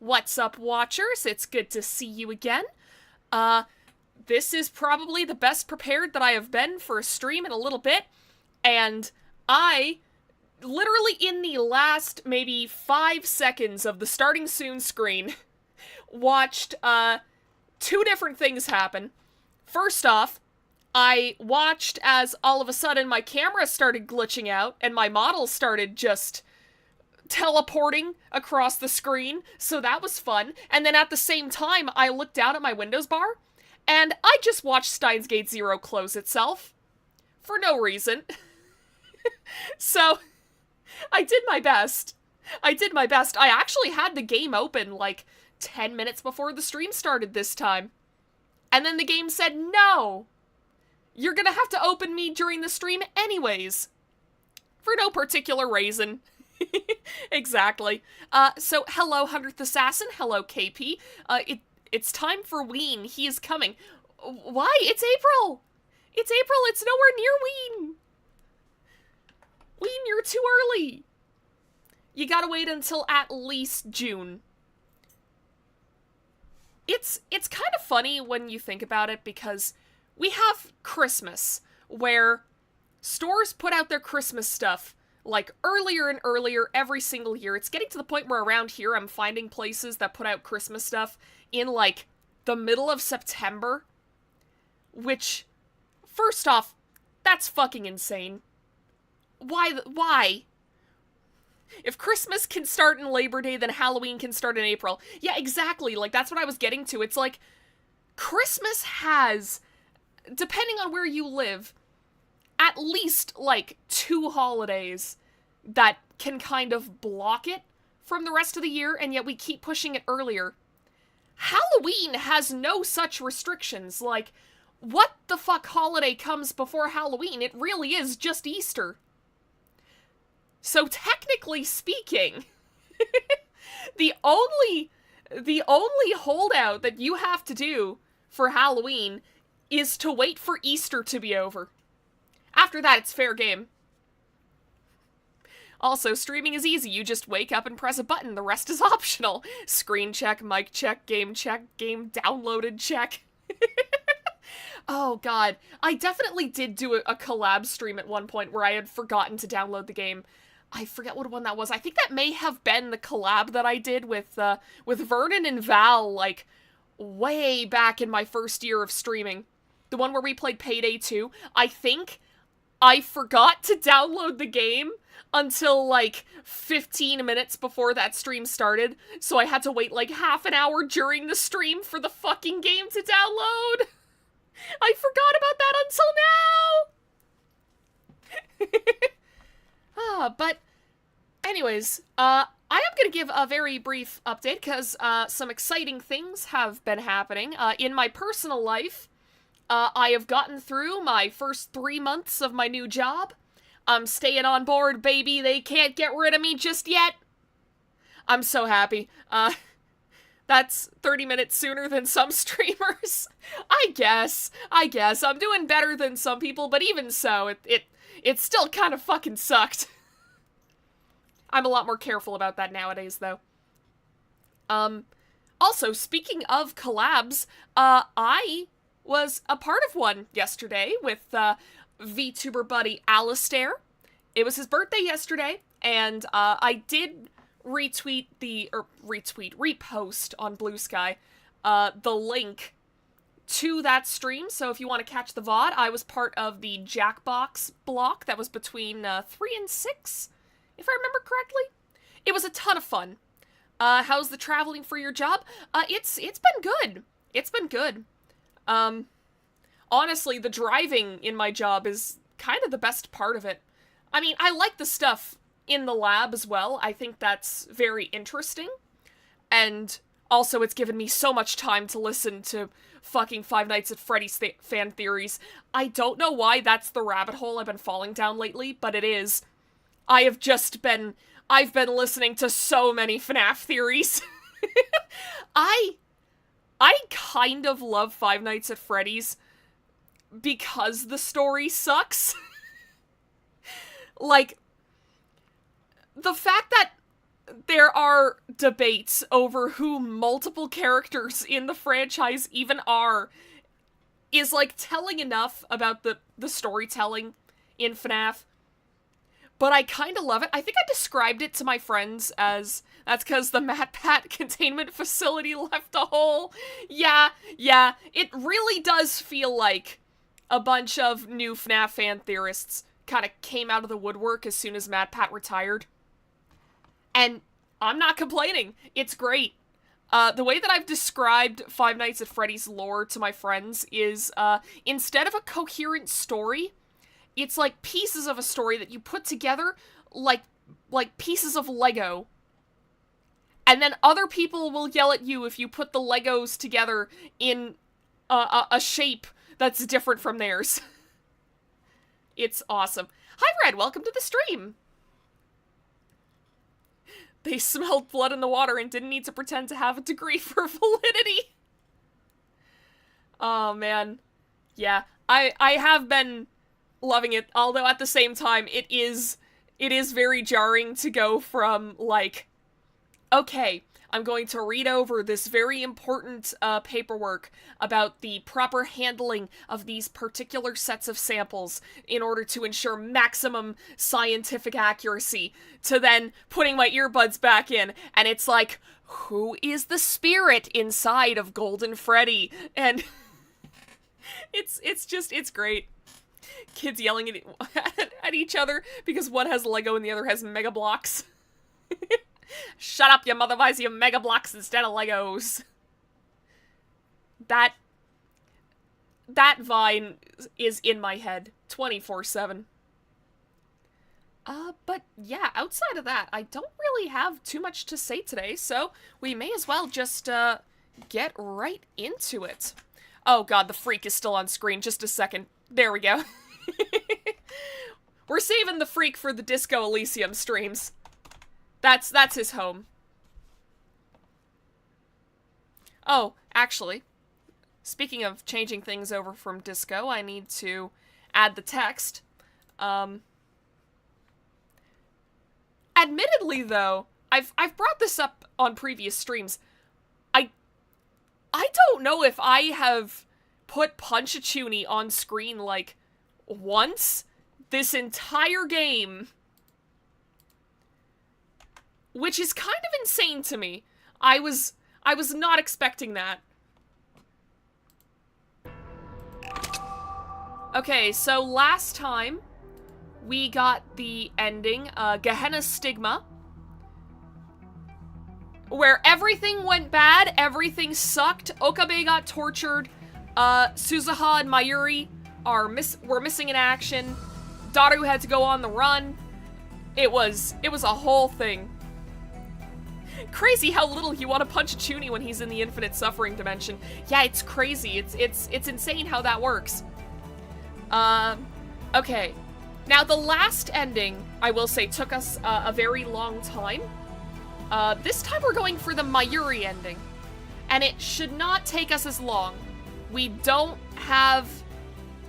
What's up, watchers? It's good to see you again. This is probably the best prepared that I have been for a stream in a little bit, and I, literally in the last maybe 5 seconds of the starting soon screen, watched, two different things happen. First off, I watched as all of a sudden my camera started glitching out and my model started just teleporting across the screen, so that was fun. And then at the same time, I looked down at my Windows bar, and I just watched Steins Gate 0 close itself. For no reason. So, I did my best. I actually had the game open, like, 10 minutes before the stream started this time. And then the game said, no! You're gonna have to open me during the stream anyways. For no particular reason. Exactly. So hello 100th Assassin, hello KP. It's time for Ween, he is coming. Why? It's April! It's April, it's nowhere near Ween! Ween, you're too early! You gotta wait until at least June. It's kind of funny when you think about it, because we have Christmas, where stores put out their Christmas stuff like earlier and earlier every single year. It's getting to the point where around here I'm finding places that put out Christmas stuff in like the middle of September, which, first off, that's fucking insane. Why? If Christmas can start in Labor Day, then Halloween can start in April. Yeah, exactly, like that's what I was getting to. It's like, Christmas has, depending on where you live, at least, like, 2 holidays that can kind of block it from the rest of the year, and yet we keep pushing it earlier. Halloween has no such restrictions. Like, what the fuck holiday comes before Halloween? It really is just Easter. So technically speaking, the only holdout that you have to do for Halloween is to wait for Easter to be over. After that, it's fair game. Also, streaming is easy. You just wake up and press a button. The rest is optional. Screen check, mic check, game downloaded check. Oh god. I definitely did do a collab stream at one point where I had forgotten to download the game. I forget what one that was. I think that may have been the collab that I did with Vernon and Val, like, way back in my first year of streaming. The one where we played Payday 2. I think I forgot to download the game until, like, 15 minutes before that stream started, so I had to wait, like, half an hour during the stream for the fucking game to download. I forgot about that until now! But, anyways, I am gonna give a very brief update, because, some exciting things have been happening. In my personal life, I have gotten through my first 3 months of my new job. I'm staying on board, baby. They can't get rid of me just yet. I'm so happy. That's 30 minutes sooner than some streamers. I guess. I'm doing better than some people, but even so, it still kind of fucking sucked. I'm a lot more careful about that nowadays, though. Also, speaking of collabs, I was a part of one yesterday with VTuber buddy Alistair. It was his birthday yesterday, and I did repost on Blue Sky the link to that stream, so if you want to catch the VOD, I was part of the Jackbox block that was between 3 and 6, if I remember correctly. It was a ton of fun. How's the traveling for your job? It's been good. It's been good. Honestly, the driving in my job is kind of the best part of it. I mean, I like the stuff in the lab as well. I think that's very interesting. And also, it's given me so much time to listen to fucking Five Nights at Freddy's fan theories. I don't know why that's the rabbit hole I've been falling down lately, but it is. I've been listening to so many FNAF theories. I kind of love Five Nights at Freddy's because the story sucks. Like, the fact that there are debates over who multiple characters in the franchise even are, is, like, telling enough about the storytelling in FNAF. But I kind of love it. I think I described it to my friends as, that's because the MatPat containment facility left a hole. Yeah, it really does feel like a bunch of new FNAF fan theorists kind of came out of the woodwork as soon as MatPat retired. And I'm not complaining. It's great. The way that I've described Five Nights at Freddy's lore to my friends is, instead of a coherent story, it's like pieces of a story that you put together like pieces of Lego. And then other people will yell at you if you put the Legos together in a shape that's different from theirs. It's awesome. Hi, Red. Welcome to the stream. They smelled blood in the water and didn't need to pretend to have a degree for validity. Oh, man. Yeah, I have been loving it, although at the same time, it is very jarring to go from, like, okay, I'm going to read over this very important paperwork about the proper handling of these particular sets of samples in order to ensure maximum scientific accuracy, to then putting my earbuds back in, and it's like, who is the spirit inside of Golden Freddy? And it's great. Kids yelling at each other because one has Lego and the other has Mega Bloks. Shut up, your mother buys you Mega Bloks instead of Legos. That vine is in my head 24/7. But yeah, outside of that, I don't really have too much to say today, so we may as well just, get right into it. Oh god, the freak is still on screen. Just a second. There we go. We're saving the freak for the Disco Elysium streams. That's his home. Oh, actually, speaking of changing things over from Disco, I need to add the text. Admittedly, though, I've brought this up on previous streams. I don't know if I have put Punch-a-Choonie on screen, like, once this entire game, which is kind of insane to me. I was not expecting that. Okay, so last time we got the ending, Gehenna Stigma, where everything went bad, everything sucked, Okabe got tortured, Suzuha and Mayuri were missing in action, Daru had to go on the run. It was a whole thing. Crazy how little you want to punch Chuni when he's in the infinite suffering dimension. Yeah, it's crazy. It's insane how that works. Okay. Now, the last ending, I will say, took us a very long time. This time we're going for the Mayuri ending. And it should not take us as long. We don't have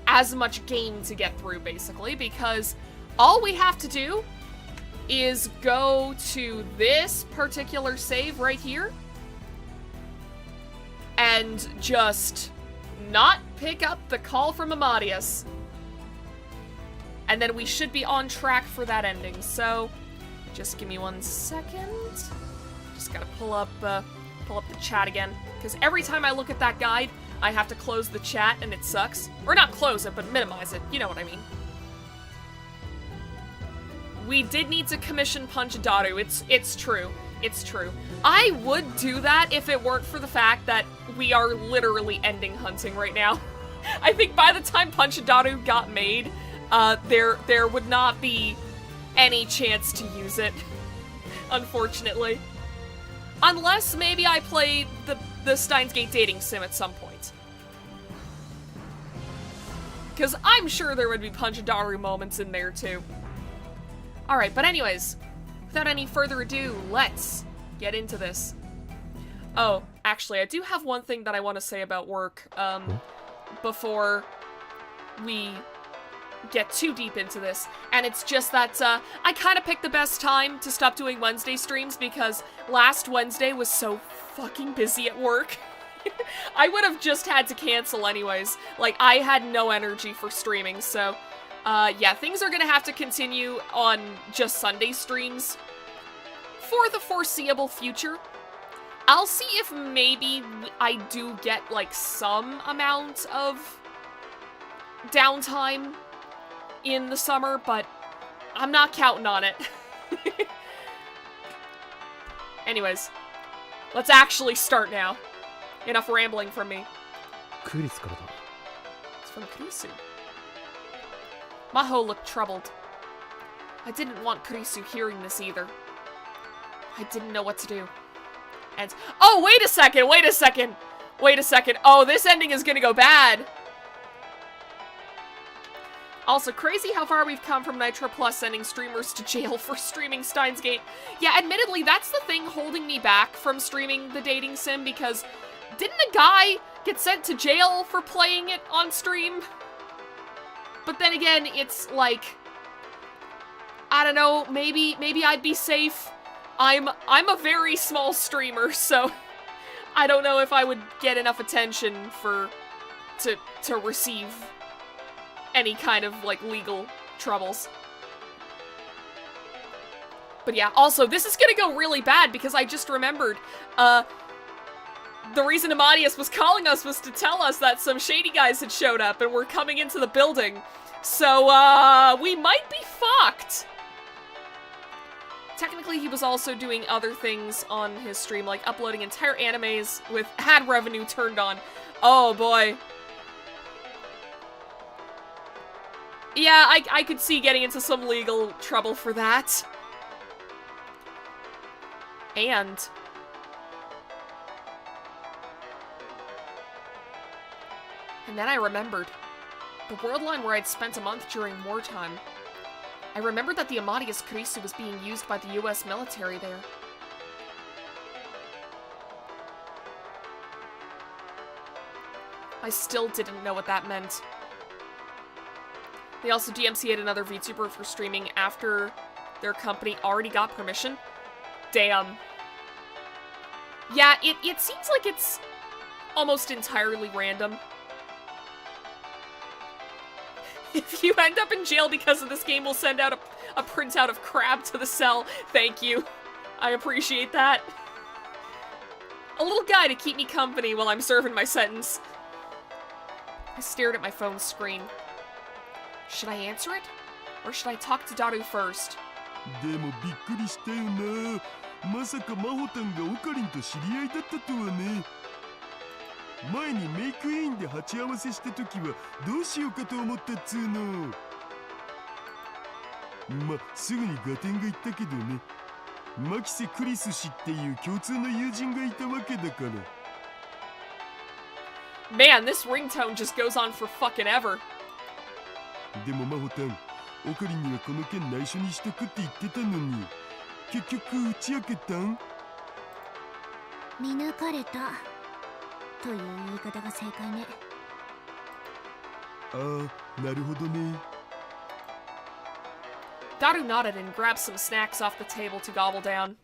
as much game to get through, basically, because all we have to do is go to this particular save right here and just not pick up the call from Amadeus. And then we should be on track for that ending. So, just give me 1 second. Just gotta pull up the chat again, because every time I look at that guide, I have to close the chat and it sucks. Or not close it, but minimize it. You know what I mean. We did need to commission Punch Daru. It's true. It's true. I would do that if it weren't for the fact that we are literally ending hunting right now. I think by the time Punch Daru got made, there would not be any chance to use it, unfortunately. Unless maybe I play the Steins Gate dating sim at some point. Because I'm sure there would be Punch Daru moments in there too. Alright, but anyways, without any further ado, let's get into this. Oh, actually, I do have one thing that I want to say about work, before we get too deep into this. And it's just that I kind of picked the best time to stop doing Wednesday streams because last Wednesday was so fucking busy at work. I would have just had to cancel anyways. Like, I had no energy for streaming, so yeah, things are gonna have to continue on just Sunday streams for the foreseeable future. I'll see if maybe I do get, like, some amount of downtime in the summer, but I'm not counting on it. Anyways, let's actually start now. Enough rambling from me. It's from Kurisu. Maho looked troubled. I didn't want Kurisu hearing this either. I didn't know what to do. And oh, wait a second, wait a second. Wait a second. Oh, this ending is gonna go bad. Also, crazy how far we've come from Nitro Plus sending streamers to jail for streaming Steins Gate. Yeah, admittedly, that's the thing holding me back from streaming the dating sim, because didn't a guy get sent to jail for playing it on stream? But then again, it's like, I don't know, maybe I'd be safe. I'm a very small streamer, so I don't know if I would get enough attention to receive any kind of, like, legal troubles. But yeah, also, this is gonna go really bad because I just remembered, the reason Amadeus was calling us was to tell us that some shady guys had showed up and were coming into the building. So, we might be fucked. Technically, he was also doing other things on his stream, like uploading entire animes with ad revenue turned on. Oh boy. Yeah, I could see getting into some legal trouble for that. And then I remembered. The world line where I'd spent a month during wartime. I remembered that the Amadeus Kurisu was being used by the US military there. I still didn't know what that meant. They also DMCA'd another VTuber for streaming after their company already got permission. Damn. Yeah, it seems like it's almost entirely random. If you end up in jail because of this game, we'll send out a printout of crab to the cell. Thank you. I appreciate that. A little guy to keep me company while I'm serving my sentence. I stared at my phone screen. Should I answer it? Or should I talk to Daru first? でもびっくりしたよな。まさか真帆たんがオカリンと知り合いだったとはね。前にメイクインで鉢合わせした時はどうしようかと思ったっつーの。ま、すぐに合点が言ったけどね。マキセ・クリス氏っていう共通の友人がいたわけだから。Man, this ringtone just goes on for fucking ever. でも真帆たん、オカリンにはこの件内緒にしとくって言ってたのに、結局打ち明けたん？見抜かれたという言い方が正解ね。ああ、なるほどね。Daru nodded and grabbed some snacks off the table to gobble down.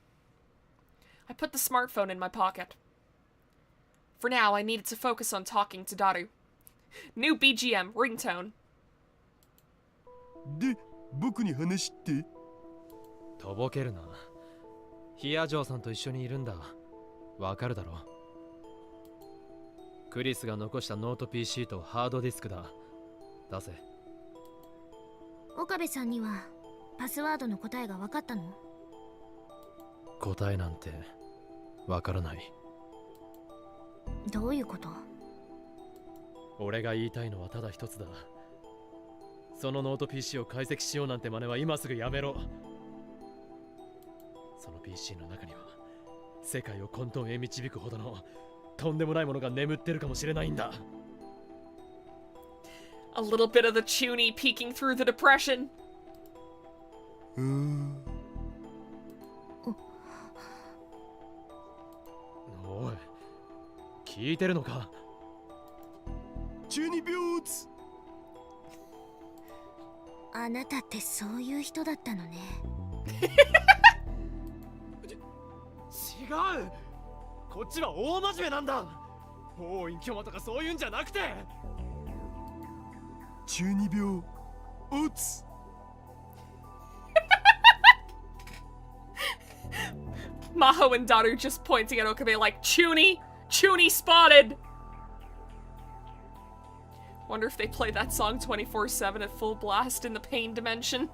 I put the smartphone in my pocket. For now, I needed to focus on talking to Daru. New BGM, ringtone. で、僕に話って？とぼけるな。ヒアジョーさんと一緒にいるんだ。わかるだろ。クリスが残したノート PC とハードディスクだ。出せ。岡部さんにはパスワードの答えが分かったの？答えなんてわからない。どういうこと？俺が言いたいのはただ一つだ。そのノート PC を解析しようなんて真似は今すぐやめろ。その PC の中には世界を混沌へ導くほどのとんでもないものが眠ってるかもしれないんだ。A little bit of the chuny peeking through the depression. おい、聞いてるのか？中二病つ。あなたってそういう人だったのね。違う、こっちは大真面目なんだ。法院巨魔とかそういうんじゃなくて。中二病オツ。Maho and Daru just pointing at Okabe like, Chuny! Chuny spotted! Wonder if they play that song 24/7 at full blast in the pain dimension.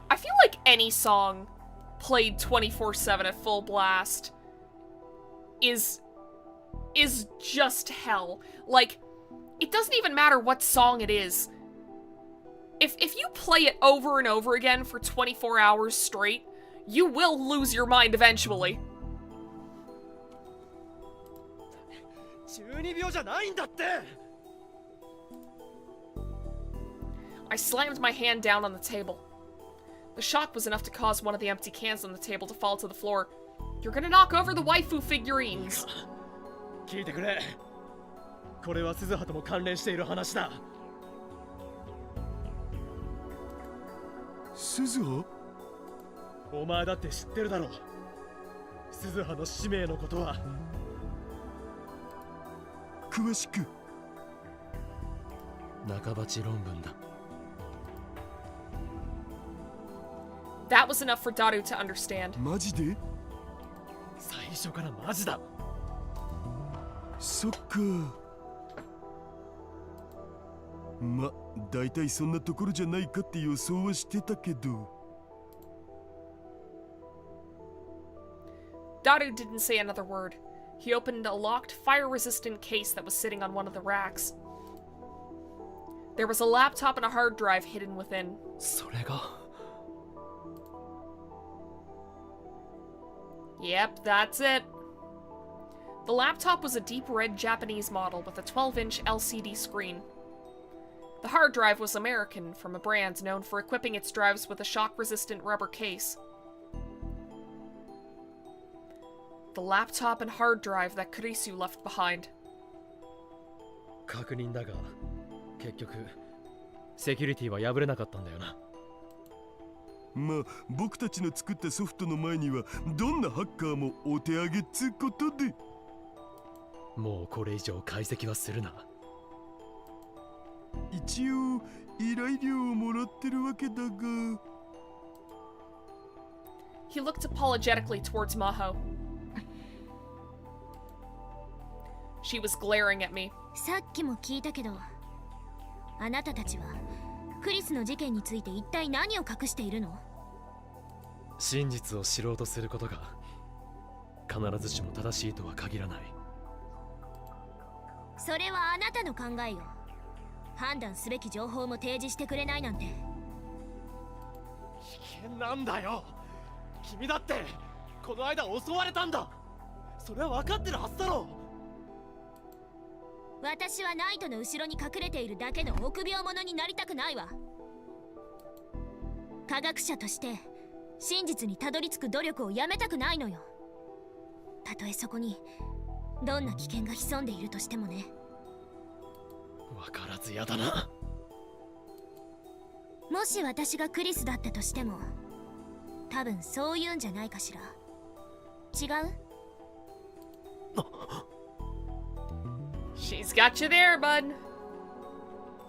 I feel like any song played 24/7 at full blast is just hell. Like, it doesn't even matter what song it is. If you play it over and over again for 24 hours straight, you will lose your mind eventually. 中二病じゃないんだって。 I slammed my hand down on the table. The shock was enough to cause one of the empty cans on the table to fall to the floor. You're gonna knock over the waifu figurines. 聞いてくれ。これは鈴葉とも関連している話だ。鈴葉？お前だって知ってるだろう。鈴葉の使命のことは。詳しく。中鉢論文だ。That was enough for Daru to understand. マジで？最初からマジだ。そっか。ま、大体そんなところじゃないかって予想はしてたけど。Daru didn't say another word. He opened a locked, fire-resistant case that was sitting on one of the racks. There was a laptop and a hard drive hidden within. それが。Yep, that's it. The laptop was a deep red Japanese model with a 12-inch LCD screen. The hard drive was American, from a brand known for equipping its drives with a shock-resistant rubber case. The laptop and hard drive that Kurisu left behind. 確認だが、結局セキュリティは破れなかったんだよな。まあ、僕たちの作ったソフトの前にはどんなハッカーもお手上げっつうことで。もうこれ以上解析はするな。一応依頼料をもらってるわけだが。He looked apologetically towards Maho. She was glaring at me. さっきも聞いたけど、あなたたちはクリスの事件について一体何を隠しているの？真実を知ろうとすることが必ずしも正しいとは限らない。それはあなたの考えよ。判断すべき情報も提示してくれないなんて。危険なんだよ。君だってこの間襲われたんだ。それは分かってるはずだろ。私はナイトの後ろに隠れているだけの臆病者になりたくないわ。科学者として真実にたどり着く努力をやめたくないのよ。たとえそこにどんな危険が潜んでいるとしてもね。分からずやだな。もし私がクリスだったとしても多分そういうんじゃないかしら。違う？ She's got you there, bud.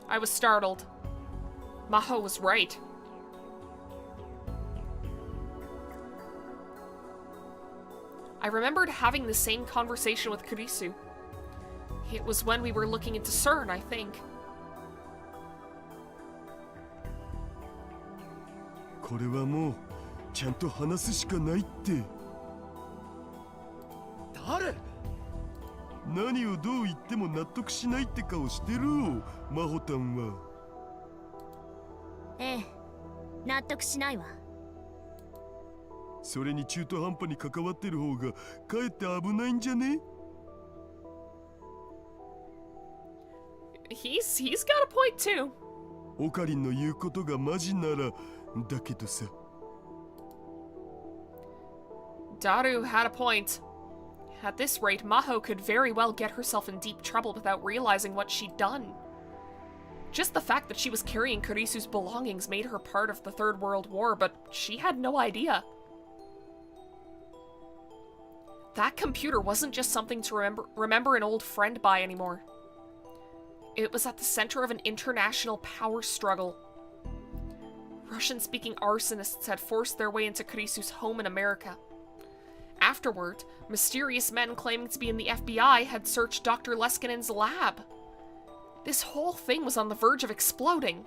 I was startled. Maho was right. I remembered having the same conversation with Kurisu. It was when we were looking into CERN, I think. これはもうちゃんと話すしかないって。誰？何をどう言っても納得しないって顔してるよ、マホタンは。ええ、納得しないわ。それに中途半端に関わってる方がかえって危ないんじゃね？ He's got a point too. オカリンの言うことがマジならだけどさ。Daru had a point. At this rate, Maho could very well get herself in deep trouble without realizing what she'd done. Just the fact that she was carrying Kurisu's belongings made her part of the Third World War, but she had no idea. That computer wasn't just something to remember an old friend by anymore. It was at the center of an international power struggle. Russian-speaking arsonists had forced their way into Kurisu's home in America. Afterward, mysterious men claiming to be in the FBI had searched Dr. Leskinen's lab. This whole thing was on the verge of exploding.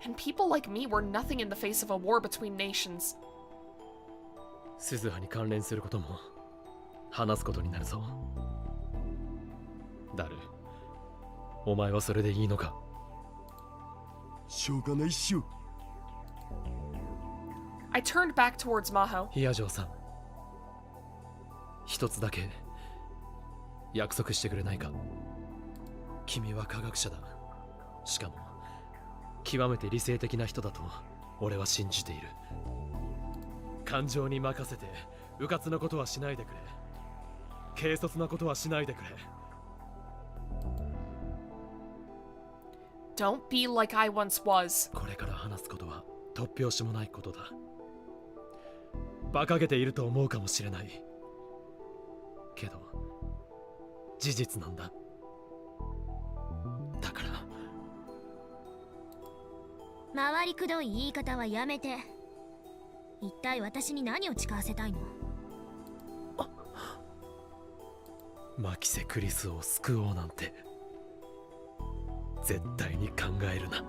And people like me were nothing in the face of a war between nations. 鈴葉に関連することも話すことになるぞ。ダル、お前はそれでいいのか？しょうがないっしょ。I turned back towards Maho. ヒアジョーさん、一つだけ約束してくれないか？君は科学者だ。しかも極めて理性的な人だと俺は信じている。感情に任せて迂闊なことはしないでくれ。軽率なことはしないでくれ。Don't be like I once was. これから話すことは突拍子もないことだ。馬鹿げていると思うかもしれない。けど事実なんだ。だから回りくどい言い方はやめて。一体私に何を誓わせたいの？マキセ・クリスを救おうなんて絶対に考えるな。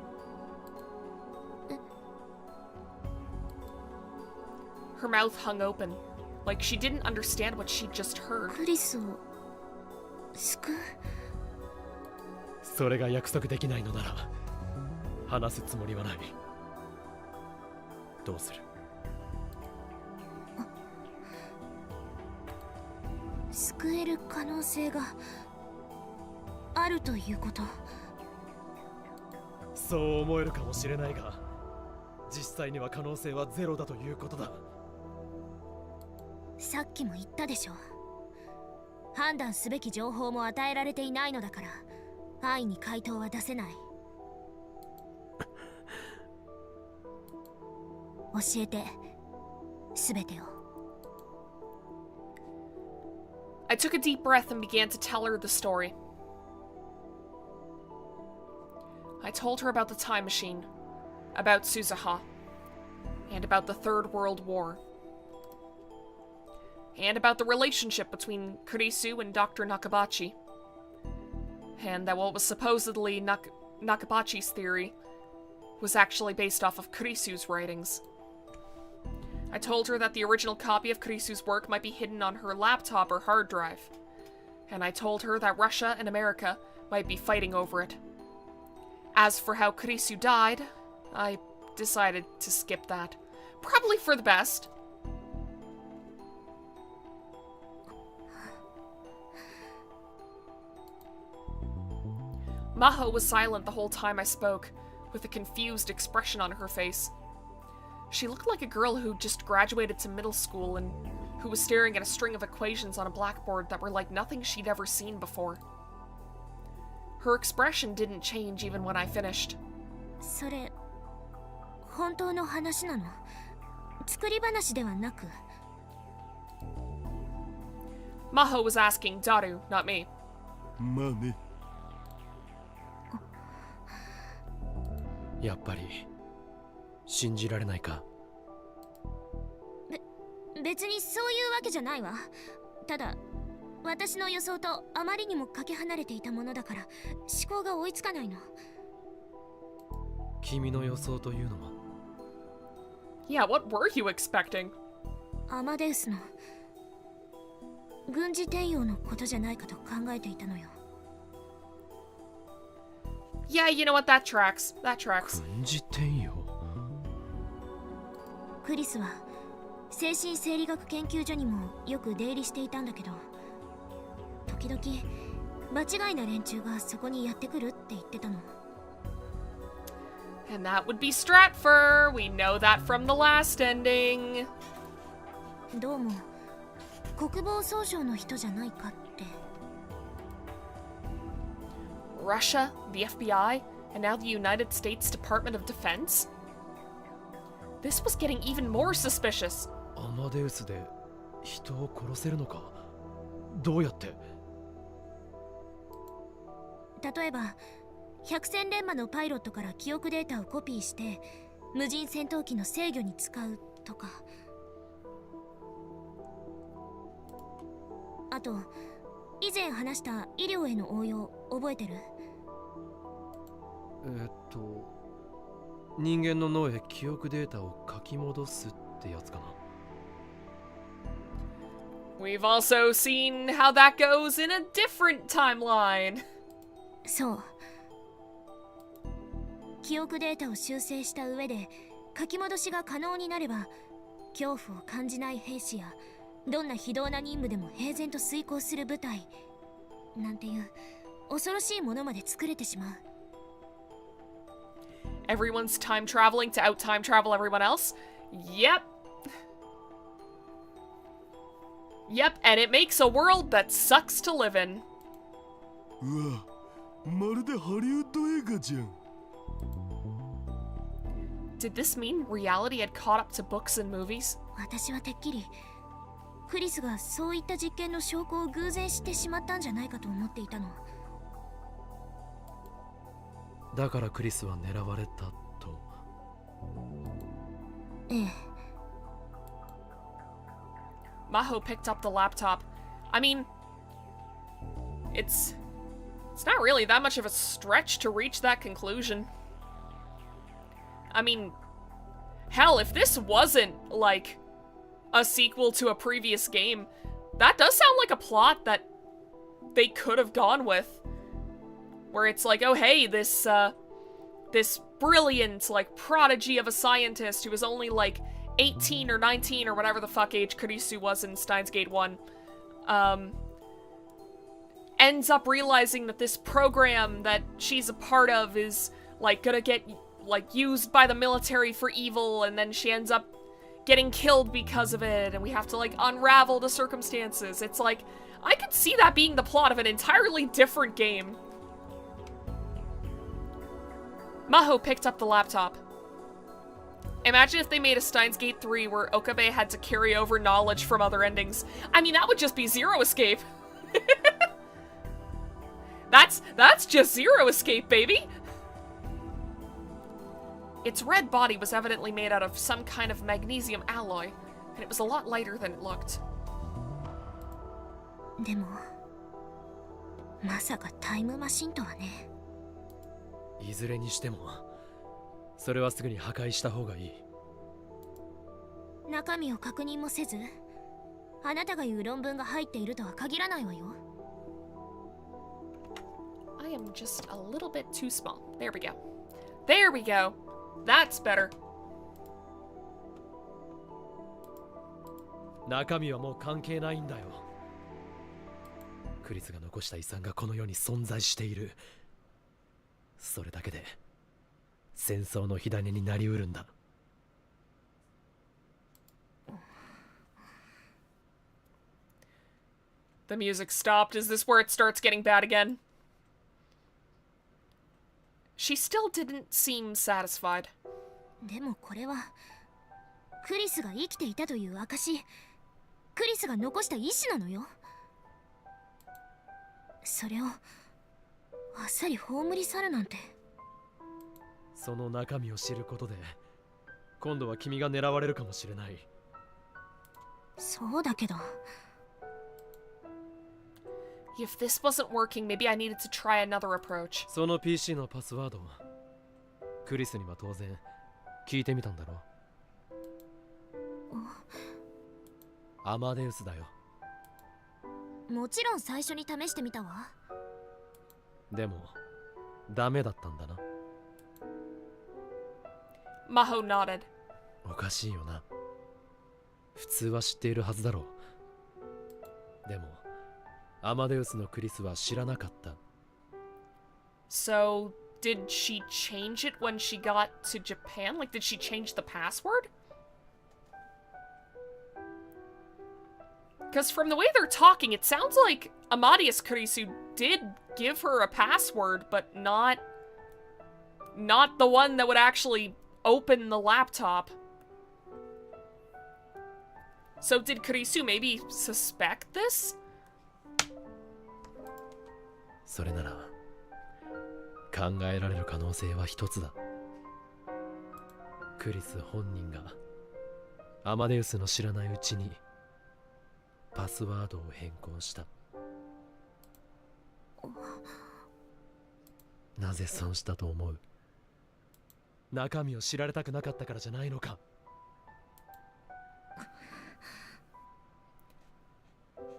Her mouth hung open, like she didn't understand what she'd just heard. クリスを救う？それが約束できないのなら話すつもりはない。どうする？救える可能性があるということ？そう思えるかもしれないが、実際には可能性はゼロだということだ。さっきも言ったでしょ。判断すべき情報も与えられていないのだから安易に回答は出せない。教えて、すべてを。I took a deep breath and began to tell her the story. I told her about the time machine, about Suzuha, and about the Third World War, and about the relationship between Kurisu and Dr. Nakabachi, and that what was supposedly Nakabachi's theory was actually based off of Kurisu's writings. I told her that the original copy of Kurisu's work might be hidden on her laptop or hard drive, and I told her that Russia and America might be fighting over it. As for how Kurisu died, I decided to skip that. Probably for the best. Maho was silent the whole time I spoke, with a confused expression on her face. She looked like a girl who just graduated to middle school and who was staring at a string of equations on a blackboard that were like nothing she'd ever seen before. Her expression didn't change even when I finished. それ、本当の話なの？作り話ではなく。Maho was asking Daru, not me. まあね。やっぱり信じられないか？別にそういうわけじゃないわ。ただ私の予想とあまりにもかけ離れていたものだから思考が追いつかないの。君の予想というのは？ Yeah, what were you expecting? アマデウスの軍事転用のことじゃないかと考えていたのよ。Yeah, you know what, that tracks. That tracks. 軍事転用？クリスは精神生理学研究所にもよく出入りしていたんだけど、時々場違いな連中がそこにやってくるって言ってたの。And that would be Stratfor. We know that from the last ending. どうも国防総省の人じゃないかって。Russia, the FBI, And now the United States Department of Defense? This was getting even more suspicious. アマデウスで人を殺せるのか？どうやって？例えば百戦錬磨のパイロットから記憶データをコピーして無人戦闘機の制御に使うとか。あと以前話した医療への応用覚えてる？人間の脳へ記憶データを書き戻すってやつかな。We've also seen how that goes in a different timeline. そう。記憶データを修正した上で書き戻しが可能になれば恐怖を感じない兵士やどんな非道な任務でも平然と遂行する部隊なんていう恐ろしいものまで作れてしまう。Everyone's time traveling to out time travel everyone else? Yep. Yep, and it makes a world that sucks to live in. うわ、まるでハリウッド映画じゃん。Did this mean reality had caught up to books and movies? 私はてっきりクリスがそういった実験の証拠を偶然知ってしまったんじゃないかと思っていたの。だからクリスは狙われたと。ええ。Maho picked up the laptop. I mean, it's not really that much of a stretch to reach that conclusion. I mean, hell, if this wasn't, like, a sequel to a previous game, that does sound like a plot that they could have gone with. Where it's like, oh hey, this brilliant, like, prodigy of a scientist who was only, like, 18 or 19 or whatever the fuck age Kurisu was in Steins Gate 1, ends up realizing that this program that she's a part of is, like, gonna get, like, used by the military for evil, and then she ends up getting killed because of it, and we have to, like, unravel the circumstances. It's like, I could see that being the plot of an entirely different game. Maho picked up the laptop. Imagine if they made a Steins Gate 3 where Okabe had to carry over knowledge from other endings. I mean, that would just be Zero Escape. That's just Zero Escape, baby! Its red body was evidently made out of some kind of magnesium alloy, and it was a lot lighter than it looked. でもまさかタイムマシンとはね。いずれにしてもそれはすぐに破壊した方がいい。中身を確認もせずあなたが言う論文が入っているとは限らないわよ。I am just a little bit too small. There we go. There we go. That's better. 中身はもう関係ないんだよ。クリスが残した遺産がこの世に存在している。それだけで戦争の火種になりうるんだ。The music stopped. Is this where it starts getting bad again? She still didn't seem satisfied. でもこれはクリスが生きていたという証。クリスが残した意志なのよ。それをあっさり葬り去るなんて。その中身を知ることで今度は君が狙われるかもしれない。そうだけど。If this wasn't working, maybe I needed to try another approach. その PC のパスワードクリスには当然聞いてみたんだろう。アマデウスだよ。もちろん最初に試してみたわ。でもダメだったんだな。Maho nodded. おかしいよな。普通は知っているはずだろう。でもアマデウスのクリスは知らなかった。So, did she change it when she got to Japan? Like, did she change the password? Because from the way they're talking, it sounds like Amadeus Kurisu did give her a password, but not not the one that would actually open the laptop. So did Kurisu maybe suspect this? それなら考えられる可能性は一つだ。クリス本人がアマデウスの知らないうちにパスワードを変更した。なぜそうしたと思う？中身を知られたくなかったからじゃないのか。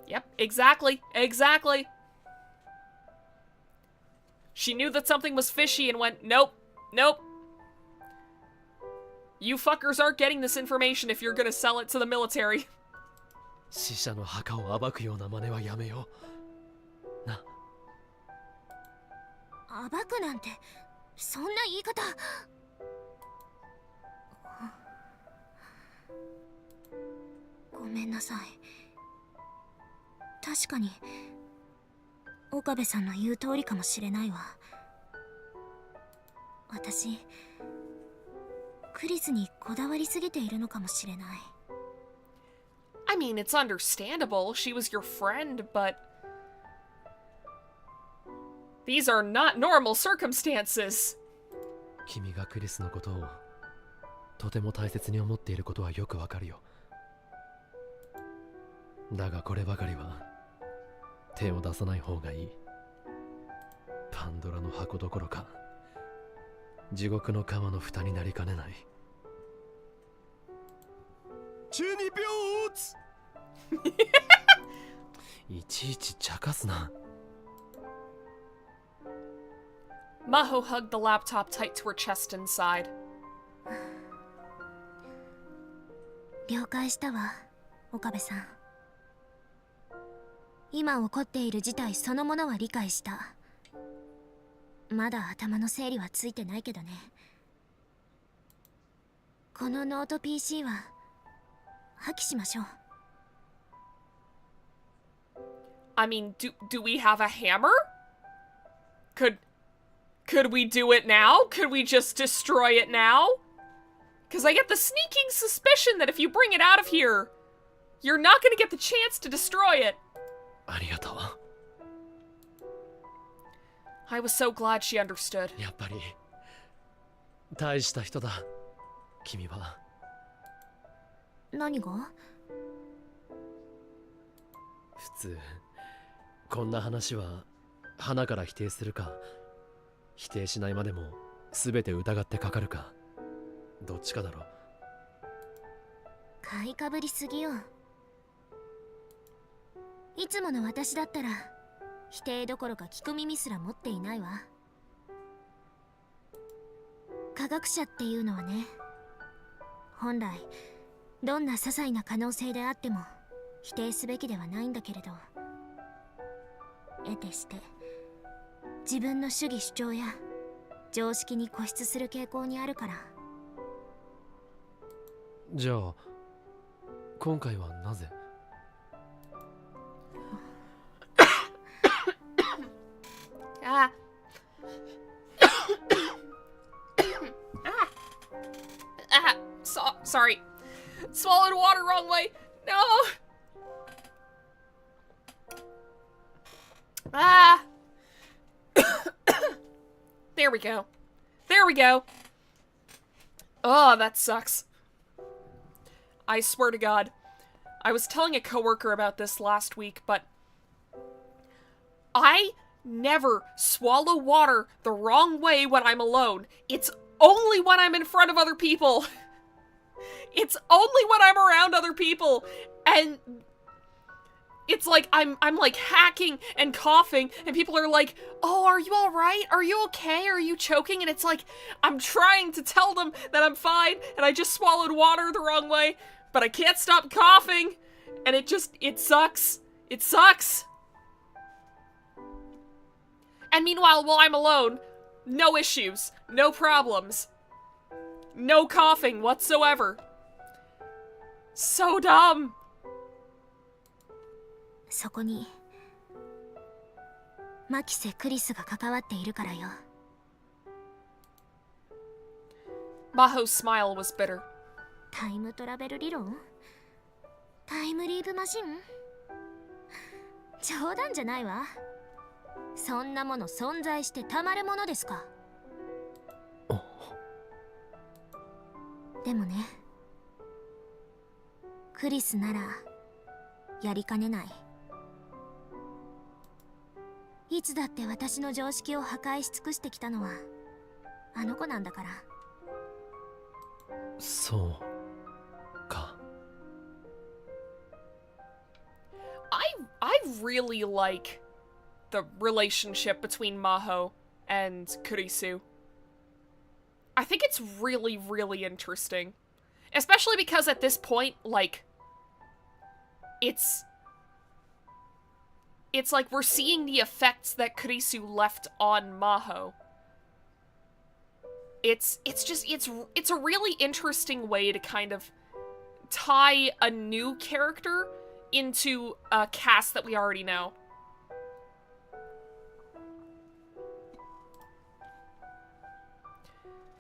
Yep, exactly, exactly. She knew that something was fishy and went, nope, nope. You fuckers aren't getting this information if you're gonna sell it to the military. 死者の墓を暴くような真似はやめよう。な。暴くなんてそんな言い方。ごめんなさい。確かに岡部さんの言う通りかもしれないわ。私クリスにこだわりすぎているのかもしれない。I mean, it's understandable. She was your friend, but these are not normal circumstances. 君がクリスのことをとても大切に思っていることはよくわかるよ。だがこればかりは手を出さない方がいい。パンドラの箱どころか地獄の釜の蓋になりかねない。中二病オツいちいち茶化すな。Maho hugged the laptop tight to her chest inside. 了解したわ、岡部さん。今起こっている事態そのものは理解した。まだ頭の整理はついてないけどね。このノート PC は破棄しましょう。I mean, do we have a hammer? Could we do it now? Could we just destroy it now? Because I get the sneaking suspicion that if you bring it out of here, you're not going to get the chance to destroy it. ありがとう。I was so glad she understood. やっぱり大した人だ君は。何が？普通こんな話は花から否定するか否定しないまでも全て疑ってかかるかどっちかだろう。買いかぶりすぎよ。いつもの私だったら否定どころか聞く耳すら持っていないわ。科学者っていうのはね、本来どんな些細な可能性であっても否定すべきではないんだけれど、得てして自分の主義主張や常識に固執する傾向にあるから。じゃあ今回はなぜ？Ah. Sorry. Swallowed water wrong way. No. Ah. There we go. There we go. Oh, that sucks. I swear to God. I was telling a coworker about this last week, but I never swallow water the wrong way when I'm alone. It's only when I'm in front of other people. It's only when I'm around other people. And it's like I'm like hacking and coughing and people are like, "Oh, are you all right? Are you okay? Are you choking?" And it's like I'm trying to tell them that I'm fine and I just swallowed water the wrong way, but I can't stop coughing and it sucks. It sucks. And meanwhile, while I'm alone, no issues, no problems, no coughing whatsoever. So dumb. そこにマキセ・クリスが関わっているからよ。Maho's smile was bitter. タイムトラベル理論？タイムリープマシン？冗談じゃないわ。そんなもの存在してたまるものですか。でもね、クリスならやりかねない。いつだって私の常識を破壊し尽くしてきたのはあの子なんだから。そうか。I really like the relationship between Maho and Kurisu. I think it's really, really interesting. Especially because at this point, like, it's like we're seeing the effects that Kurisu left on Maho. It's a really interesting way to kind of tie a new character into a cast that we already know.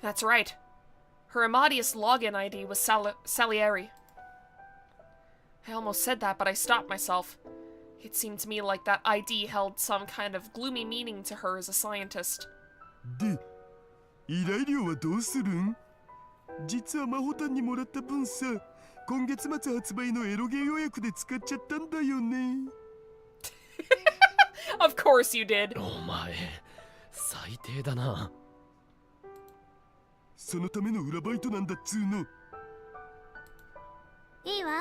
That's right. Her Amadeus login ID was Salieri. I almost said that, but I stopped myself. It seemed to me like that ID held some kind of gloomy meaning to her as a scientist. で、依頼料はどうするん？実はマホタンにもらった分さ、今月末発売のエロゲー予約で使っちゃったんだよね。Of course you did. お前、最低だな。そのための裏バイトなんだっつうの。いいわ。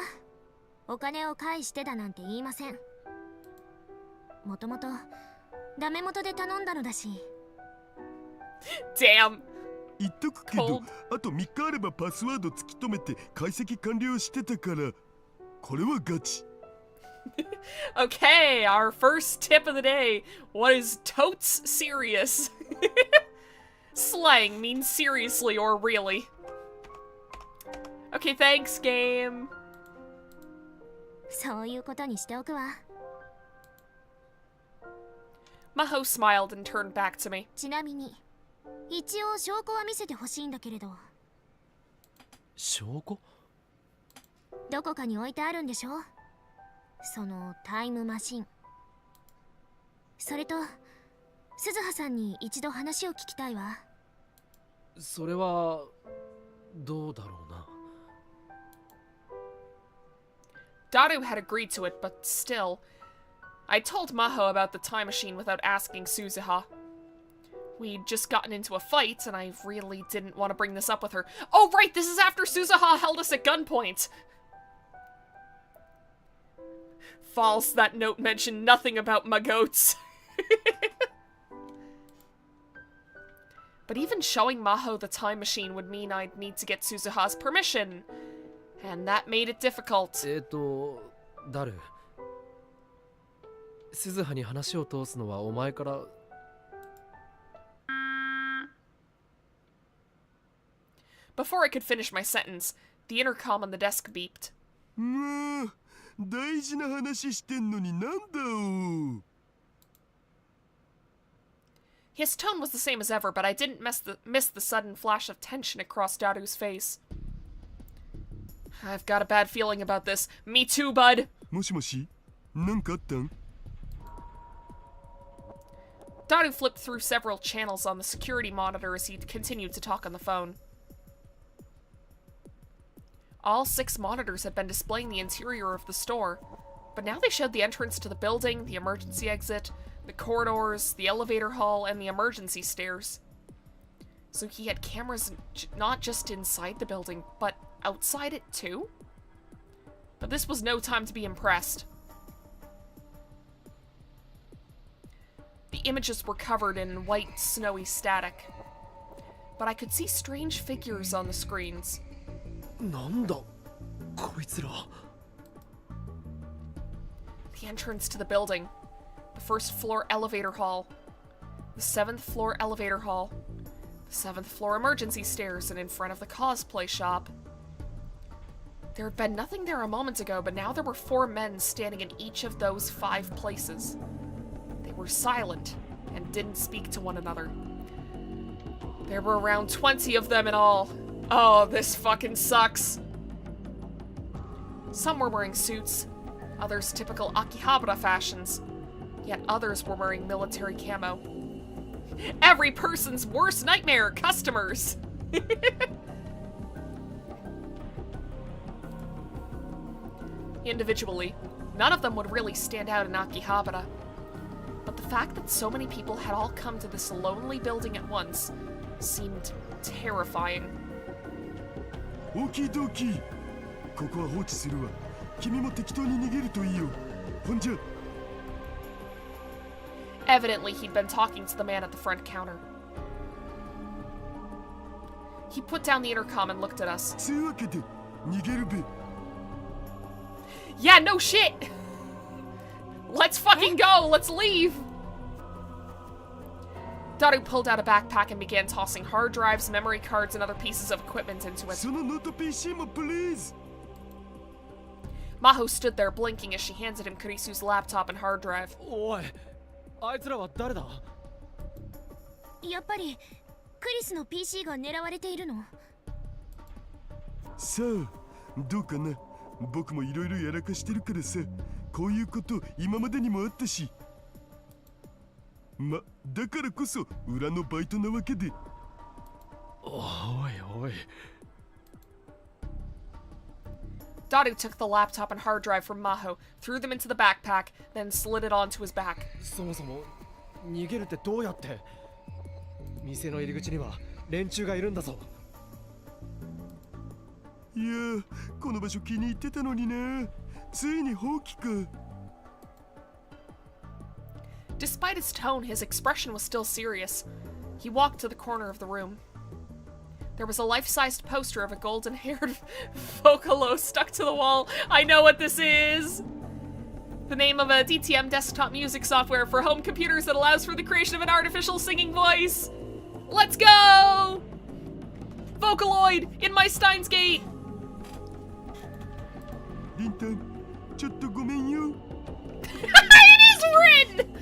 お金を返してだなんて言いません。もともとダメ元で頼んだのだし。Damn. 言っとくけど、あと3日あればパスワード突き止めて解析完了してたから、これはガチ。Okay, our first tip of the day was totes serious. Slang means seriously or really. Okay, thanks, game. そういうことにしておくわ。Maho smiled and turned back to me. ちなみに、一応証拠は見せてほしいんだけれど。証拠？どこかに置いてあるんでしょ？そのタイムマシン。それと、鈴葉さんに一度話を聞きたいわ。それはどうだろうな。Daru had agreed to it, but still, I told Maho about the time machine without asking Suzuha. We'd just gotten into a fight, and I really didn't want to bring this up with her. Oh, right, this is after Suzuha held us at gunpoint! False, that note mentioned nothing about my goats. But even showing Maho the time machine would mean I'd need to get Suzuha's permission. And that made it difficult. ダル。鈴葉に話を通すのはお前から。Before I could finish my sentence, the intercom on the desk beeped. もう、大事な話してんのになんだお。His tone was the same as ever, but I didn't miss the sudden flash of tension across Daru's face. I've got a bad feeling about this. Me too, bud. もしもし、なんかあったん？ Daru flipped through several channels on the security monitor as he continued to talk on the phone. All 6 monitors had been displaying the interior of the store, but now they showed the entrance to the building, the emergency exit, the corridors, the elevator hall, and the emergency stairs. So he had cameras not just inside the building, but outside it too? But this was no time to be impressed. The images were covered in white, snowy static, but I could see strange figures on the screens. なんだこいつら。 The entrance to the building, the 1st floor elevator hall, the 7th floor elevator hall, the 7th floor emergency stairs, and in front of the cosplay shop. There had been nothing there a moment ago, but now there were 4 men standing in each of those 5 places. They were silent and didn't speak to one another. There were around 20 of them in all. Oh, this fucking sucks. Some were wearing suits, others typical Akihabara fashions, yet others were wearing military camo. Every person's worst nightmare, customers! Individually, none of them would really stand out in Akihabara. But the fact that so many people had all come to this lonely building at once seemed terrifying. Okie dokie. ここは放置するわ。君も適当に逃げるといいよ。ほんじゃ。Evidently, he'd been talking to the man at the front counter. He put down the intercom and looked at us. つうわけで逃げるべ。Yeah, no shit! Let's fucking go! Let's leave! Daru pulled out a backpack and began tossing hard drives, memory cards, and other pieces of equipment into it. そのノート PC も please. Maho stood there blinking as she handed him Kurisu's laptop and hard drive. おい、あいつらは誰だ？やっぱりクリスの PC が狙われているの？さあ、どうかな。僕もいろいろやらかしてるからさ、こういうこと今までにもあったし。ま、だからこそ裏のバイトなわけで。おいおい。Daru took the laptop and hard drive from Maho, threw them into the backpack, then slid it onto his back. そもそも逃げるってどうやって？店の入り口には連中がいるんだぞ。いやー、この場所気に入ってたのにな。ついに放棄か。Despite his tone, his expression was still serious. He walked to the corner of the room. There was a life-sized poster of a golden-haired Vocalo stuck to the wall. I know what this is! The name of a DTM desktop music software for home computers that allows for the creation of an artificial singing voice. Let's go! Vocaloid in my Steins gate! リンタン、ちょっとごめんよ。It is written!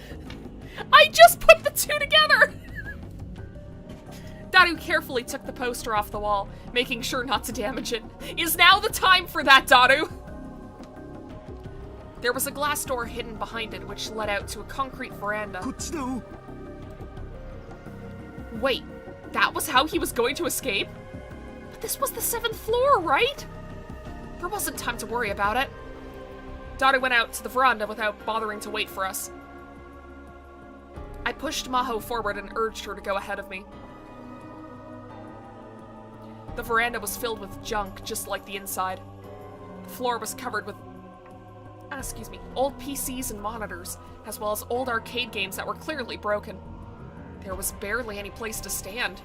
I just put the two together! Daru carefully took the poster off the wall, making sure not to damage it. Is now the time for that, Daru? There was a glass door hidden behind it, which led out to a concrete veranda. こっちだお。Wait, that was how he was going to escape? But this was the 7th floor, right? There wasn't time to worry about it. Daru went out to the veranda without bothering to wait for us. I pushed Maho forward and urged her to go ahead of me. The veranda was filled with junk, just like the inside. The floor was covered with, old PCs and monitors, as well as old arcade games that were clearly broken. There was barely any place to stand.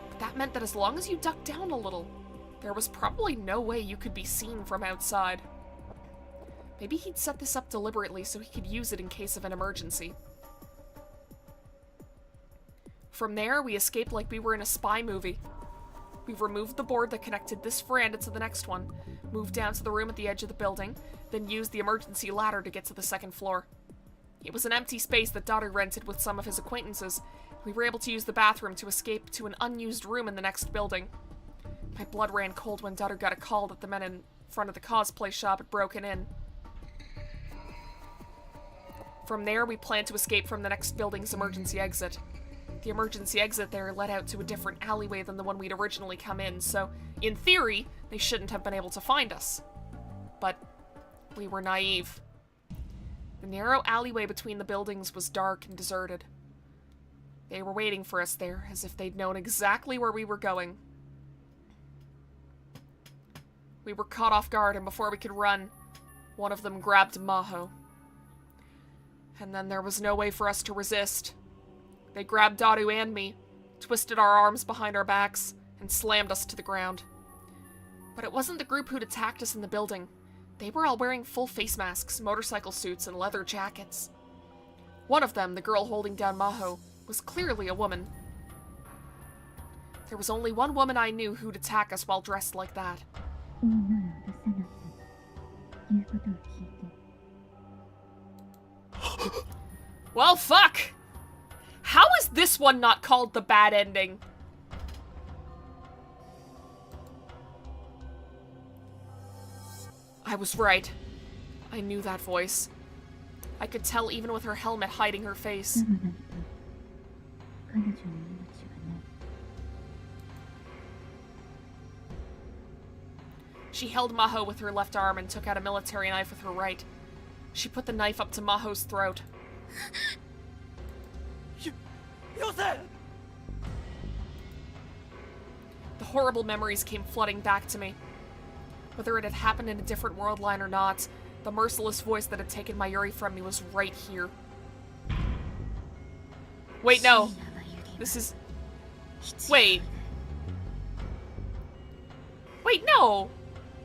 But that meant that as long as you ducked down a little, there was probably no way you could be seen from outside. Maybe he'd set this up deliberately so he could use it in case of an emergency. From there, we escaped like we were in a spy movie. We removed the board that connected this veranda to the next one, moved down to the room at the edge of the building, then used the emergency ladder to get to the 2nd floor. It was an empty space that Daru rented with some of his acquaintances. We were able to use the bathroom to escape to an unused room in the next building. My blood ran cold when Daru got a call that the men in front of the cosplay shop had broken in. From there, we planned to escape from the next building's emergency exit. The emergency exit there led out to a different alleyway than the one we'd originally come in, so, in theory, they shouldn't have been able to find us. But we were naive. The narrow alleyway between the buildings was dark and deserted. They were waiting for us there, as if they'd known exactly where we were going. We were caught off guard, and before we could run, one of them grabbed Maho. And then there was no way for us to resist. They grabbed Daru and me, twisted our arms behind our backs, and slammed us to the ground. But it wasn't the group who'd attacked us in the building. They were all wearing full face masks, motorcycle suits, and leather jackets. One of them, the girl holding down Maho, was clearly a woman. There was only one woman I knew who'd attack us while dressed like that. Well, fuck! How is this one not called the bad ending? I was right. I knew that voice. I could tell even with her helmet hiding her face. なのだけど彼女の命はない。She held Maho with her left arm and took out a military knife with her right. She put the knife up to Maho's throat. The horrible memories came flooding back to me. Whether it had happened in a different world line or not, the merciless voice that had taken Mayuri from me was right here. Wait, no. This is... Wait. Wait, no!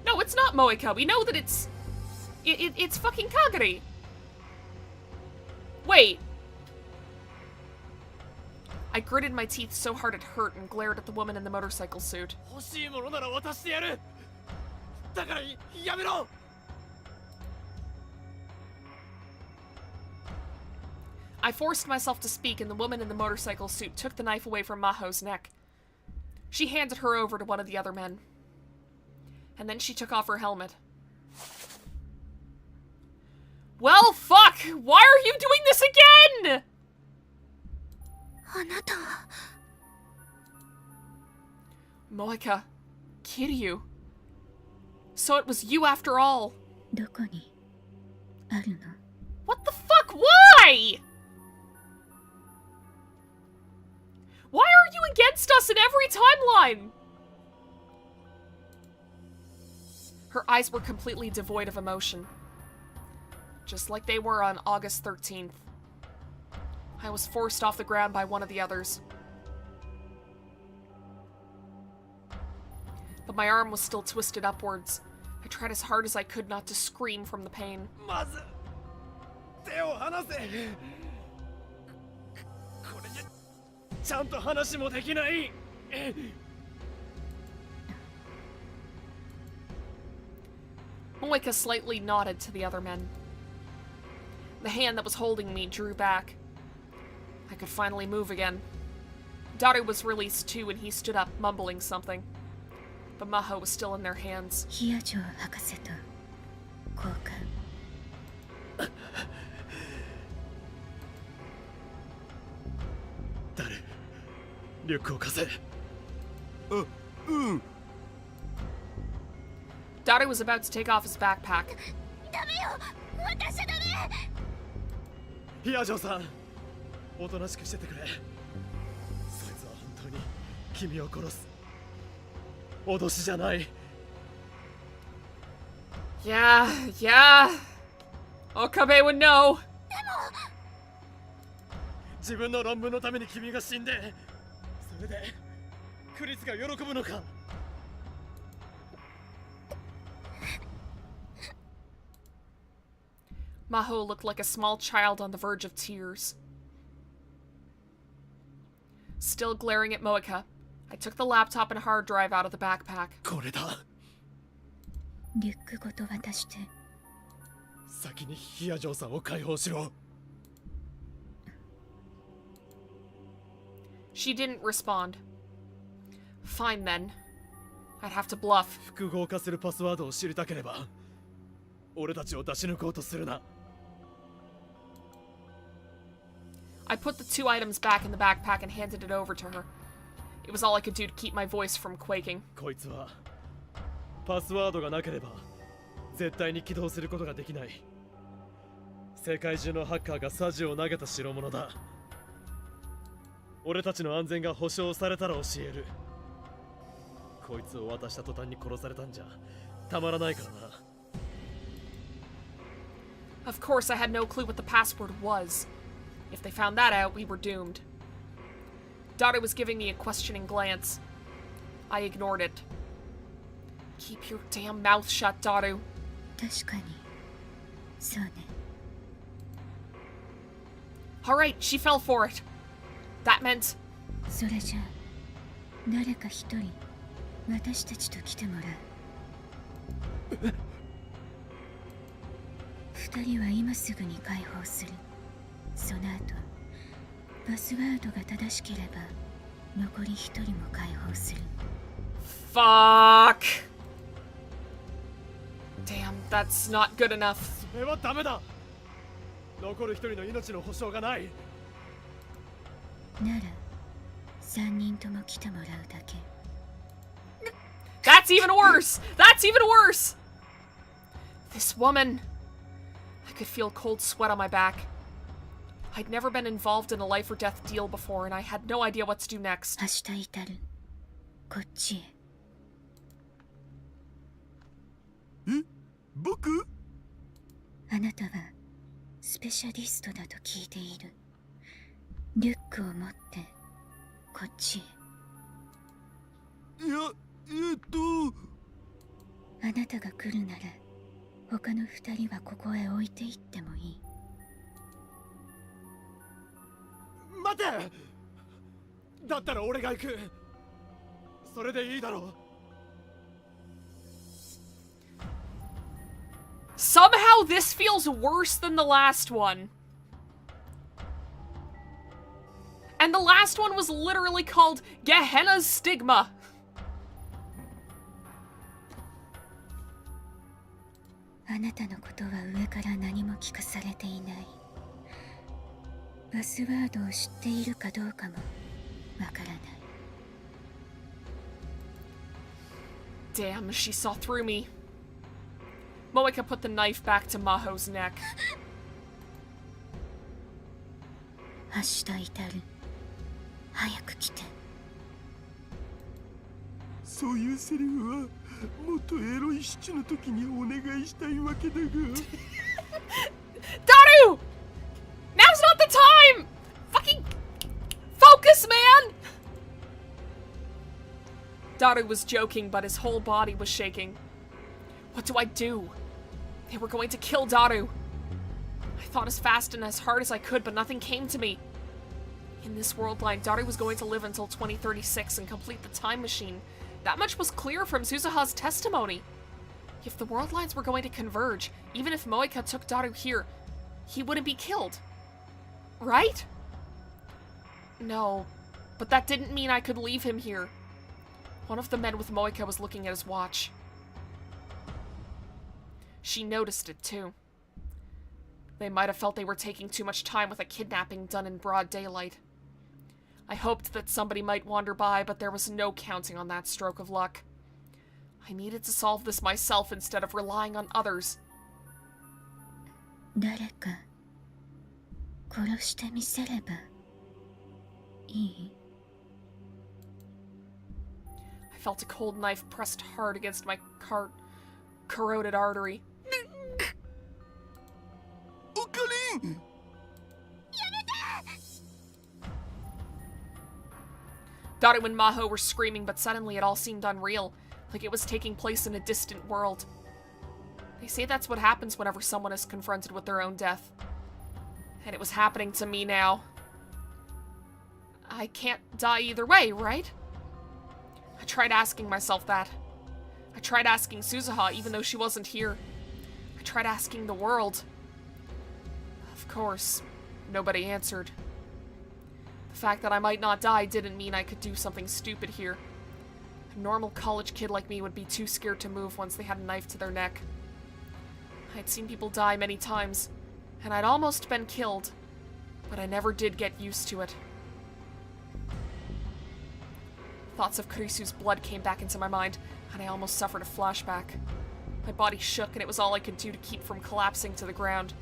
No, it's not Moeka. We know that it's... It's fucking Kagari. Wait. I gritted my teeth so hard it hurt and glared at the woman in the motorcycle suit. I forced myself to speak and the woman in the motorcycle suit took the knife away from Maho's neck. She handed her over to one of the other men. And then she took off her helmet. Well, fuck! Why are you doing this again?! あなたは Moeka, Kiryu. So it was you after all. どこにあるの What the fuck? Why? Why are you against us in every timeline? Her eyes were completely devoid of emotion. Just like they were on August 13th. I was forced off the ground by one of the others. But my arm was still twisted upwards. I tried as hard as I could not to scream from the pain. Moeka slightly nodded to the other men. The hand that was holding me drew back. I could finally move again. Daru was released too and he stood up, mumbling something. But Maho was still in their hands. ヒアジョ博士と交換 誰リュックを貸せ。あ、うん。 Daru was about to take off his backpack. ダメよ私ダメヒアジョさん、おとなしくしててくれ。そいつは本当に君を殺す。脅しじゃない。Yeah. Okabe would know. 自分の論文のために君が死んで、それでクリスが喜ぶのか。Maho looked like a small child on the verge of tears. Still glaring at Moeka, I took the laptop and hard drive out of the backpack. これだ。リュックごと渡して先にヒアジョさんを解放しろ。She didn't respond. Fine then. I'd have to bluff. 複合化するパスワードを知りたければ、俺たちを出し抜こうとするな。I put the two items back in the backpack and handed it over to her. It was all I could do to keep my voice from quaking. こいつはパスワードがなければ絶対に起動することができない。世界中のハッカーがサジを投げた代物だ。俺たちの安全が保証されたら教える。こいつを渡した途端に殺されたんじゃたまらないからな。Of course, I had no clue what the password was. If they found that out, we were doomed. Daru was giving me a questioning glance. I ignored it. Keep your damn mouth shut, Daru. 確かにそうね Alright, she fell for it. That meant... それじゃあ誰か一人私たちと来てもらう二人は今すぐに解放するその後パスワードが正しければ残り一人も解放する Fuck! Damn, that's not good enough. それはダメだ。残る一人の命の保証がない。なら3人とも来てもらうだけ。 That's even worse! That's even worse! This woman. I could feel cold sweat on my back. I'd never been involved in a life or death deal before, and I had no idea what to do next. 明日至るこっちへ。え、僕？あなたはスペシャリストだと聞いている。リュックを持ってこっちへ。いや、あなたが来るなら他の2人はここへ置いていってもいい。待て。だったら俺が行く。それでいいだろう。Somehow this feels worse than the last one. And the last one was literally called Gehenna's Stigma. あなたのことは上から何も聞かされていない。パスワードを知っているかどうかもわからない。 Damn, she saw through me. Moeka put the knife back to Maho's neck. 明日至る。早く来て。そういうセリフはもっとエロいシチュの時にお願いしたいわけだが。Daru! Now's not the time! Fucking focus, man! Daru was joking, but his whole body was shaking. What do I do? They were going to kill Daru. I thought as fast and as hard as I could, but nothing came to me. In this world line, Daru was going to live until 2036 and complete the time machine. That much was clear from Suzuha's testimony. If the world lines were going to converge, even if Moeka took Daru here, he wouldn't be killed. Right? No, but that didn't mean I could leave him here. One of the men with Moeka was looking at his watch. She noticed it too. They might have felt they were taking too much time with a kidnapping done in broad daylight. I hoped that somebody might wander by, but there was no counting on that stroke of luck. I needed to solve this myself instead of relying on others. 誰か殺してみせればいい？ I felt a cold knife pressed hard against my corroded artery. おかりん！ Daru and Maho were screaming, but suddenly it all seemed unreal, like it was taking place in a distant world. They say that's what happens whenever someone is confronted with their own death. And it was happening to me now. I can't die either way, right? I tried asking myself that. I tried asking Suzuha, even though she wasn't here. I tried asking the world. Of course, nobody answered. The fact that I might not die didn't mean I could do something stupid here. A normal college kid like me would be too scared to move once they had a knife to their neck. I'd seen people die many times, and I'd almost been killed, but I never did get used to it. Thoughts of Kurisu's blood came back into my mind, and I almost suffered a flashback. My body shook, and it was all I could do to keep from collapsing to the ground.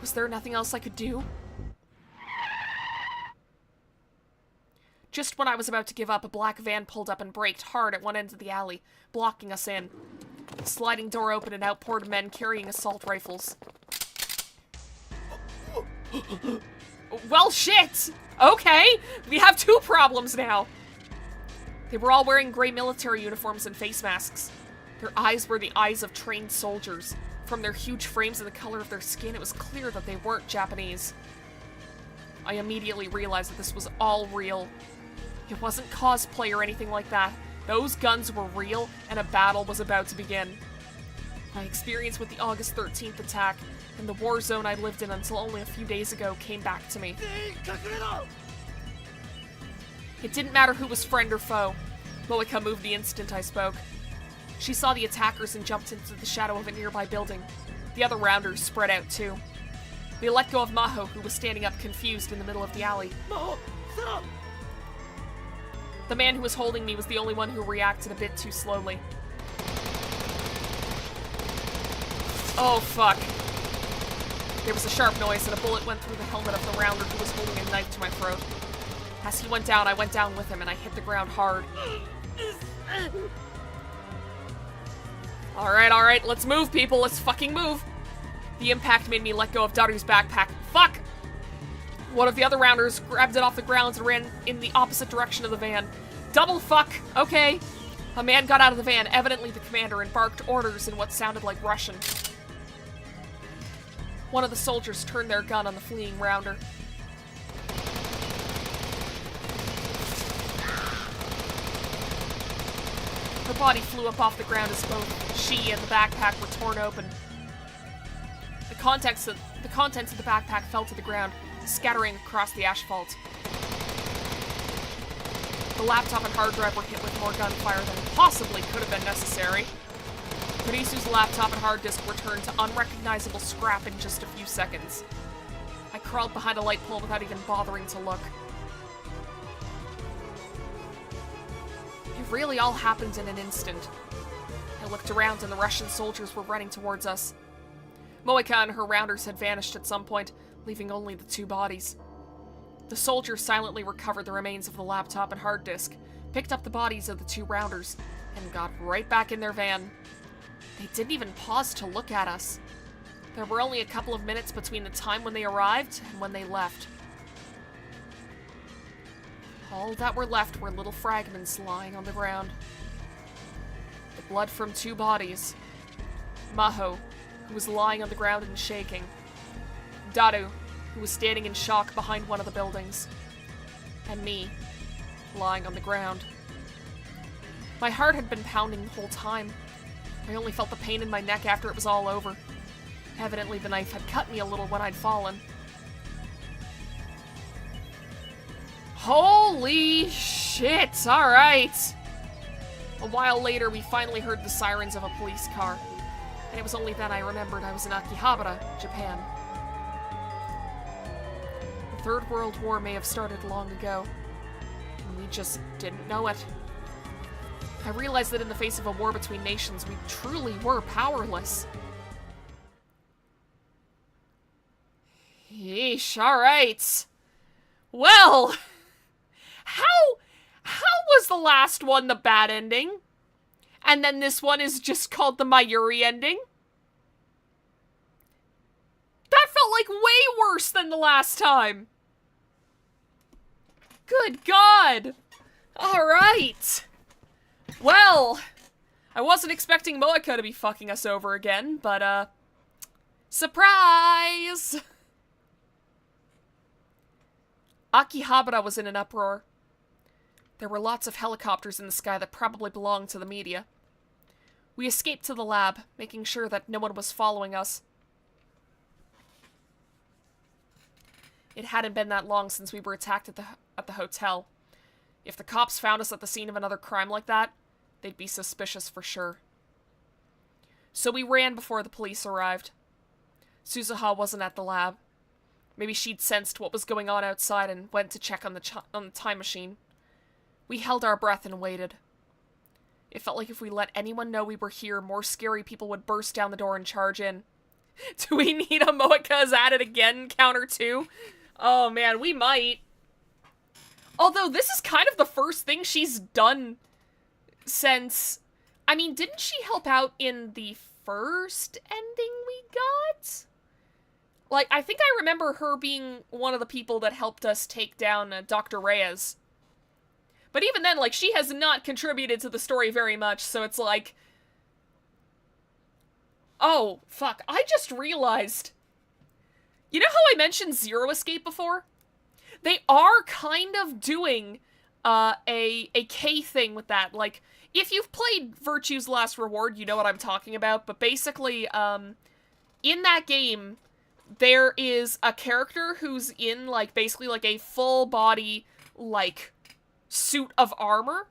Was there nothing else I could do? Just when I was about to give up, a black van pulled up and braked hard at one end of the alley, blocking us in. The sliding door opened and out poured men carrying assault rifles. Well, shit! Okay, we have two problems now. They were all wearing gray military uniforms and face masks. Their eyes were the eyes of trained soldiers. From their huge frames and the color of their skin, it was clear that they weren't Japanese. I immediately realized that this was all real. It wasn't cosplay or anything like that. Those guns were real, and a battle was about to begin. My experience with the August 13th attack and the war zone I lived in until only a few days ago came back to me. It didn't matter who was friend or foe. Moeka moved the instant I spoke. She saw the attackers and jumped into the shadow of a nearby building. The other rounders spread out too. They let go of Maho, who was standing up confused in the middle of the alley. Maho, stop! The man who was holding me was the only one who reacted a bit too slowly. Oh, fuck. There was a sharp noise and a bullet went through the helmet of the rounder who was holding a knife to my throat. As he went down, I went down with him and I hit the ground hard. Alright, let's move, people. Let's fucking move. The impact made me let go of Daru's backpack. Fuck! One of the other rounders grabbed it off the ground and ran in the opposite direction of the van. Double fuck! Okay. A man got out of the van, evidently the commander, and barked orders in what sounded like Russian. One of the soldiers turned their gun on the fleeing rounder. Her body flew up off the ground as both she and the backpack were torn open. The contents of the backpack fell to the ground, scattering across the asphalt. The laptop and hard drive were hit with more gunfire than possibly could have been necessary. Kurisu's laptop and hard disk were turned to unrecognizable scrap in just a few seconds. I crawled behind a light pole without even bothering to look. It really all happened in an instant. I looked around and the Russian soldiers were running towards us. Moika and her rounders had vanished at some point, leaving only the two bodies. The soldiers silently recovered the remains of the laptop and hard disk, picked up the bodies of the two rounders, and got right back in their van. They didn't even pause to look at us. There were only a couple of minutes between the time when they arrived and when they left. All that were left were little fragments lying on the ground. The blood from two bodies. Maho, who was lying on the ground and shaking. Daru, who was standing in shock behind one of the buildings. And me, lying on the ground. My heart had been pounding the whole time. I only felt the pain in my neck after it was all over. Evidently the knife had cut me a little when I'd fallen. Holy shit, alright! A while later, we finally heard the sirens of a police car. And it was only then I remembered I was in Akihabara, Japan. The Third World War may have started long ago, and we just didn't know it. I realized that in the face of a war between nations, we truly were powerless. Yeesh, alright. Well, how was the last one the bad ending? And then this one is just called the Mayuri ending? That felt like way worse than the last time. Good God. Alright. Well, I wasn't expecting Moika to be fucking us over again, but, surprise! Akihabara was in an uproar. There were lots of helicopters in the sky that probably belonged to the media. We escaped to the lab, making sure that no one was following us. It hadn't been that long since we were attacked at the hotel. If the cops found us at the scene of another crime like that, they'd be suspicious for sure. So we ran before the police arrived. Suzuha wasn't at the lab. Maybe she'd sensed what was going on outside and went to check on the time machine. We held our breath and waited. It felt like if we let anyone know we were here, more scary people would burst down the door and charge in. Do we need a Moika's at it again counter too? Oh man, we might. Although this is kind of the first thing she's done since... I mean, didn't she help out in the first ending we got? Like, I think I remember her being one of the people that helped us take down Dr. Reyes. But even then, like, she has not contributed to the story very much, so it's like... Oh, fuck. I just realized... You know how I mentioned Zero Escape before? They are kind of doing a K thing with that. Like, if you've played Virtue's Last Reward, you know what I'm talking about. But basically, in that game, there is a character who's in, like, basically, like, a full-body, like... suit of armor,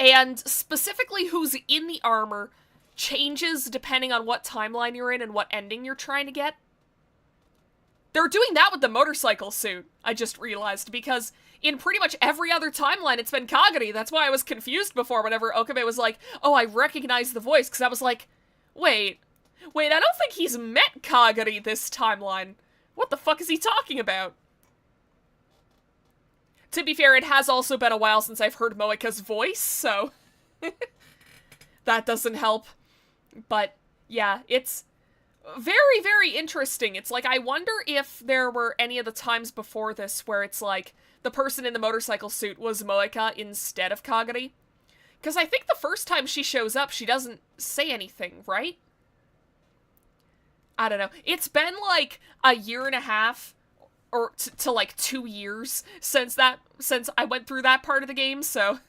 And specifically who's in the armor changes depending on what timeline you're in and what ending you're trying to get. They're doing that with the motorcycle suit, I just realized, because in pretty much every other timeline it's been Kagari. That's why I was confused before whenever Okabe was like, oh, I recognize the voice, because I was like, wait, I don't think he's met Kagari this timeline. What the fuck is he talking about? To be fair, it has also been a while since I've heard Moeka's voice, so that doesn't help. But yeah, it's very, very interesting. It's like, I wonder if there were any of the times before this where it's like, the person in the motorcycle suit was Moeka instead of Kagari. Because I think the first time she shows up, she doesn't say anything, right? I don't know. It's been like a year and a half, or to like 2 years since I went through that part of the game, so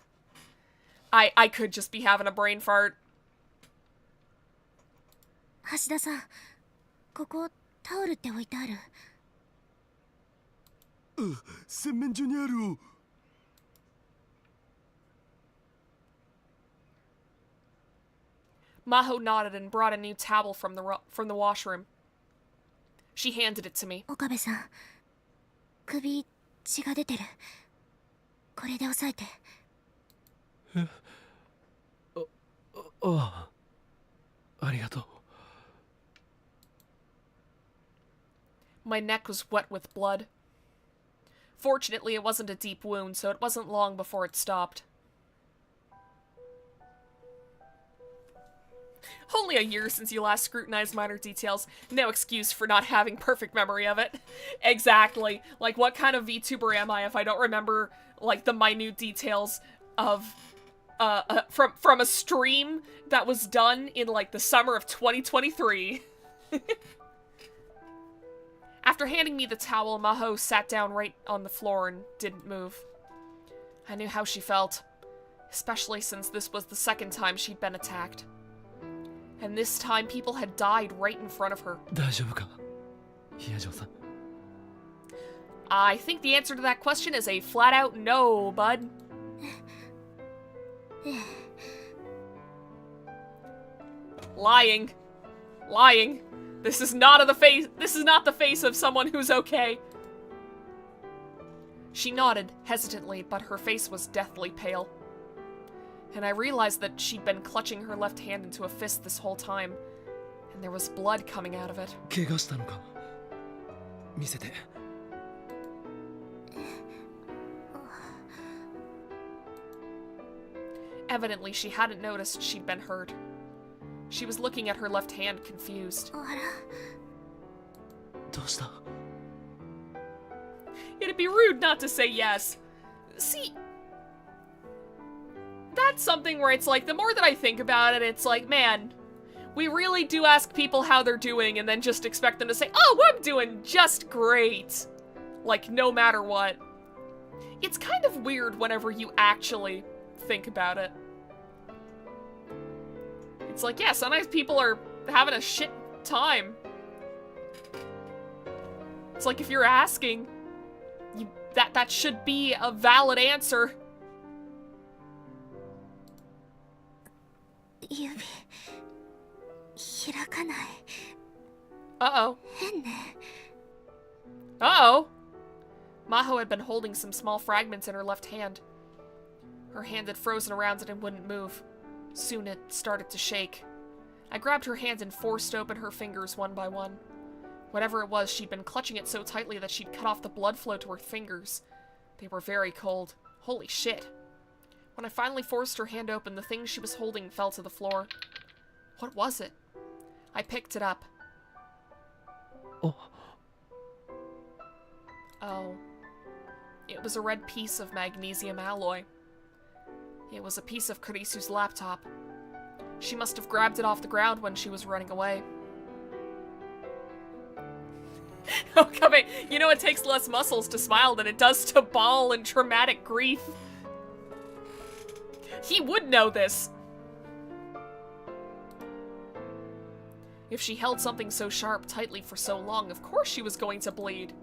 I could just be having a brain fart. 橋田さん、ここタオルって置いてある。洗面所にあるを。Maho nodded and brought a new towel from the washroom. She handed it to me. 岡部さん、首血が出てる。これで押さえて。あありがとう。 My neck was wet with blood. Fortunately, it wasn't a deep wound, so it wasn't long before it stopped. Only a year since you last scrutinized minor details. No excuse for not having perfect memory of it. Exactly. Like, what kind of VTuber am I if I don't remember, like, the minute details of, from a stream that was done in, like, the summer of 2023. After handing me the towel, Maho sat down right on the floor and didn't move. I knew how she felt, especially since this was the second time she'd been attacked. And this time, people had died right in front of her. 大丈夫か、比叡城さん。 I think the answer to that question is a flat-out no, bud. Lying. This is not the face of someone who's okay. She nodded, hesitantly, but her face was deathly pale. And I realized that she'd been clutching her left hand into a fist this whole time, and there was blood coming out of it. 怪我したのか、見せて。 Evidently, she hadn't noticed she'd been hurt. She was looking at her left hand, confused. どうした？ It'd be rude not to say yes. See, that's something where it's like, the more that I think about it, it's like, man, we really do ask people how they're doing and then just expect them to say, oh, I'm doing just great. Like, no matter what. It's kind of weird whenever you actually think about it. It's like, yeah, sometimes people are having a shit time. It's like, if you're asking, that should be a valid answer. 指開かない。 Uh-oh. 変ね。 Uh-oh. Maho had been holding some small fragments in her left hand. Her hand had frozen around it and wouldn't move. Soon it started to shake. I grabbed her hand and forced open her fingers one by one. Whatever it was, she'd been clutching it so tightly that she'd cut off the blood flow to her fingers. They were very cold. Holy shit. When I finally forced her hand open, the thing she was holding fell to the floor. What was it? I picked it up. Oh. Oh. It was a red piece of magnesium alloy. It was a piece of Kurisu's laptop. She must have grabbed it off the ground when she was running away. Oh, Kabe, you know it takes less muscles to smile than it does to bawl in traumatic grief. He would know this. If she held something so sharp tightly for so long, of course she was going to bleed.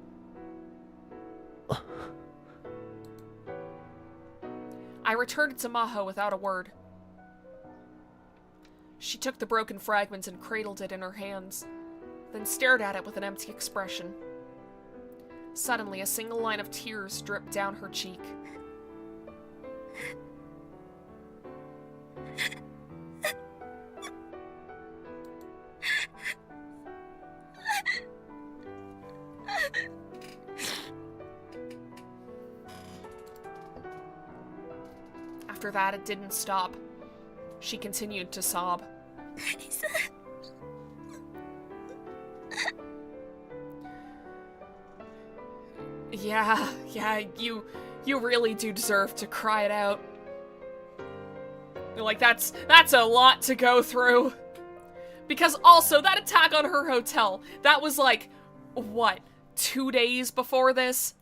I returned it to Maho without a word. She took the broken fragment and cradled it in her hands, then stared at it with an empty expression. Suddenly, a single line of tears dripped down her cheek. After that, it didn't stop. She continued to sob. Yeah, you really do deserve to cry it out. Like, that's a lot to go through. Because also, that attack on her hotel, that was like, what, 2 days before this?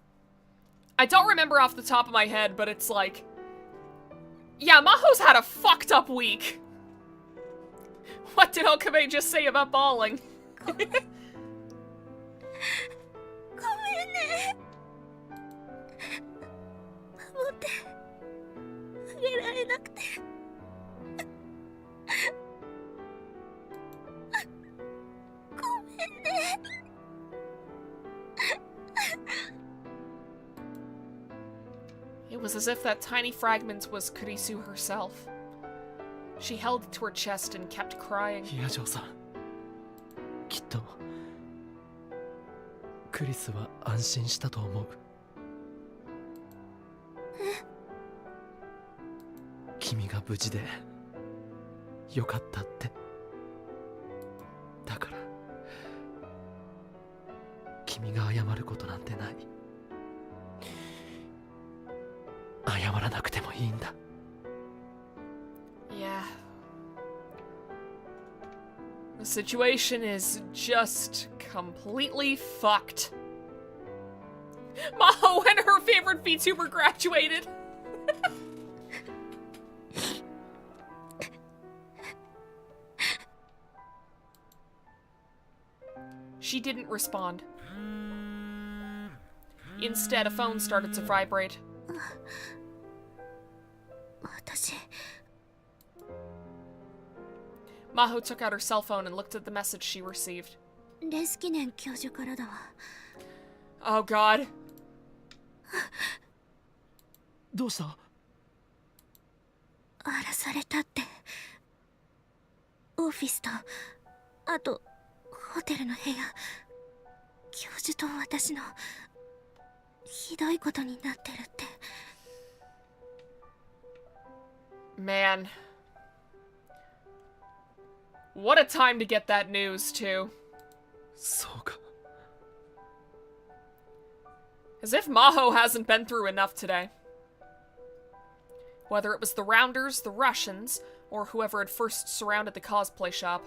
I don't remember off the top of my head, but it's like, yeah, Maho's had a fucked up week. What did Okabe just say about bawling? It was as if that tiny fragment was Kurisu herself. She held it to her chest and kept crying. ヒアジョーさん、きっとクリスは安心したと思う。君が無事でよかったって。だから君が謝ることなんてない。謝らなくてもいいんだ。Yeah. The situation is just completely fucked. Maho and her favorite VTuber graduated. She didn't respond. Instead, a phone started to vibrate. Maho took out her cell phone and looked at the message she received. Oh god. どうした？荒らされたって。オフィスと、あとホテルの部屋、教授と私のひどいことになってるって。Man. What a time to get that news, too. そうか。As if Maho hasn't been through enough today. Whether it was the Rounders, the Russians, or whoever had first surrounded the cosplay shop,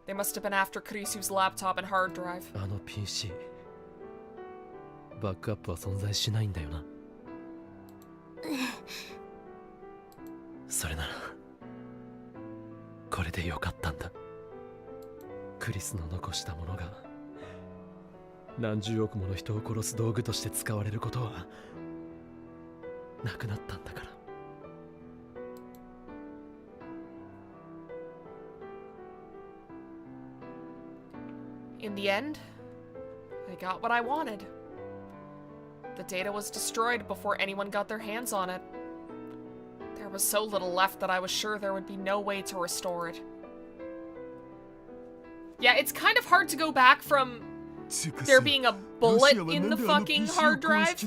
they must have been after Kurisu's laptop and hard drive. あの PC、バックアップは存在しないんだよな。それならこれでよかったんだ。クリスの残したものが何十億もの人を殺す道具として使われることはなくなったんだから。In the end, I got what I wanted. The data was destroyed before anyone got their hands on it. There was so little left that I was sure there would be no way to restore it. Yeah, it's kind of hard to go back from there being a bullet in the fucking hard drive.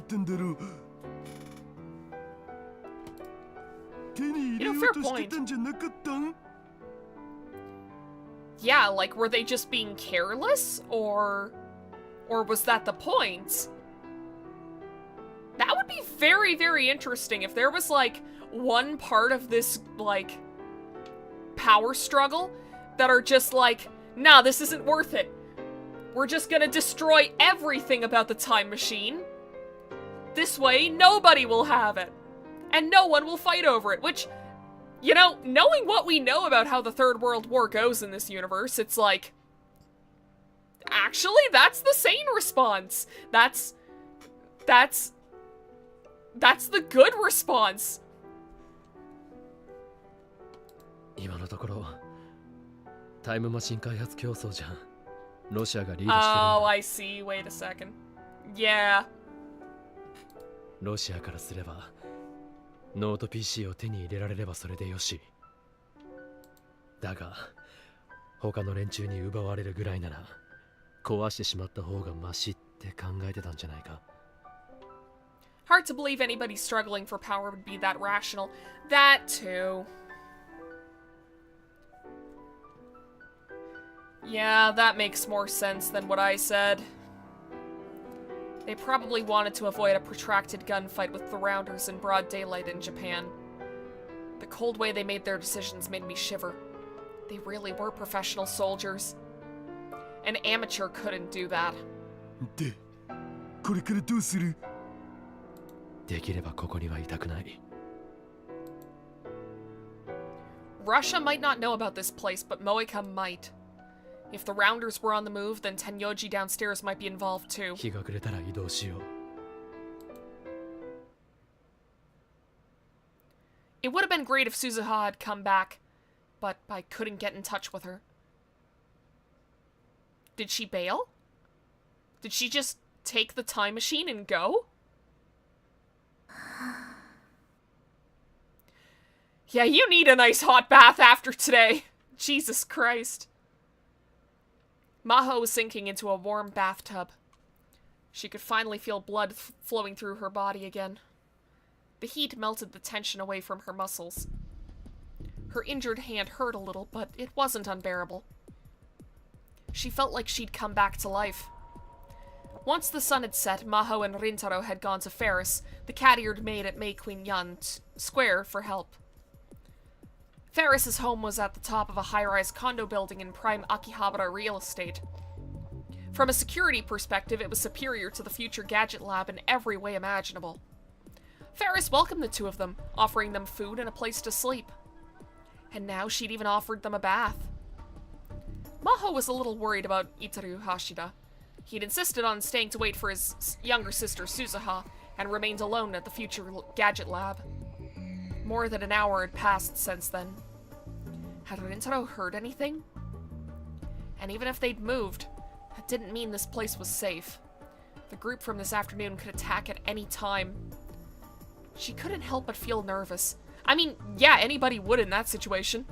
You know, fair point. Yeah, like, were they just being careless? Or was that the point? That would be very, very interesting if there was, like, one part of this, like, power struggle that are just like, nah, this isn't worth it. We're just gonna destroy everything about the time machine. This way, nobody will have it. And no one will fight over it, which, you know, knowing what we know about how the Third World War goes in this universe, it's like, actually, that's the sane response. That's the good response. 今のところタイムマシン開発競争じゃん。ロシアがリードしてるんだ。 Oh, I see. Wait a second. Yeah. ロシアからすればノート PC を手に入れられればそれでよし。だが他の連中に奪われるぐらいなら壊してしまった方がマシって考えてたんじゃないか。 Hard to believe anybody struggling for power would be that rational. That too. Yeah, that makes more sense than what I said. They probably wanted to avoid a protracted gunfight with the Rounders in broad daylight in Japan. The cold way they made their decisions made me shiver. They really were professional soldiers. An amateur couldn't do that. で、これからどうする？できればここにはいたくない。 Russia might not know about this place, but Moika might. If the Rounders were on the move, then Tenyoji downstairs might be involved too. 日が暮れたら移動しよう。 It would have been great if Suzuha had come back, but I couldn't get in touch with her. Did she bail? Did she just take the time machine and go? Yeah, you need a nice hot bath after today. Jesus Christ. Maho was sinking into a warm bathtub. She could finally feel blood flowing through her body again. The heat melted the tension away from her muscles. Her injured hand hurt a little, but it wasn't unbearable. She felt like she'd come back to life. Once the sun had set, Maho and Rintaro had gone to Ferris, the cat-eared maid at Mei Queen Yan Square, for help. Ferris's home was at the top of a high-rise condo building in prime Akihabara real estate. From a security perspective, it was superior to the future gadget lab in every way imaginable. Ferris welcomed the two of them, offering them food and a place to sleep. And now she'd even offered them a bath. Maho was a little worried about Itaru Hashida. He'd insisted on staying to wait for his younger sister Suzuha, and remained alone at the future gadget lab. More than an hour had passed since then. Had Rintaro heard anything? And even if they'd moved, that didn't mean this place was safe. The group from this afternoon could attack at any time. She couldn't help but feel nervous. I mean, yeah, anybody would in that situation.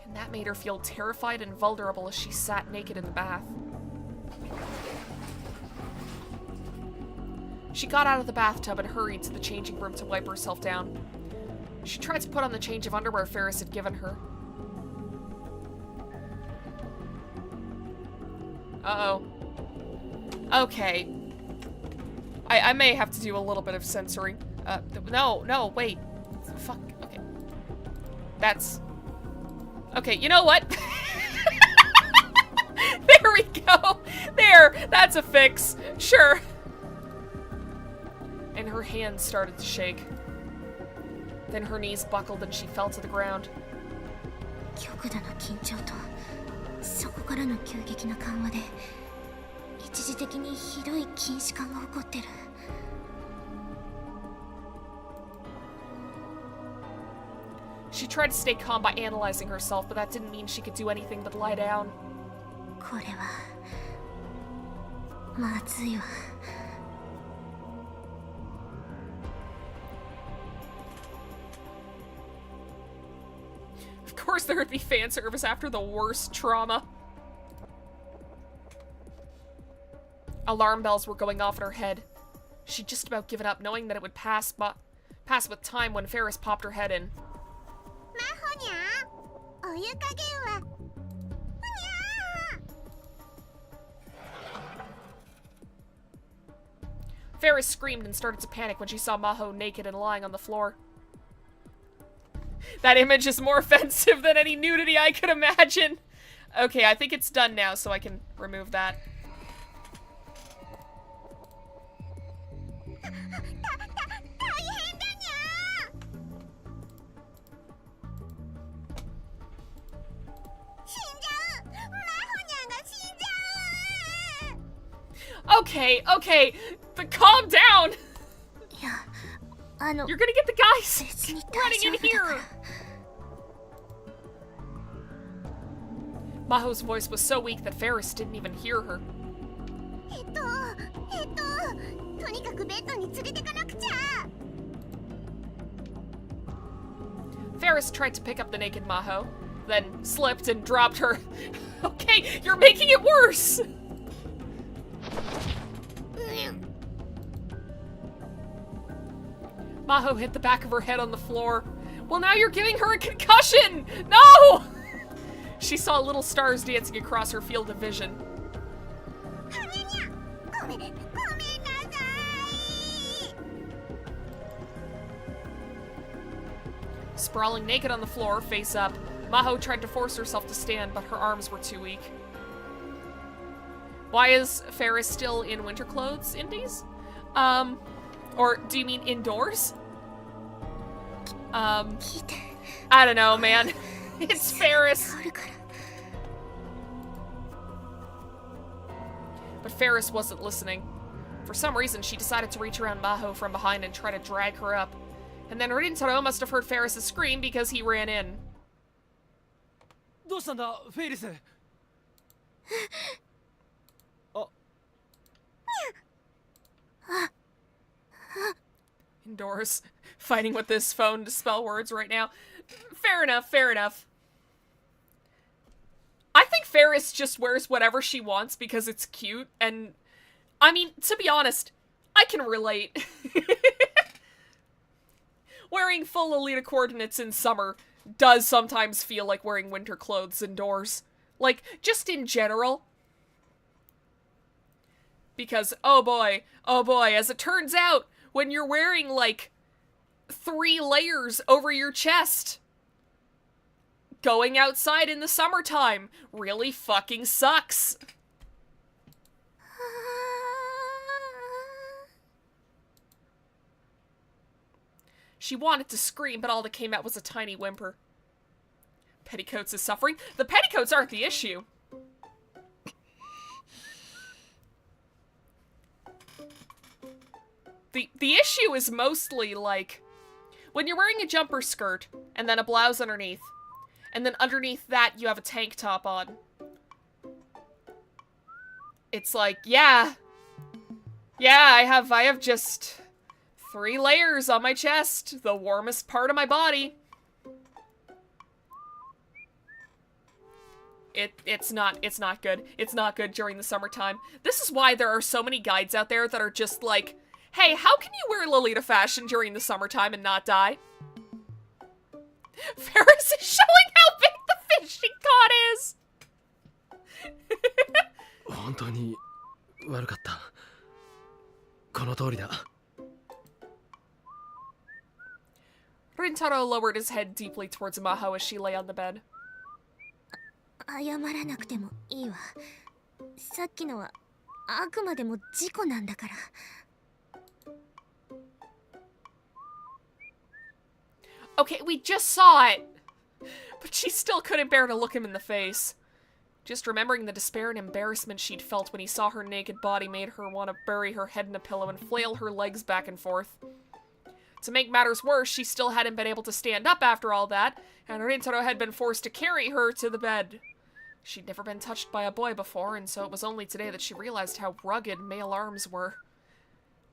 And that made her feel terrified and vulnerable as she sat naked in the bath. She got out of the bathtub and hurried to the changing room to wipe herself down. She tried to put on the change of underwear Ferris had given her. Uh-oh. Okay. I may have to do a little bit of censoring. No, wait. Fuck, okay. That's... Okay, you know what? There we go! There! That's a fix. Sure. And her hands started to shake. Then her knees buckled and she fell to the ground. 極度の緊張とそこからの急激な緩和で一時的にひどい筋弛感が起こってる。She tried to stay calm by analyzing herself, but that didn't mean she could do anything but lie down. これはまずいわ。Of course there would be fan service after the worst trauma. Alarm bells were going off in her head. She'd just about given up, knowing that it would pass with time when Ferris popped her head in. Ferris screamed and started to panic when she saw Maho naked and lying on the floor. That image is more offensive than any nudity I could imagine. Okay, I think it's done now, so I can remove that. Okay, but calm down! You're gonna get the guys running in here! Maho's voice was so weak that Ferris didn't even hear her. とにかくベッドに連れてかなくちゃ。 Ferris tried to pick up the naked Maho, then slipped and dropped her. Okay, you're making it worse! Maho hit the back of her head on the floor. Well, now you're giving her a concussion! No! She saw little stars dancing across her field of vision. Sprawling naked on the floor, face up, Maho tried to force herself to stand, but her arms were too weak. Why is Ferris still in winter clothes, Indies? Or do you mean indoors? I don't know, man. It's Ferris. But Ferris wasn't listening. For some reason, she decided to reach around Maho from behind and try to drag her up. And then Rintaro must have heard Ferris' scream because he ran in. どうしたんだ、フェイリス。あ。Indoors, fighting with this phone to spell words right now. Fair enough, fair enough. I think Ferris just wears whatever she wants because it's cute, and I mean, to be honest, I can relate. Wearing full Lolita coordinates in summer does sometimes feel like wearing winter clothes indoors. Like, just in general. Because, oh boy, as it turns out, when you're wearing, like, 3 layers over your chest, going outside in the summertime really fucking sucks. She wanted to scream, but all that came out was a tiny whimper. Petticoats is suffering. The petticoats aren't the issue. The issue is mostly, like, when you're wearing a jumper skirt, and then a blouse underneath, and then underneath that you have a tank top on. It's like, yeah, I have just 3 layers on my chest, the warmest part of my body. It's not good. It's not good during the summertime. This is why there are so many guides out there that are just like, hey, how can you wear Lolita fashion during the summertime and not die? Ferris is showing how big the fishing cod is! 本当に悪かった。この通りだ。Rintaro lowered his head deeply towards Maho as she lay on the bed. 謝らなくてもいいわ。さっきのはあくまでも事故なんだから。Okay, we just saw it! But she still couldn't bear to look him in the face. Just remembering the despair and embarrassment she'd felt when he saw her naked body made her want to bury her head in a pillow and flail her legs back and forth. To make matters worse, she still hadn't been able to stand up after all that, and Rintaro had been forced to carry her to the bed. She'd never been touched by a boy before, and so it was only today that she realized how rugged male arms were.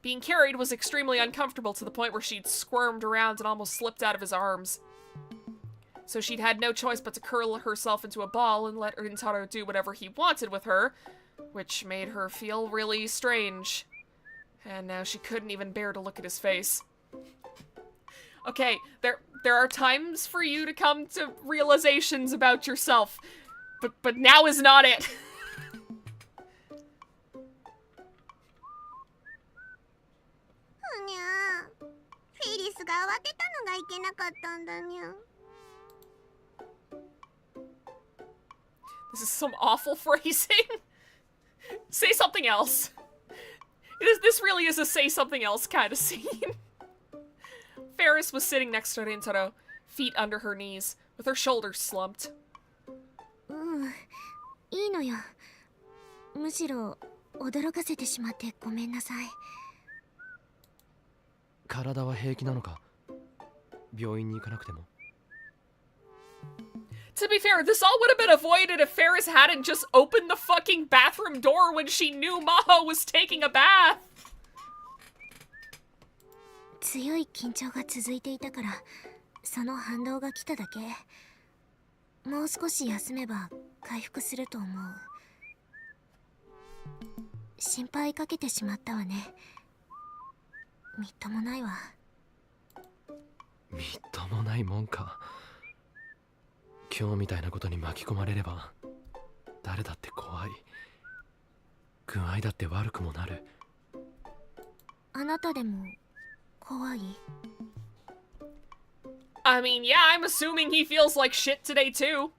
Being carried was extremely uncomfortable to the point where she'd squirmed around and almost slipped out of his arms. So she'd had no choice but to curl herself into a ball and let Rintaro do whatever he wanted with her, which made her feel really strange. And now she couldn't even bear to look at his face. Okay, there are times for you to come to realizations about yourself, but now is not it. にゃー、フェリスが慌てたのがいけなかったんだにゃ。This is some awful phrasing. Say something else. This really is a say something else kind of scene. Ferris was sitting next to Rintaro, feet under her knees, with her shoulders slumped. いいのよ。むしろ驚かせてしまってごめんなさい。体は平気なのか？病院に行かなくても。To be fair, this all would have been avoided if Ferris hadn't just opened the fucking bathroom door when she knew Maho was taking a bath. 強い緊張が続いていたからその反動が来ただけ。もう少し休めば回復すると思う。心配かけてしまったわね。みっともないわ。みっともないもんか。今日みたいなことに巻き込まれれば誰だって怖い。具合だって悪くもなる。あなたでも怖い？ I mean, yeah, I'm assuming he feels like shit today too.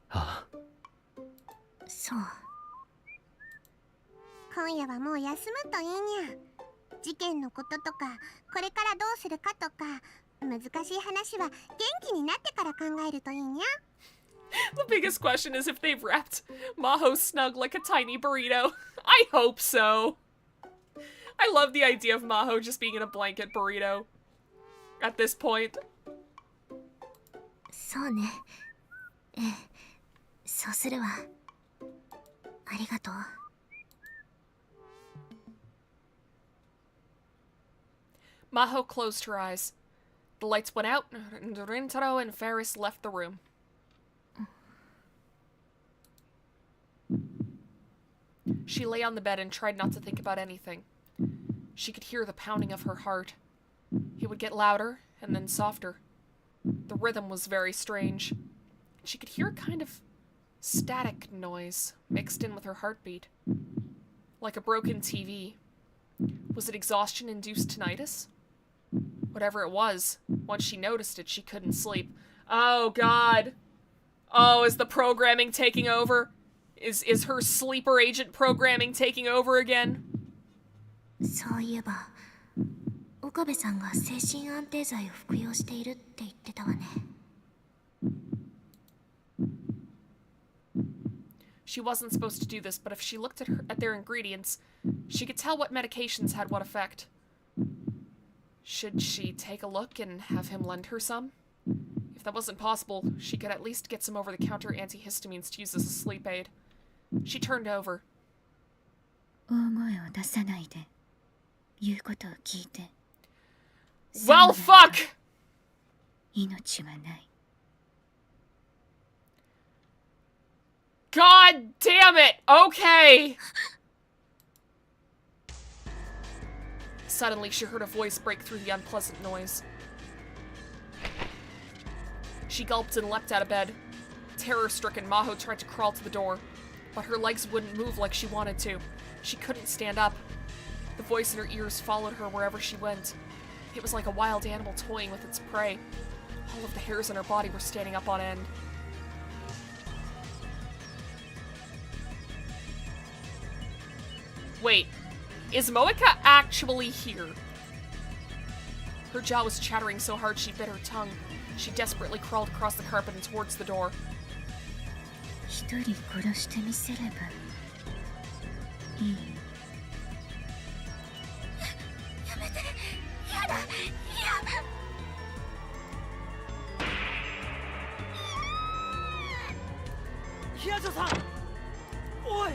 ああ。そう。今夜はもう休むといいにゃ。事件のこととかこれからどうするかとか難しい話は元気になってから考えるといいにゃ。 The biggest question is if they've wrapped Maho snug like a tiny burrito. I hope so. I love the idea of Maho just being in a blanket burrito at this point. そうね。ええ、そうするわ。ありがとう。Maho closed her eyes. The lights went out, and Rintaro and Ferris left the room. She lay on the bed and tried not to think about anything. She could hear the pounding of her heart. It would get louder, and then softer. The rhythm was very strange. She could hear a kind of static noise mixed in with her heartbeat. Like a broken TV. Was it exhaustion-induced tinnitus? Whatever it was, once she noticed it, she couldn't sleep. Oh, God. Oh, is the programming taking over? Is her sleeper agent programming taking over again? そういえば、岡部さんが精神安定剤を服用しているって言ってたわね。She wasn't supposed to do this, but if she looked at their ingredients, she could tell what medications had what effect. Should she take a look and have him lend her some? If that wasn't possible, she could at least get some over-the-counter antihistamines to use as a sleep aid. She turned over. 大声を出さないで言うことを聞いて。 Well, fuck! 命はない。 God damn it! Okay! Suddenly, she heard a voice break through the unpleasant noise. She gulped and leapt out of bed. Terror-stricken, Maho tried to crawl to the door, but her legs wouldn't move like she wanted to. She couldn't stand up. The voice in her ears followed her wherever she went. It was like a wild animal toying with its prey. All of the hairs on her body were standing up on end. Wait, is Moeka actually here? Her jaw was chattering so hard she bit her tongue. She desperately crawled across the carpet and towards the door. 一人殺してみせればいい。やめて。やだ。やだ。ヒヤジョさん。おい。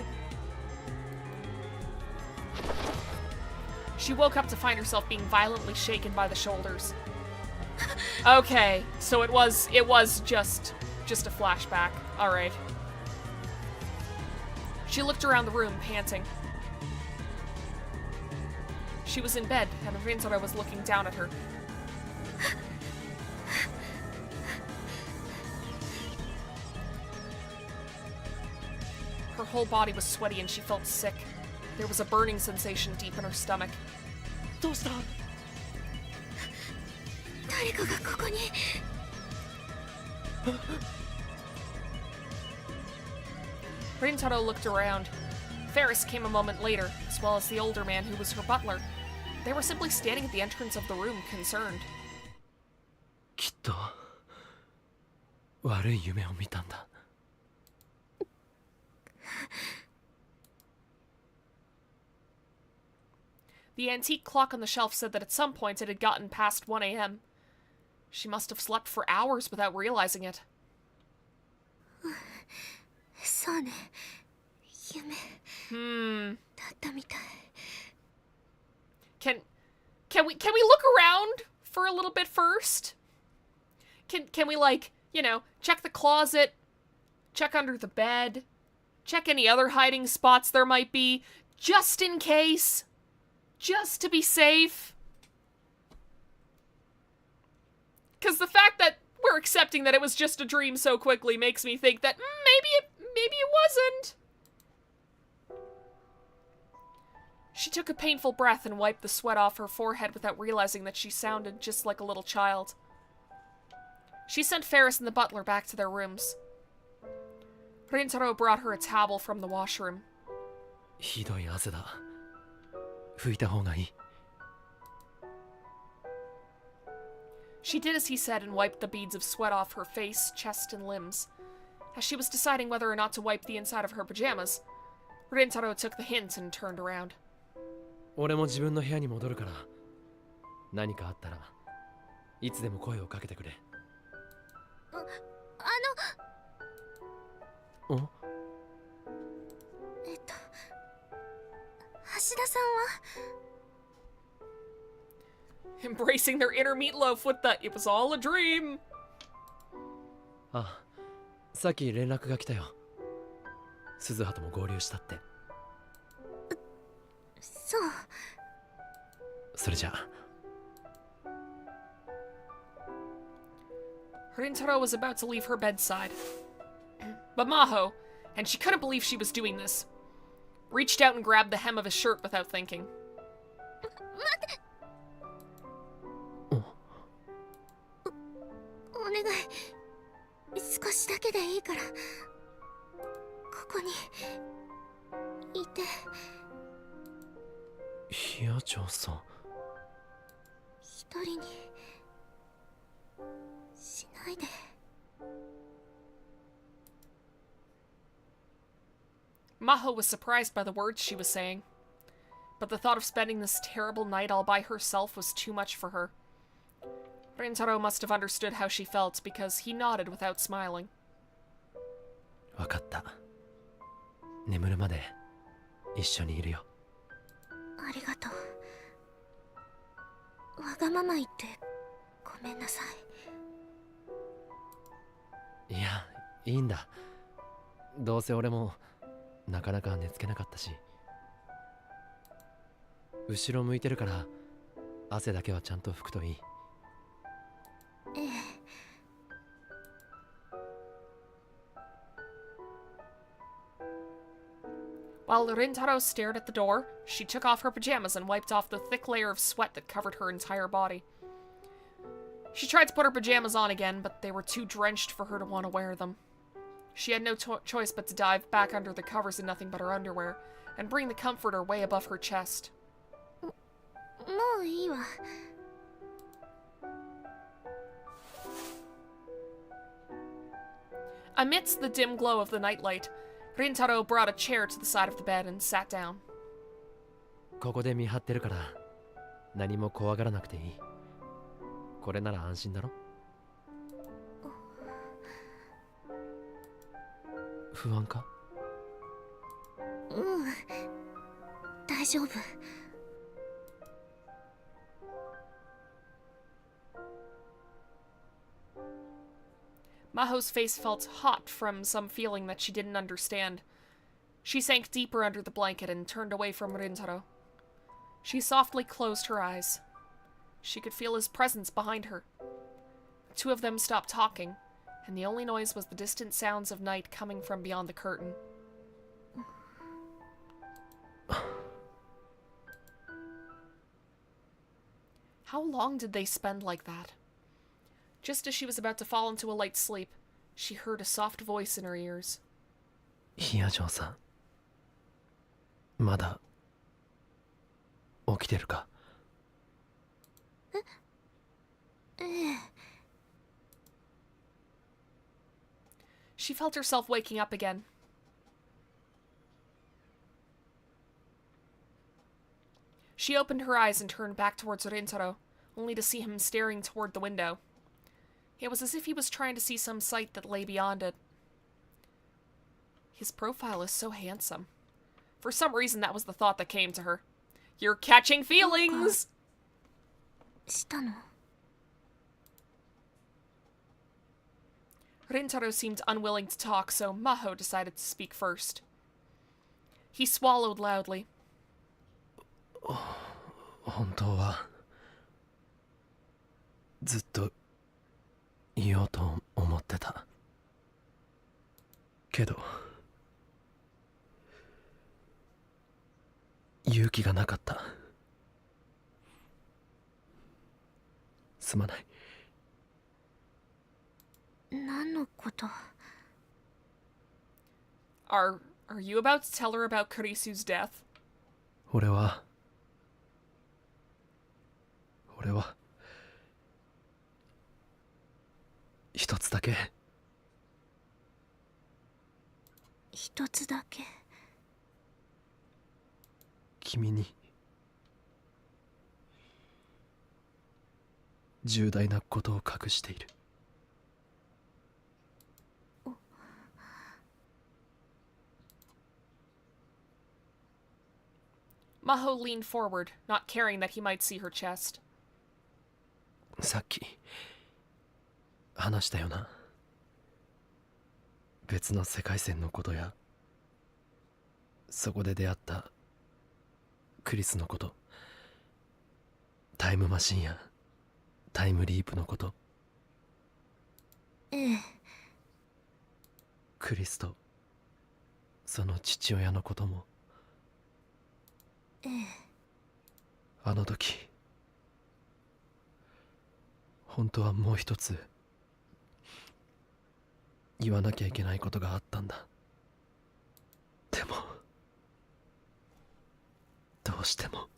She woke up to find herself being violently shaken by the shoulders. Okay, so it was just a flashback. All right. She looked around the room, panting. She was in bed, and Rintaro was looking down at her. Her whole body was sweaty and she felt sick. There was a burning sensation deep in her stomach. どうした？誰かがここに。Rintaro looked around. Ferris came a moment later, as well as the older man who was her butler. They were simply standing at the entrance of the room, concerned. きっと悪い夢を見たんだ。The antique clock on the shelf said that at some point it had gotten past 1 a.m. She must have slept for hours without realizing it. そうね、夢 Hmm. だったみたい。 Can we look around for a little bit first? Can we, like, you know, check the closet, check under the bed, check any other hiding spots there might be, just in case, just to be safe? Because the fact that we're accepting that it was just a dream so quickly makes me think that maybe it wasn't. She took a painful breath and wiped the sweat off her forehead without realizing that she sounded just like a little child. She sent Ferris and the butler back to their rooms. Rintaro brought her a towel from the washroom. ひどい汗だ。拭いた方がいい。 She did as he said and wiped the beads of sweat off her face, chest, and limbs. As she was deciding whether or not to wipe the inside of her pajamas, Rintaro took the hint and turned around. 俺も自分の部屋に戻るから、何かあったらいつでも声をかけてくれ。ん？橋田さんは Embracing their inner meatloaf with the "it was all a dream." あ、さっき連絡が来たよ。鈴葉とも合流したって。そう。それじゃあ。Rintaro was about to leave her bedside. But Maho, and she couldn't believe she was doing this, reached out and grabbed the hem of his shirt without thinking. お願い、少しだけでいいからここにいて。ひやちょうさん。一人にしないで。Maho was surprised by the words she was saying, but the thought of spending this terrible night all by herself was too much for her. Rintaro must have understood how she felt because he nodded without smiling. わかった。眠るまで一緒にいるよ。ありがとう。わがまま言ってごめんなさい。いや、いいんだ。どうせ俺もなかなか寝つけなかったし。後ろ向いてるから汗だけはちゃんと拭くといい。ええ。While Rintaro stared at the door, she took off her pajamas and wiped off the thick layer of sweat that covered her entire body. She tried to put her pajamas on again, but they were too drenched for her to want to wear them. She had no choice but to dive back under the covers in nothing but her underwear, and bring the comforter way above her chest. もういいわ。Amidst the dim glow of the nightlight, Rintaro brought a chair to the side of the bed and sat down. ここで見張ってるから何も怖がらなくていい。これなら安心だろ。不安か？うん、大丈夫。Maho's face felt hot from some feeling that she didn't understand. She sank deeper under the blanket and turned away from Rintaro. She softly closed her eyes. She could feel his presence behind her. The two of them stopped talking, and the only noise was the distant sounds of night coming from beyond the curtain. How long did they spend like that? Just as she was about to fall into a light sleep, she heard a soft voice in her ears. ひやじょうさん、まだ起きてるか？ええ。 She felt herself waking up again. She opened her eyes and turned back towards Rintaro, only to see him staring toward the window. It was as if he was trying to see some sight that lay beyond it. His profile is so handsome. For some reason, that was the thought that came to her. You're catching feelings! したの？ Rintaro seemed unwilling to talk, so Maho decided to speak first. He swallowed loudly. 本当はずっと言おうと思ってたけど勇気がなかった。すまない。何のこと？ Are you about to tell her about Kurisu's death? 俺は一つだけ。一つだけ？君に重大なことを隠している。Maho leaned forward, not caring that he might see her chest. さっき話したよな。別の世界線のことやそこで出会ったクリスのこと、タイムマシンやタイムリープのこと。ええ。クリスとその父親のことも。ええ。あの時本当はもう一つ言わなきゃいけないことがあったんだ。でもどうしても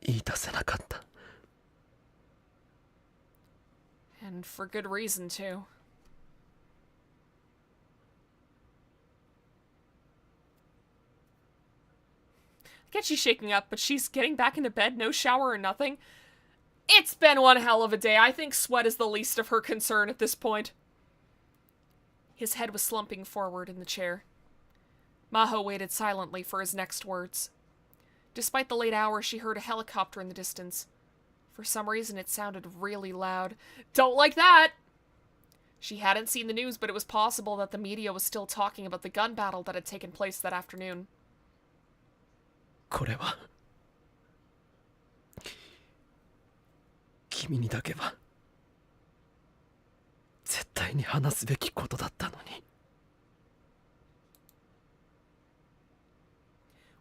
言い出せなかった。 And for good reason, too. I get she's shaking up, but she's getting back into bed, no shower or nothing. It's been one hell of a day. I think sweat is the least of her concern at this point. His head was slumping forward in the chair. Maho waited silently for his next words. Despite the late hour, she heard a helicopter in the distance. For some reason, it sounded really loud. Don't like that! She hadn't seen the news, but it was possible that the media was still talking about the gun battle that had taken place that afternoon. これは君にだけは絶対に話すべきことだったのに。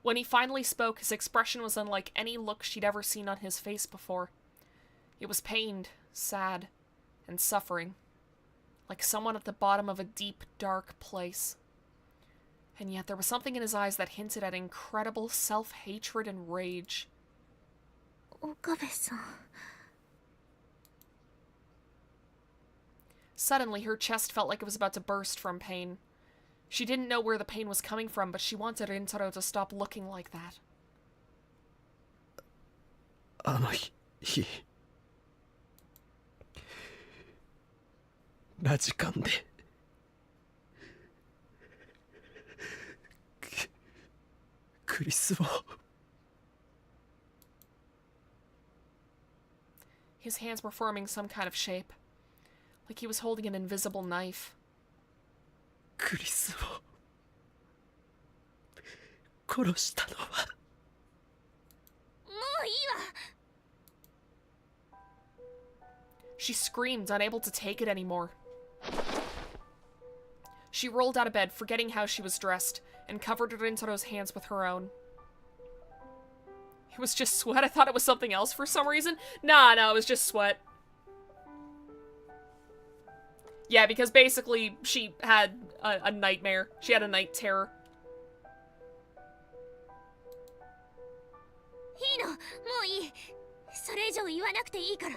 When he finally spoke, his expression was unlike any look she'd ever seen on his face before. It was pained, sad, and suffering, like someone at the bottom of a deep, dark place. And yet there was something in his eyes that hinted at incredible self-hatred and rage. 岡部さん。 Suddenly, her chest felt like it was about to burst from pain. She didn't know where the pain was coming from, but she wanted Rintaro to stop looking like that. あの日ラジカンでクリスを。 His hands were forming some kind of shape, like he was holding an invisible knife. クリスを殺したのは。もういいわ。 She screamed, unable to take it anymore. She rolled out of bed, forgetting how she was dressed, and covered Rintaro's hands with her own. It was just sweat? I thought it was something else for some reason. Nah, no, it was just sweat. Yeah, because basically she had a nightmare. She had a night terror. いいの、もういい。それ以上言わなくていいから。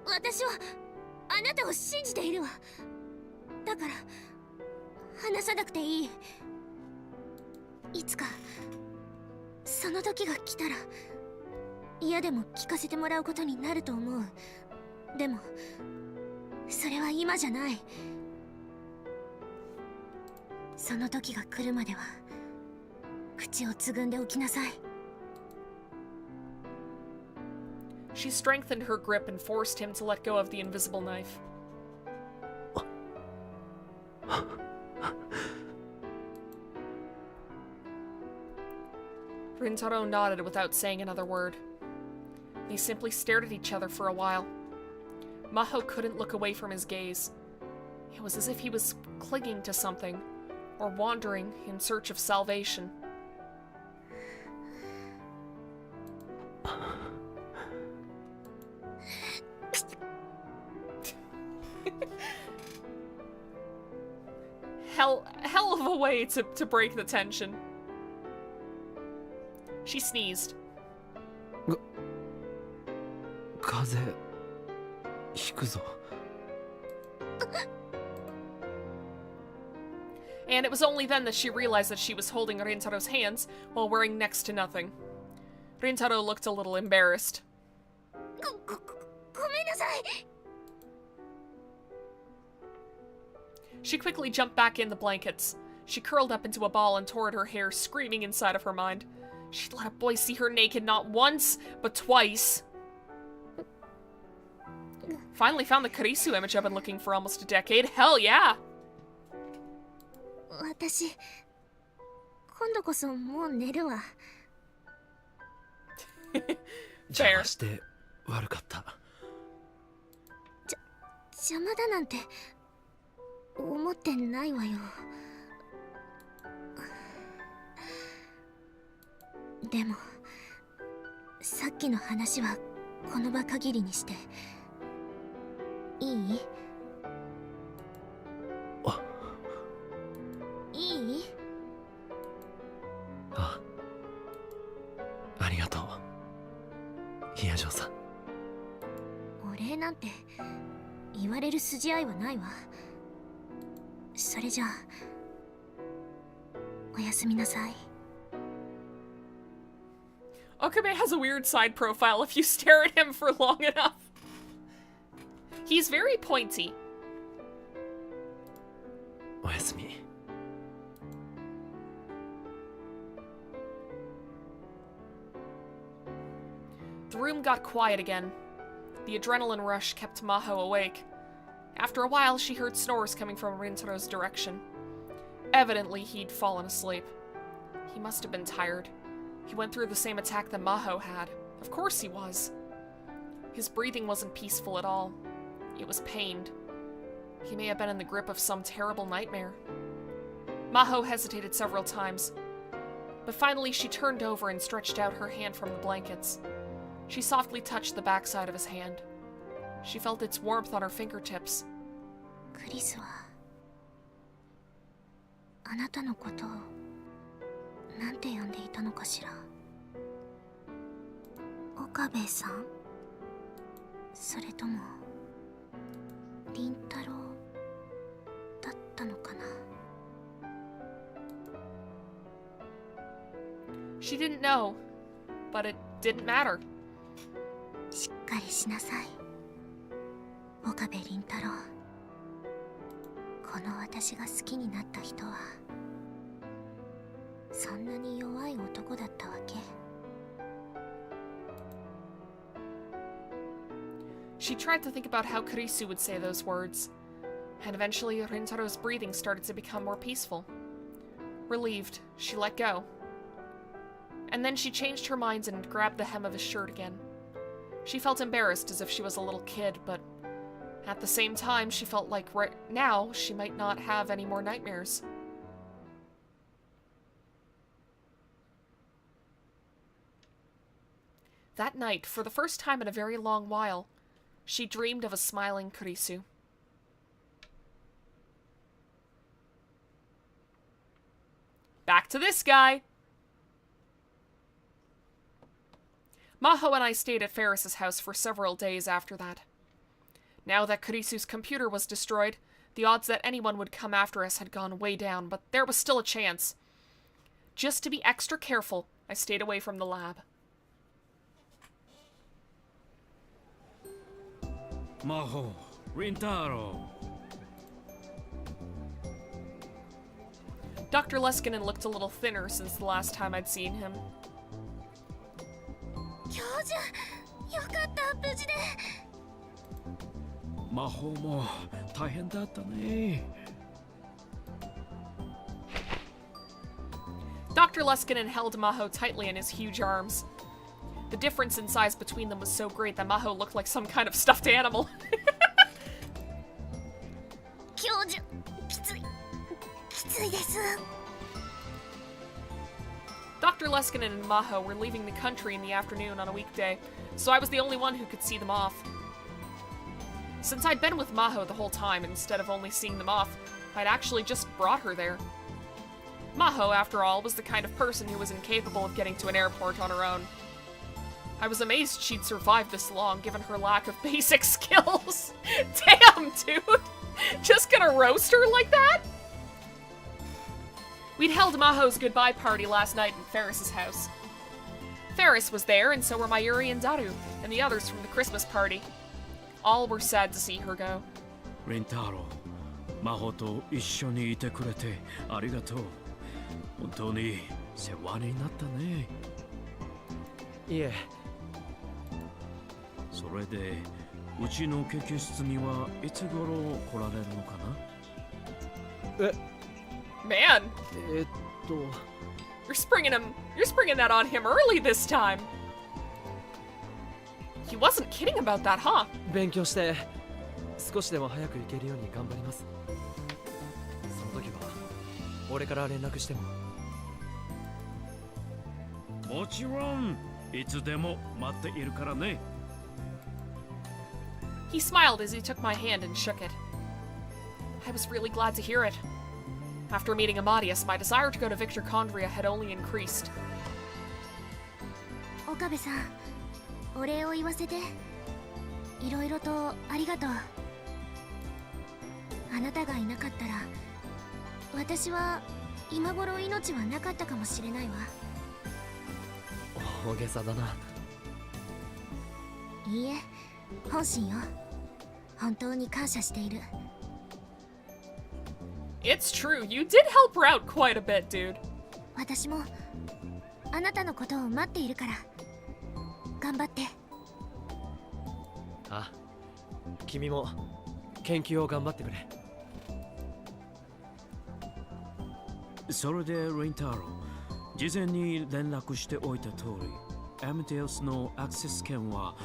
私はあなたを信じているわ。だから話さなくていい。いつかその時が来たら嫌でも聞かせてもらうことになると思う。でもそれは今じゃない。その時が来るまでは口をつぐんでおきなさい。 She strengthened her grip and forced him to let go of the invisible knife. Rintaro nodded without saying another word. They simply stared at each other for a while. Maho couldn't look away from his gaze. It was as if he was clinging to something, or wandering in search of salvation. Hell of a way to break the tension. She sneezed. 風邪ひくぞ。 And it was only then that she realized that she was holding Rintaro's hands while wearing next to nothing. Rintaro looked a little embarrassed. ごめんなさい。 She quickly jumped back in the blankets. She curled up into a ball and tore at her hair, screaming inside of her mind. She'd let a boy see her naked not once, but twice. Finally found the Karisu image I've been looking for almost a decade. Hell yeah! 私今度こそもう寝るわ。邪魔して悪かった。邪魔だなんて思ってないわよ。でもさっきの話はこの場限りにしていい？いい？あ、ありがとう、ヒヤジョさん。お礼なんて言われる筋合いはないわ。それじゃあおやすみなさい。 Okabe has a weird side profile if you stare at him for long enough. He's very pointy. おやすみ。 The room got quiet again. The adrenaline rush kept Maho awake. After a while, she heard snores coming from Rintaro's direction. Evidently, he'd fallen asleep. He must have been tired. He went through the same attack that Maho had. Of course he was. His breathing wasn't peaceful at all. It was pained. He may have been in the grip of some terrible nightmare. Maho hesitated several times, but finally she turned over and stretched out her hand from the blankets. She softly touched the backside of his hand. She felt its warmth on her fingertips. クリスはあなたのことをなんて呼んでいたのかしら。岡部さん？それとも凛太郎だったのかな。 She didn't know, but it didn't matter. しっかりしなさい、岡部凛太郎。この私が好きになった人はそんなに弱い男だったわけ。 She tried to think about how Kurisu would say those words, and eventually Rintaro's breathing started to become more peaceful. Relieved, she let go. And then she changed her mind and grabbed the hem of his shirt again. She felt embarrassed as if she was a little kid, but at the same time she felt like right now she might not have any more nightmares. That night, for the first time in a very long while, she dreamed of a smiling Kurisu. Back to this guy! Maho and I stayed at Ferris's house for several days after that. Now that Kurisu's computer was destroyed, the odds that anyone would come after us had gone way down, but there was still a chance. Just to be extra careful, I stayed away from the lab. 魔法リンターロ Dr. Leskinen looked a little thinner since the last time I'd seen him. 教授、よかった無事で。魔法も大変だったね Dr. Leskinen held Maho tightly in his huge arms. The difference in size between them was so great that Maho looked like some kind of stuffed animal. 教授、きついです。 Dr. Leskinen and Maho were leaving the country in the afternoon on a weekday, so I was the only one who could see them off. Since I'd been with Maho the whole time, instead of only seeing them off, I'd actually just brought her there. Maho, after all, was the kind of person who was incapable of getting to an airport on her own. I was amazed she'd survived this long, given her lack of basic skills. Damn, dude! Just gonna roast her like that? We'd held Maho's goodbye party last night in Ferris's house. Ferris was there, and so were Mayuri and Daru, and the others from the Christmas party. All were sad to see her go. リンターロ魔法と一緒にいてくれてありがとう本当に世話になったねいえそれでうちの研究室にはいつ頃来られるのかな Man, と you're springing that on him early this time. He wasn't kidding about that, huh? 勉強して少しでも早く行けるように頑張りますその時は俺から連絡してももちろんいつでも待っているからね He smiled as he took my hand and shook it. I was really glad to hear it. After meeting Amadeus, my desire to go to Victor Condria had only increased. 岡部さん、お礼を言わせて。いろいろとありがとう。あなたがいなかったら、私は今頃命はなかったかもしれないわ。大げさだな。いいえ、本心よ。本当に感謝している。It's true, you did help her out quite a bit, dude. 私もあなたのことを待っているから。頑張って。あ、君も研究を頑張ってくれ。それでリンターロ事前に連絡しておいた通りアメテウスのアクセス権は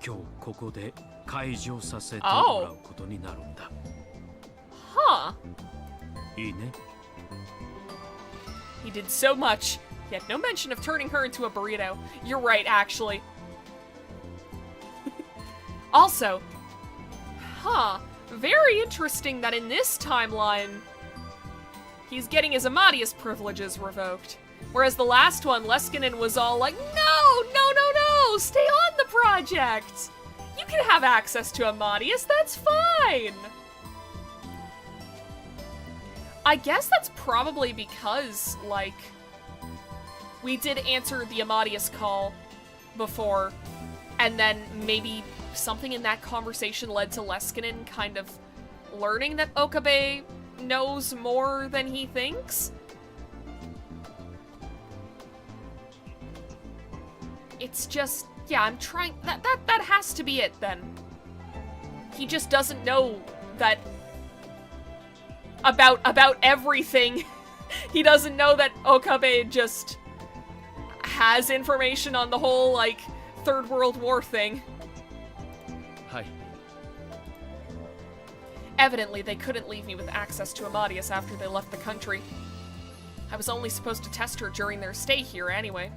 今日ここで解除させてもらうことになるんだ。Huh. いいね。He did so much, yet no mention of turning her into a burrito. You're right, actually. Also, very interesting that in this timeline, he's getting his Amadeus privileges revoked. Whereas the last one, Leskinen was all like, no, stay on the project! You can have access to Amadeus, that's fine! I guess that's probably because, like, we did answer the Amadeus call before, and then maybe something in that conversation led to Leskinen kind of learning that Okabe knows more than he thinks. It's just, yeah, I'm trying, that has to be it then. He just doesn't know that about everything. He doesn't know that Okabe just has information on the whole, like, Third World War thing. Hi. Evidently, they couldn't leave me with access to Amadeus after they left the country. I was only supposed to test her during their stay here anyway.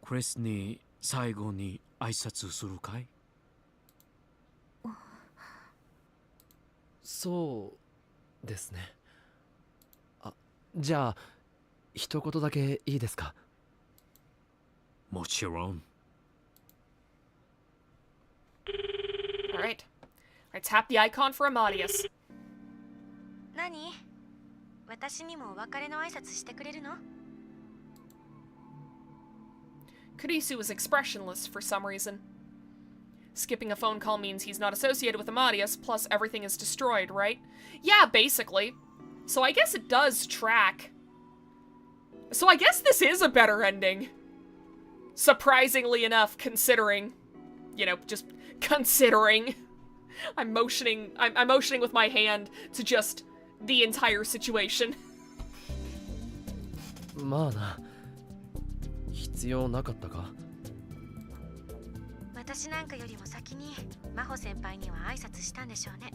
クリスに最後に挨拶するかい？そうですね。あ、じゃあ一言だけいいですか？もちろん。Alright. I tap the icon for Amadeus. 何？私にもお別れの挨拶してくれるの？ Kurisu was expressionless for some reason. Skipping a phone call means he's not associated with Amadeus, plus everything is destroyed, right? Yeah, basically. So I guess it does track. So I guess this is a better ending. Surprisingly enough, considering. You know, just considering. I'm motioning with my hand to just the entire situation. まあな、必要なかったか。私なんかよりも先に真帆先輩には挨拶したんでしょうね。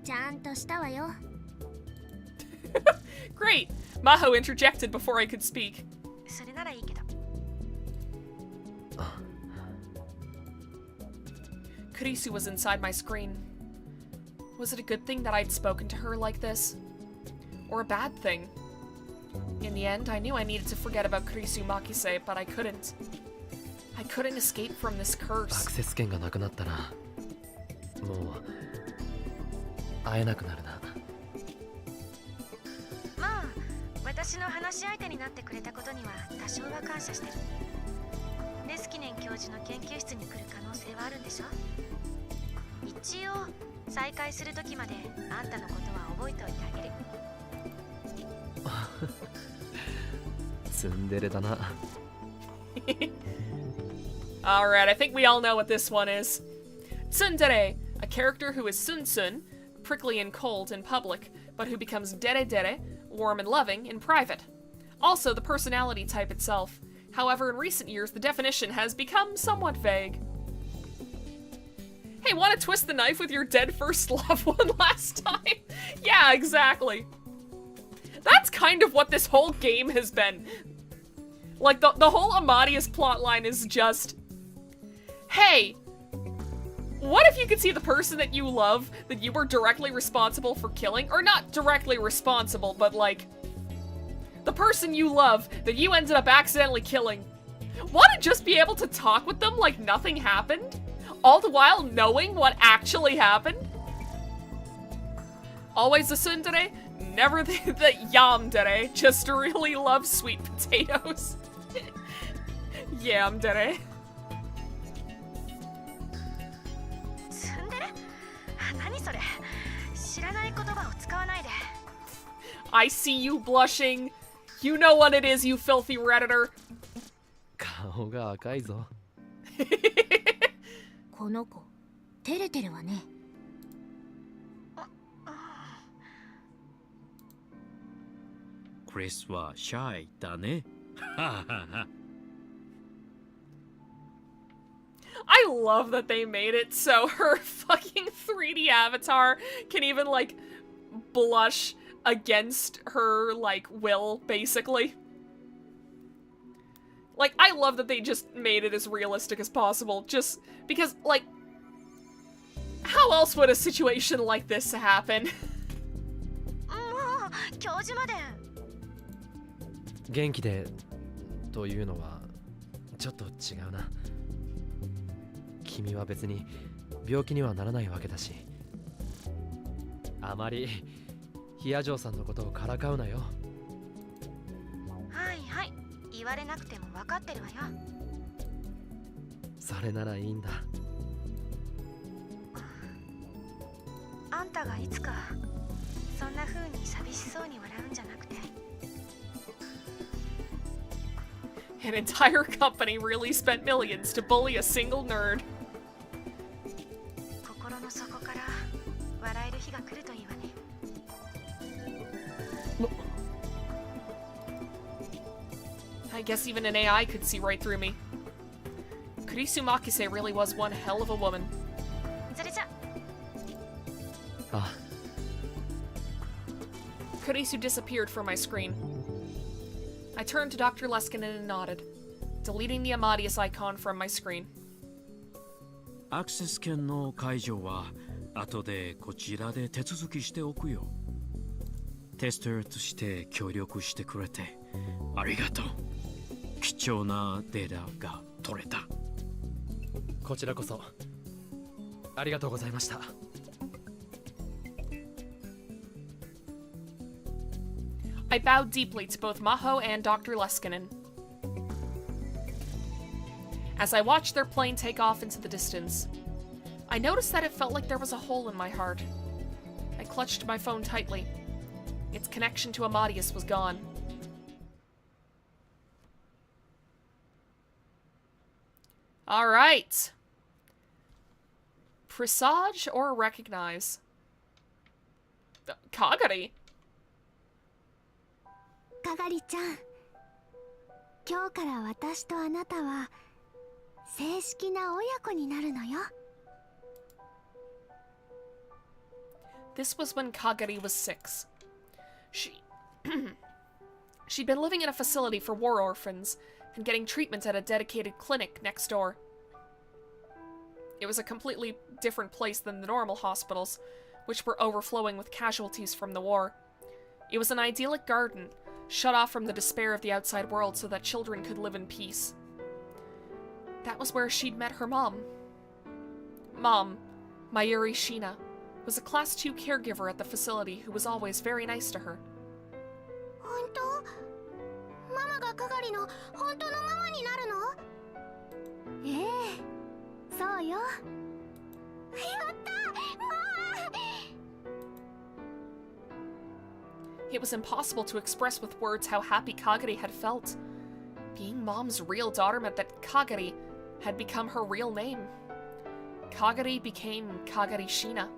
ちゃんとしたわよ。Great! Maho interjected before I could speak. それならいいけど。Kurisu was inside my screen. Was it a good thing that I'd spoken to her like this? Or a bad thing? In the end, I knew I needed to forget about Kurisu Makise, but I couldn't. I couldn't escape from this ア curse. クセス権がなくなったら、もう会えなくなるな。まあ、私の話し相手になってくれたことには多少は感謝してる。レスキネン教授の研究室に来る可能性はあるんでしょ？一応再会する時まであんたのことは覚えておいてあげる。ツンデレだな。Alright, I think we all know what this one is. Tsundere, a character who is sun-sun, prickly and cold in public, but who becomes dere-dere, warm and loving, in private. Also, the personality type itself. However, in recent years, the definition has become somewhat vague. Hey, want to twist the knife with your dead first loved one last time? Yeah, exactly. That's kind of what this whole game has been. Like, the whole Amadeus plotline is just... Hey, what if you could see the person that you love, that you were directly responsible for killing? Or not directly responsible, but like... the person you love that you ended up accidentally killing. Want to just be able to talk with them like nothing happened? All the while knowing what actually happened? Always the tsundere, never the yamdere. Just really love sweet potatoes. Yamdere. I see you blushing. You know what it is, you filthy redditor. 顔が赤いぞ。この子、照れてるわね。クリスはシャイだね。I love that they made it so her fucking 3D avatar can even, like, blush against her, like, will, basically. Like, I love that they just made it as realistic as possible, just because, like, how else would a situation like this happen? 教授まで。元気でというのはちょっと違うな。君は別に病気にはならないわけだし、あまりヒアジョーさんのことをからかうなよ。はいはい、言われなくても分かってるわよ。それならいいんだ。あんたがいつかそんな風に寂しそうに笑うんじゃなくて。An entire company really spent millions to bully a single nerd. 心の底から笑える日が来るといいわね。I guess even an AI could see right through me. Kurisu Makise really was one hell of a woman. それじゃ。あ、Kurisu disappeared from my screen. I turned to Dr. Leskinen and nodded, deleting the Amadeus icon from my screen. アクセス権の解除は後でこちらで手続きしておくよ。テスターとして協力してくれてありがとう。貴重なデータが取れた。こちらこそありがとうございました。I bowed deeply to both Maho and Dr. Leskinen. As I watched their plane take off into the distance, I noticed that it felt like there was a hole in my heart. I clutched my phone tightly. Its connection to Amadeus was gone. Alright. Presage or recognize? Kagari? かがりちゃん、今日から私とあなたは正式な親子になるのよ。 This was when Kagari was 6. She'd been living in a facility for war orphans and getting treatment at a dedicated clinic next door. It was a completely different place than the normal hospitals, which were overflowing with casualties from the war. It was an idyllic garden, shut off from the despair of the outside world so that children could live in peace. That was where she'd met her mom. Mom, Mayuri Shina, was a Class 2 caregiver at the facility who was always very nice to her. 本当？ママがかがりの本当のママになるの？ええ、そうよ。やった！ It was impossible to express with words how happy Kagari had felt. Being Mom's real daughter meant that Kagari had become her real name. Kagari became Kagari Shina.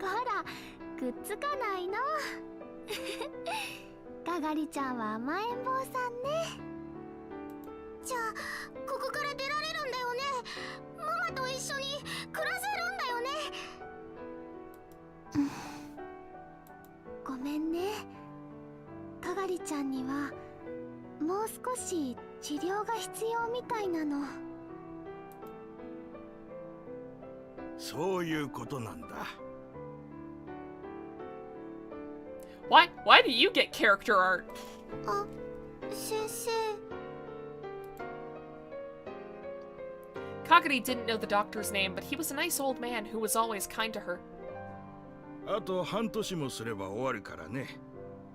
ほら、くっつかないの。かがりちゃんは甘えん坊さんね。じゃあ、ここから出られるんだよね。ママと一緒に暮らせるんだよね。ごめんね。かがりちゃんにはもう少し治療が必要みたいなの。そういうことなんだ。Why do you get character art? あ、先生。 Kagari didn't know the doctor's name, but he was a nice old man who was always kind to her. あと半年もすれば終わるからね。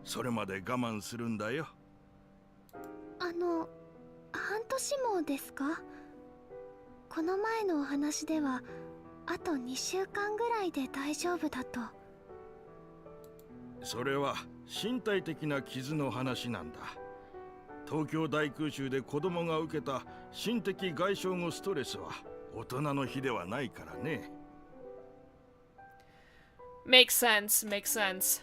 それまで我慢するんだよ。半年もですか？この前のお話ではあと2週間ぐらいで大丈夫だと。それは身体的な傷の話なんだ。東京大空襲で子供が受けた心的外傷後ストレスは大人の比ではないからね。Makes sense, makes sense.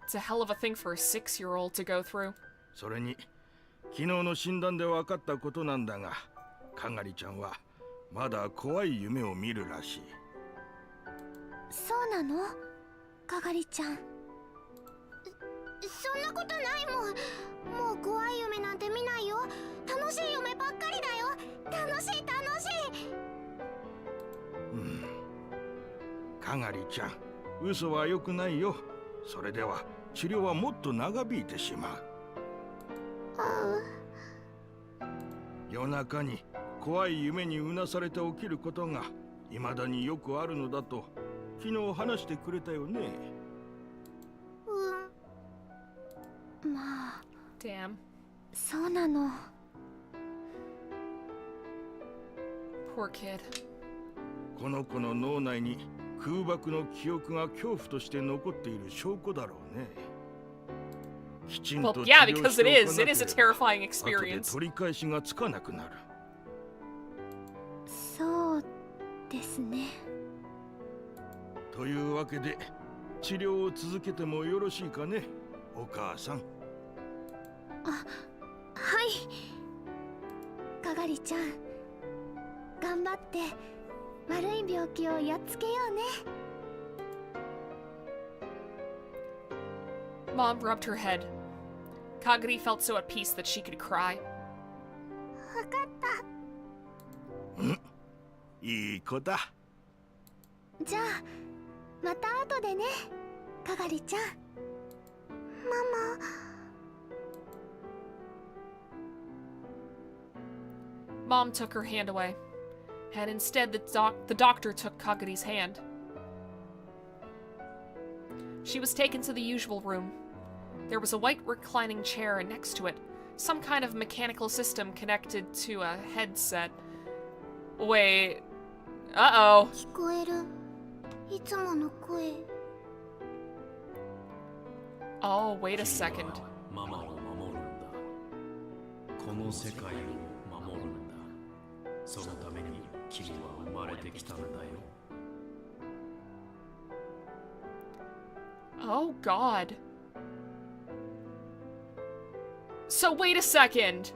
It's a hell of a thing for a 6-year-old to go through. それに昨日の診断で分かったことなんだが、かがりちゃんはまだ怖い夢を見るらしい。そうなの？かがりちゃん。そんなことないもん。もう怖い夢なんて見ないよ。楽しい夢ばっかりだよ。楽しい楽しい。かがりちゃん、嘘は良くないよ。それでは治療はもっと長引いてしまう。夜中に怖い夢にうなされて起きることが未だによくあるのだと昨日話してくれたよね。まあ、 Damn. そうなの。 Poor kid. この子の脳内に空爆の記憶が恐怖として残っている証拠だろうね。きちんと Well, 治 yeah, 療 because して it お is. か It な is a ければ terrifying 後で experience. 取り返しがつかなくなる。そうですね。というわけで治療を続けてもよろしいかね、お母さん。はい。かがりちゃん、頑張って悪い病気をやっつけようね。 Mom rubbed her head. Kagari felt so at peace that she could cry. わかった。いい子だ。じゃあまた後でね、かがりちゃん。ママ。 Mom took her hand away, and instead the doctor took Kagari's hand. She was taken to the usual room. There was a white reclining chair, and next to it, some kind of mechanical system connected to a headset. Wait. Uh-oh. 聞こえるいつもの声 Oh, wait a second. ママを守るんだ。この世界を守るんだ。そのために君は生まれてきたんだよ。Oh, God. So, wait a second.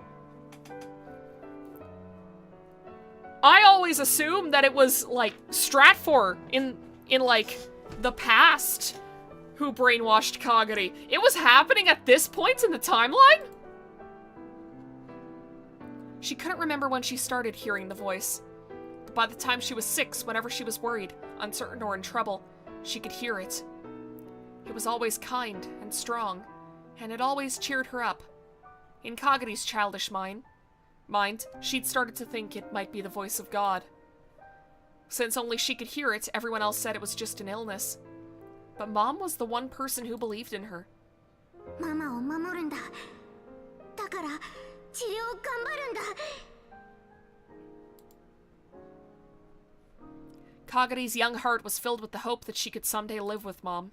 I always assumed that it was, like, Stratfor in like, the past who brainwashed Kagari. It was happening at this point in the timeline? She couldn't remember when she started hearing the voice. But by the time she was 6, whenever she was worried, uncertain, or in trouble, she could hear it. It was always kind and strong, and it always cheered her up. In Kagari's childish mind, she'd started to think it might be the voice of God. Since only she could hear it, everyone else said it was just an illness. But Mom was the one person who believed in her. ママを守るんだだから治療頑張るんだ Kagari's young heart was filled with the hope that she could someday live with Mom.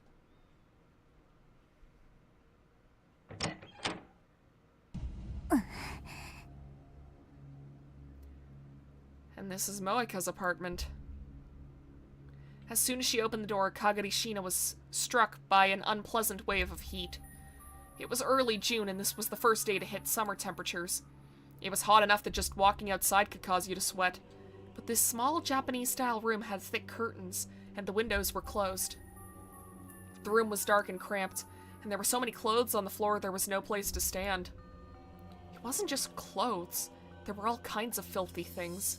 And this is Moeka's apartment. As soon as she opened the door, Kagari Shina was struck by an unpleasant wave of heat. It was early June, and this was the first day to hit summer temperatures. It was hot enough that just walking outside could cause you to sweat. But this small Japanese-style room had thick curtains, and the windows were closed. The room was dark and cramped, and there were so many clothes on the floor there was no place to stand. It wasn't just clothes. There were all kinds of filthy things.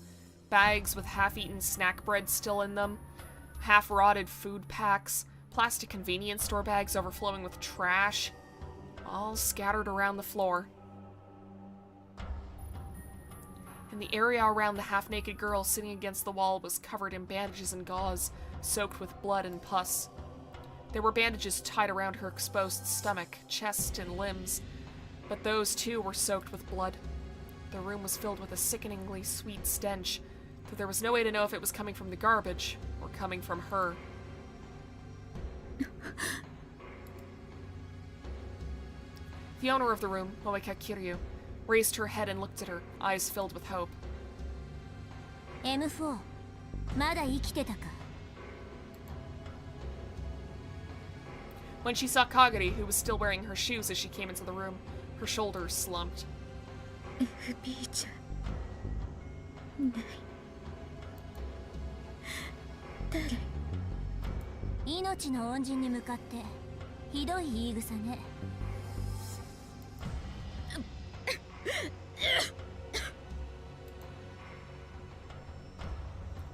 Bags with half-eaten snack bread still in them, half-rotted food packs, plastic convenience store bags overflowing with trash, all scattered around the floor. And the area around the half-naked girl sitting against the wall was covered in bandages and gauze, soaked with blood and pus. There were bandages tied around her exposed stomach, chest, and limbs, but those too were soaked with blood. The room was filled with a sickeningly sweet stench, though there was no way to know if it was coming from the garbage or coming from her. The owner of the room, Moeka Kiryu, raised her head and looked at her, eyes filled with hope. M4 まだ生きてたか When she saw Kagari, who was still wearing her shoes as she came into the room, her shoulders slumped. FB じゃない誰命の恩人に向かってひどい言い草ね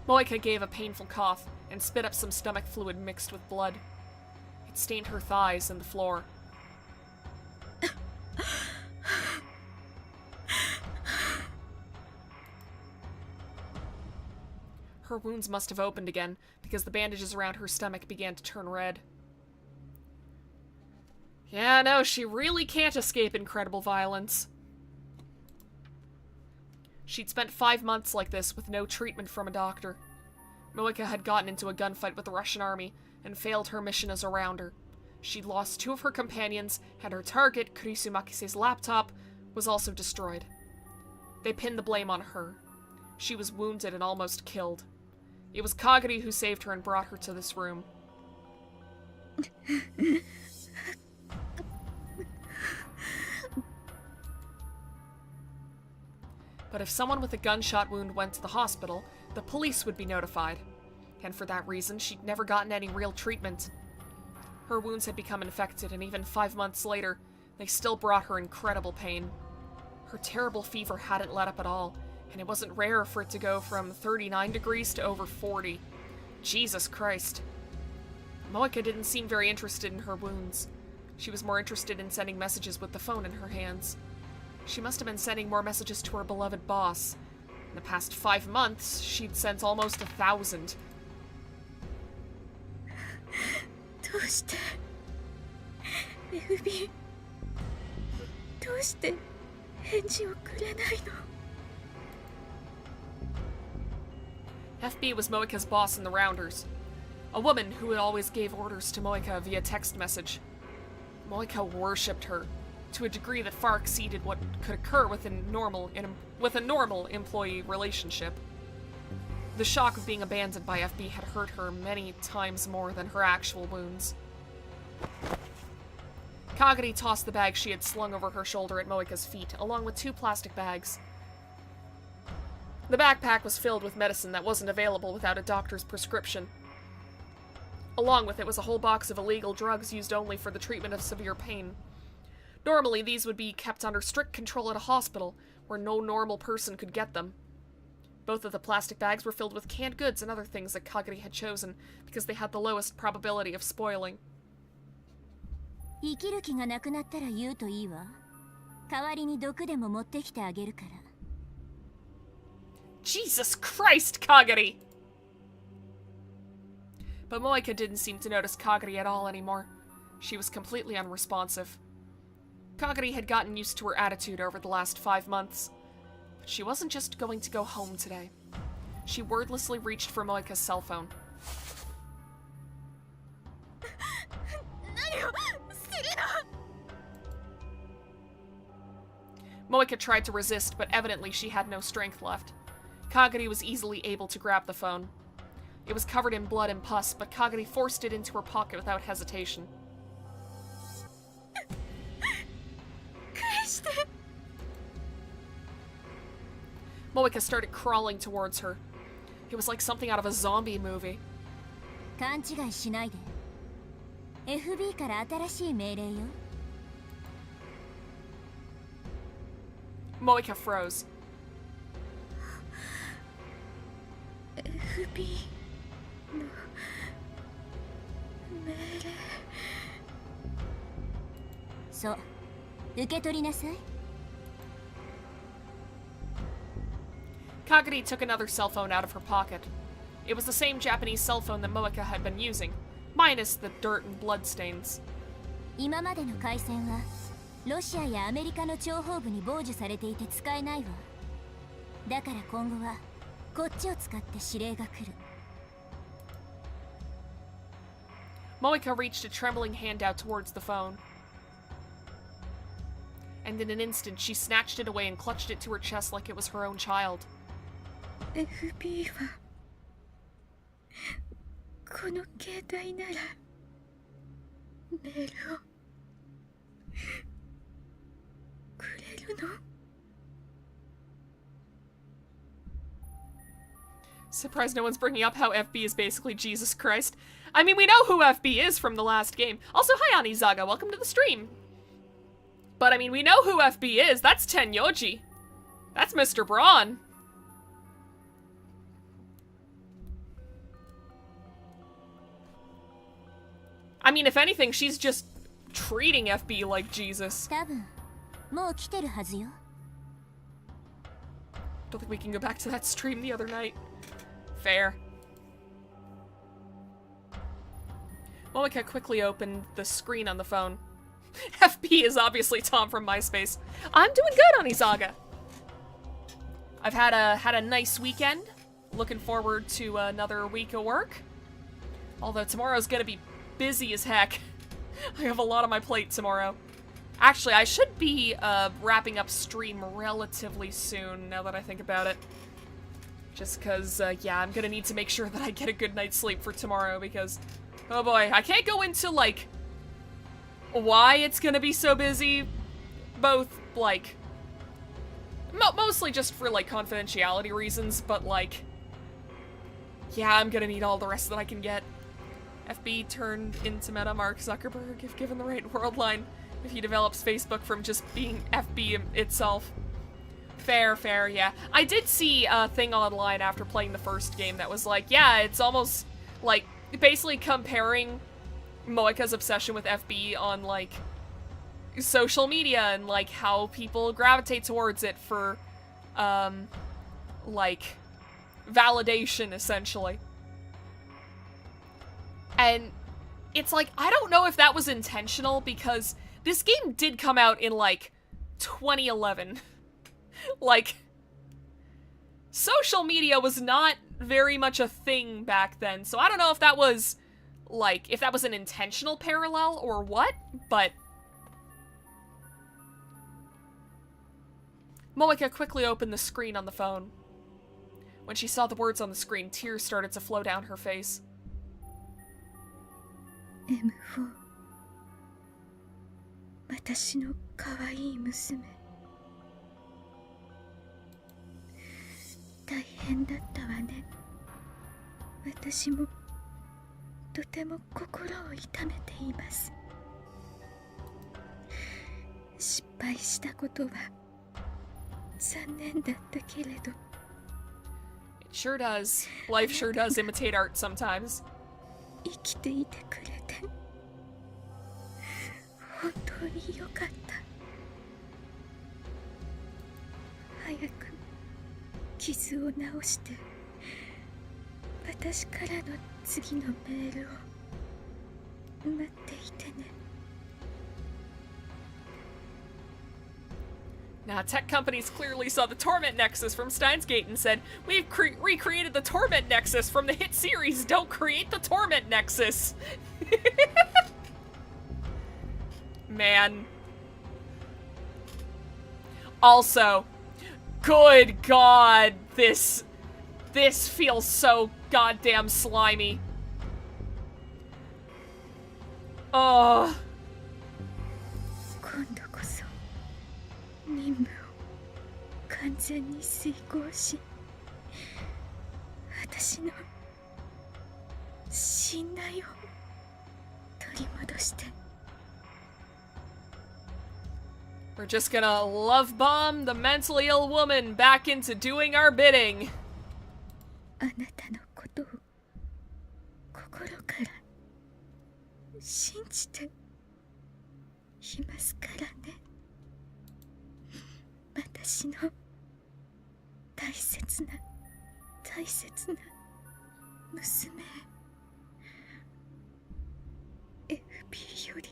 Moeka gave a painful cough and spit up some stomach fluid mixed with blood. It stained her thighs and the floor. Her wounds must have opened again, because the bandages around her stomach began to turn red. Yeah, no, she really can't escape incredible violence. She'd spent 5 months like this with no treatment from a doctor. Moeka had gotten into a gunfight with the Russian army and failed her mission as a rounder. She'd lost 2 of her companions, and her target, Kurisu Makise's laptop, was also destroyed. They pinned the blame on her. She was wounded and almost killed. It was Kagari who saved her and brought her to this room. But if someone with a gunshot wound went to the hospital, the police would be notified. And for that reason, she'd never gotten any real treatment. Her wounds had become infected, and even 5 months later, they still brought her incredible pain. Her terrible fever hadn't let up at all, and it wasn't rare for it to go from 39 degrees to over 40. Jesus Christ. Moeka didn't seem very interested in her wounds. She was more interested in sending messages with the phone in her hands. She must have been sending more messages to her beloved boss. In the past 5 months, she'd sent almost 1,000. どうして FB どうして返事をくれないの。 FB was Moika's boss in the Rounders, a woman who always gave orders to Moika via text message. Moika worshipped her, to a degree that far exceeded what could occur with a normal employee relationship. The shock of being abandoned by FB had hurt her many times more than her actual wounds. Kagari tossed the bag she had slung over her shoulder at Moika's feet, along with 2 plastic bags. The backpack was filled with medicine that wasn't available without a doctor's prescription. Along with it was a whole box of illegal drugs used only for the treatment of severe pain. Normally, these would be kept under strict control at a hospital, where no normal person could get them. Both of the plastic bags were filled with canned goods and other things that Kagari had chosen, because they had the lowest probability of spoiling. 生きる気がなくなったら言うといいわ。代わりに毒でも持ってきてあげるから。 Jesus Christ, Kagari! But Moika didn't seem to notice Kagari at all anymore. She was completely unresponsive. Kagari had gotten used to her attitude over the last 5 months. But she wasn't just going to go home today. She wordlessly reached for Moika's cell phone. Moika tried to resist, but evidently she had no strength left. Kagari was easily able to grab the phone. It was covered in blood and pus, but Kagari forced it into her pocket without hesitation. Moika started crawling towards her. It was like something out of a zombie movie. 勘違いしないで。FB から新しい命令よ。 Moika froze. FB の命令。そう、受け取りなさい。 Kagari took another cell phone out of her pocket. It was the same Japanese cell phone that Moika had been using, minus the dirt and blood stains. 今までの回線はロシアやアメリカの諜報部に傍受されていて使えないわ。だから今後はこっちを使って指令が来る。 Moika reached a trembling hand out towards the phone. And in an instant, she snatched it away and clutched it to her chest like it was her own child. FB はこの携帯ならメールをくれるの？ Surprised no one's bringing up how FB is basically Jesus Christ. I mean, we know who FB is from the last game. Also, hi Anizaga, welcome to the stream. But I mean, we know who FB is. That's Tenyoji. That's Mr. Braun. I mean, if anything, she's just treating FB like Jesus. 多分もう来てるはずよ。 Don't think we can go back to that stream the other night. Fair. Moika quickly opened the screen on the phone. FB is obviously Tom from MySpace. I'm doing good, Onizaga. I've had a nice weekend. Looking forward to another week of work. Although tomorrow's gonna be busy as heck. I have a lot on my plate tomorrow. Actually, I should be wrapping up stream relatively soon, now that I think about it. Just because, yeah, I'm gonna need to make sure that I get a good night's sleep for tomorrow, because, oh boy, I can't go into, like, why it's gonna be so busy. Both, like, mostly just for, like, confidentiality reasons, but, like, yeah, I'm gonna need all the rest that I can get. FB turned into Meta Mark Zuckerberg if given the right world line. If he develops Facebook from just being FB itself. Fair, fair, yeah. I did see a thing online after playing the first game that was like, yeah, it's almost like basically comparing Moika's obsession with FB on like social media and like how people gravitate towards it for like validation essentially. And it's like, I don't know if that was intentional because this game did come out in, like, 2011. Like, social media was not very much a thing back then, so I don't know if that was, like, if that was an intentional parallel or what, but... Moeka quickly opened the screen on the phone. When she saw the words on the screen, tears started to flow down her face. M4 私の可愛い娘大変だったわね私もとても心を痛めています失敗したことは残念だったけれど It sure does. Life sure does imitate art sometimes. 生きていてくれて本当によかった早く傷を治して私からの次のメールを待っていてね Now, tech companies clearly saw the Torment Nexus from Steins Gate and said, "We've recreated the Torment Nexus from the hit series. Don't create the Torment Nexus." Man. Also, good God, this feels so goddamn slimy. Oh. 今度こそ任務を完全に遂行し私の信頼を取り戻して We're just gonna love bomb the mentally ill woman back into doing our bidding. あなたのことを心から信じていますからね私の大切な大切な娘 FB より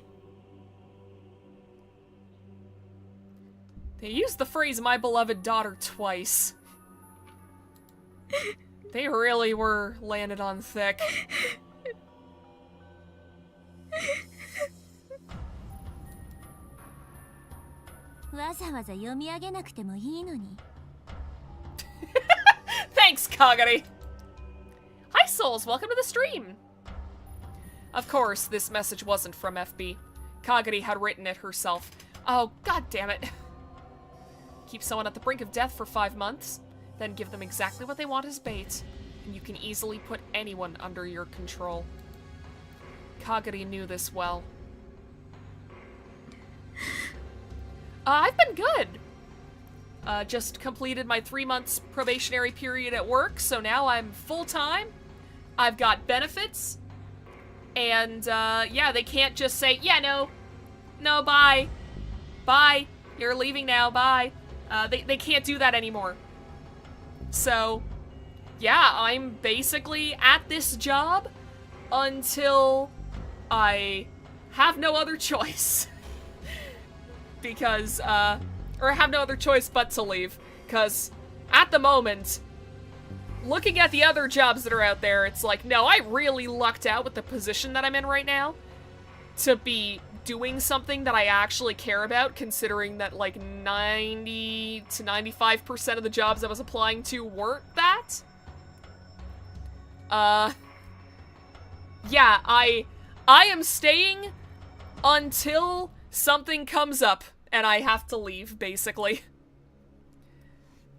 They used the phrase "my beloved daughter" twice. They really were landed on thick. わざわざ読み上げなくてもいいのに Thanks, Kagari! Hi, souls! Welcome to the stream! Of course, this message wasn't from FB. Kagari had written it herself. Oh, god damn it. Keep someone at the brink of death for 5 months, then give them exactly what they want as bait, and you can easily put anyone under your control. Kagari knew this well. I've been good. Just completed my 3 months probationary period at work, so now I'm full-time. I've got benefits. And, yeah, they can't just say, yeah, no, bye. Bye. You're leaving now, bye. They can't do that anymore. So, yeah, I'm basically at this job until I have no other choice. Because, or have no other choice but to leave. Because, at the moment, looking at the other jobs that are out there, it's like, no, I really lucked out with the position that I'm in right now to be doing something that I actually care about, considering that, like, 90 to 95% of the jobs I was applying to weren't that. Yeah, I am staying until something comes up and I have to leave, basically.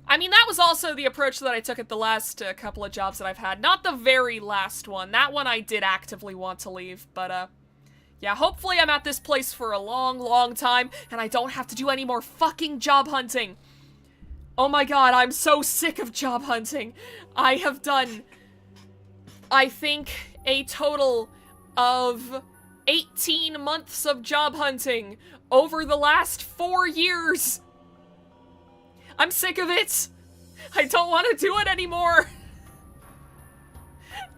I mean, that was also the approach that I took at the last couple of jobs that I've had. Not the very last one. That one I did actively want to leave, but, yeah, hopefully I'm at this place for a long, long time, and I don't have to do any more fucking job hunting. Oh my god, I'm so sick of job hunting. I have done, I think, a total of 18 months of job hunting over the last 4 years. I'm sick of it. I don't want to do it anymore.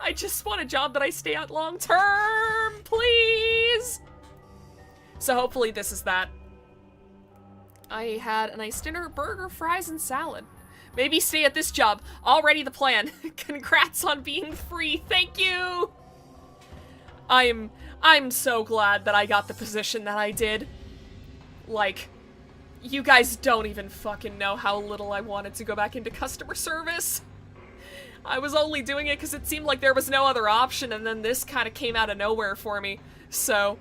I just want a job that I stay at long term, please. So hopefully this is that. I had a nice dinner, burger, fries, and salad. Maybe stay at this job. Already the plan. Congrats on being free. Thank you! I'm so glad that I got the position that I did. Like, you guys don't even fucking know how little I wanted to go back into customer service. I was only doing it because it seemed like there was no other option, and then this kind of came out of nowhere for me. So,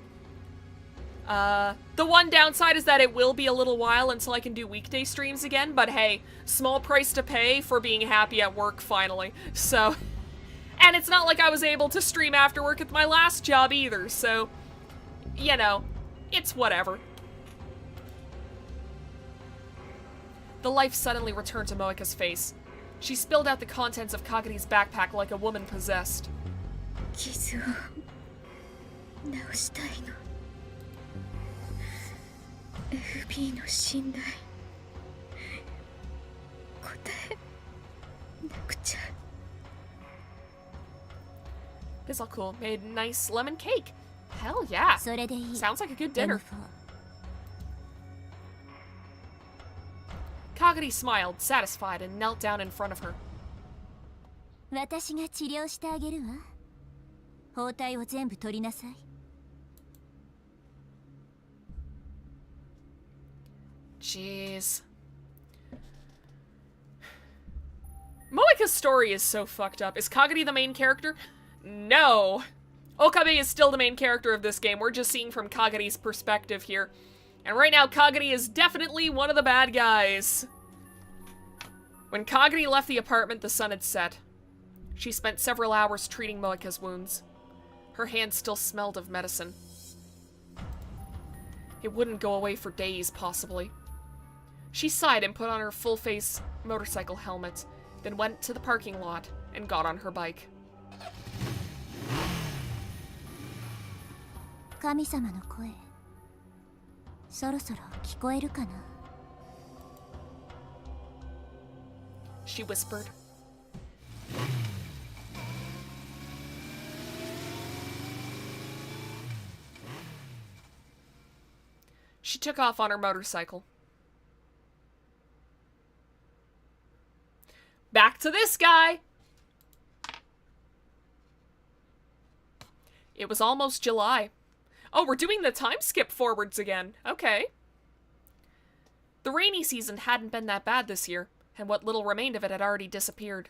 the one downside is that it will be a little while until I can do weekday streams again, but hey, small price to pay for being happy at work finally. So, and it's not like I was able to stream after work at my last job either, so, you know, it's whatever. The life suddenly returned to Moeka's face. She spilled out the contents of Kagete's backpack like a woman possessed. 傷を治したいの。FB の信頼答えなくちゃ。 Bizzle made nice lemon cake. Hell yeah. それでいい。 Sounds like a good dinner. M4 Kagete smiled, satisfied, and knelt down in front of her. 私が治療してあげるわ。包帯を全部取りなさい。 Jeez. Moeka's story is so fucked up. Is Kagete the main character? No. Okabe is still the main character of this game. We're just seeing from Kagete's perspective here. And right now, Kagete is definitely one of the bad guys. When Kagete left the apartment, the sun had set. She spent several hours treating Moeka's wounds. Her hand still smelled of medicine. It wouldn't go away for days, possibly. She sighed and put on her full-face motorcycle helmet, then went to the parking lot and got on her bike. 神様の声、そろそろ聞こえるかな? She whispered. She took off on her motorcycle. Back to this guy! It was almost July. Oh, we're doing the time skip forwards again. Okay. The rainy season hadn't been that bad this year, and what little remained of it had already disappeared.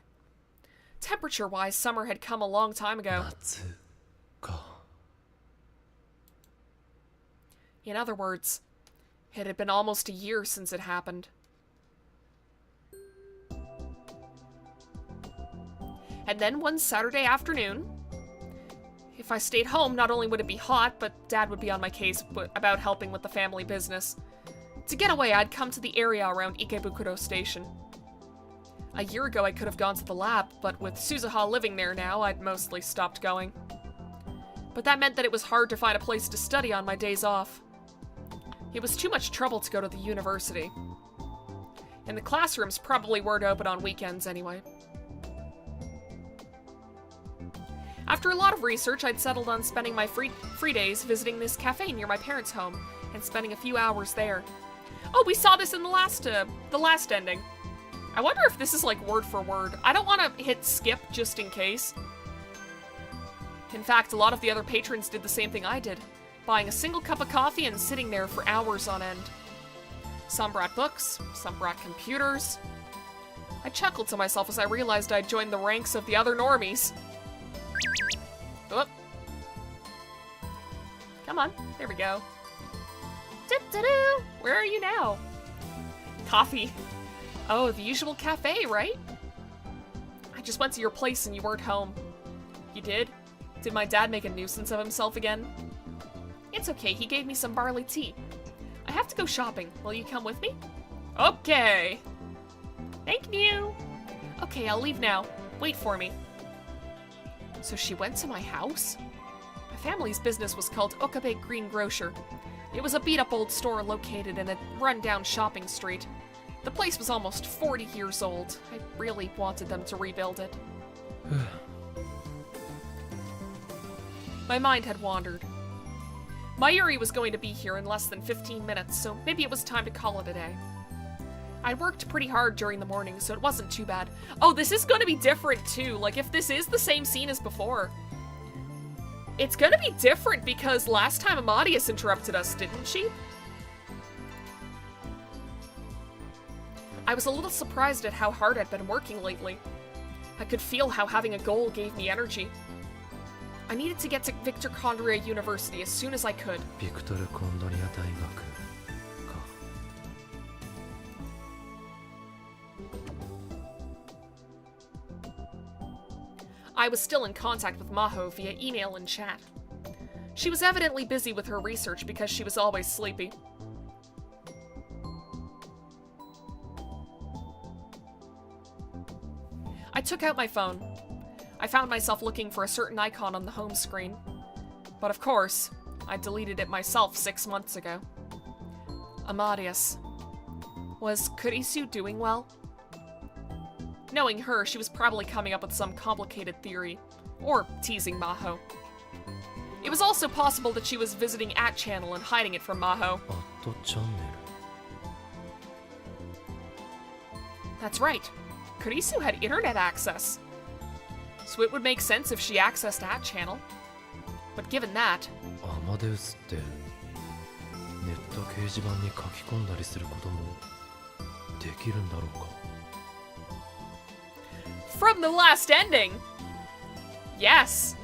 Temperature-wise, summer had come a long time ago. In other words, it had been almost a year since it happened. And then one Saturday afternoon, if I stayed home, not only would it be hot, but Dad would be on my case about helping with the family business. To get away, I'd come to the area around Ikebukuro Station. A year ago, I could have gone to the lab, but with Suzuha living there now, I'd mostly stopped going. But that meant that it was hard to find a place to study on my days off. It was too much trouble to go to the university. And the classrooms probably weren't open on weekends anyway. After a lot of research, I'd settled on spending my free days visiting this cafe near my parents' home and spending a few hours there. Oh, we saw this in the last ending. I wonder if this is like word for word. I don't want to hit skip just in case. In fact, a lot of the other patrons did the same thing I did, buying a single cup of coffee and sitting there for hours on end. Some brought books, some brought computers. I chuckled to myself as I realized I'd joined the ranks of the other normies. Oh. Come on, there we go. Where are you now? Coffee. Oh, the usual cafe, right? I just went to your place and you weren't home. You did? Did my dad make a nuisance of himself again? It's okay, he gave me some barley tea. I have to go shopping. Will you come with me? Okay. Thank you. Okay, I'll leave now. Wait for me. So she went to my house? My family's business was called Okabe Green Grocer. It was a beat-up old store located in a run-down shopping street. The place was almost 40 years old. I really wanted them to rebuild it. My mind had wandered. Mayuri was going to be here in less than 15 minutes, so maybe it was time to call it a day. I worked pretty hard during the morning, so it wasn't too bad. Oh, this is going to be different too. Like, if this is the same scene as before, it's going to be different because last time Amadeus interrupted us, didn't she? I was a little surprised at how hard I'd been working lately. I could feel how having a goal gave me energy. I needed to get to Victor Condria University as soon as I could. ビクトル・コンドリア大学か。 I was still in contact with Maho via email and chat. She was evidently busy with her research because she was always sleepy. I took out my phone. I found myself looking for a certain icon on the home screen. But of course, I deleted it myself 6 months ago. Amadeus. Was Kurisu doing well? Knowing her, she was probably coming up with some complicated theory. Or teasing Maho. It was also possible that she was visiting @channel and hiding it from Maho. アットチャンネル。 That's right. Kurisu had internet access. So it would make sense if she accessed @channel. But given that, アマデウスってネット掲示板に書き込んだりすることもできるんだろうか。 from the last ending! Yes!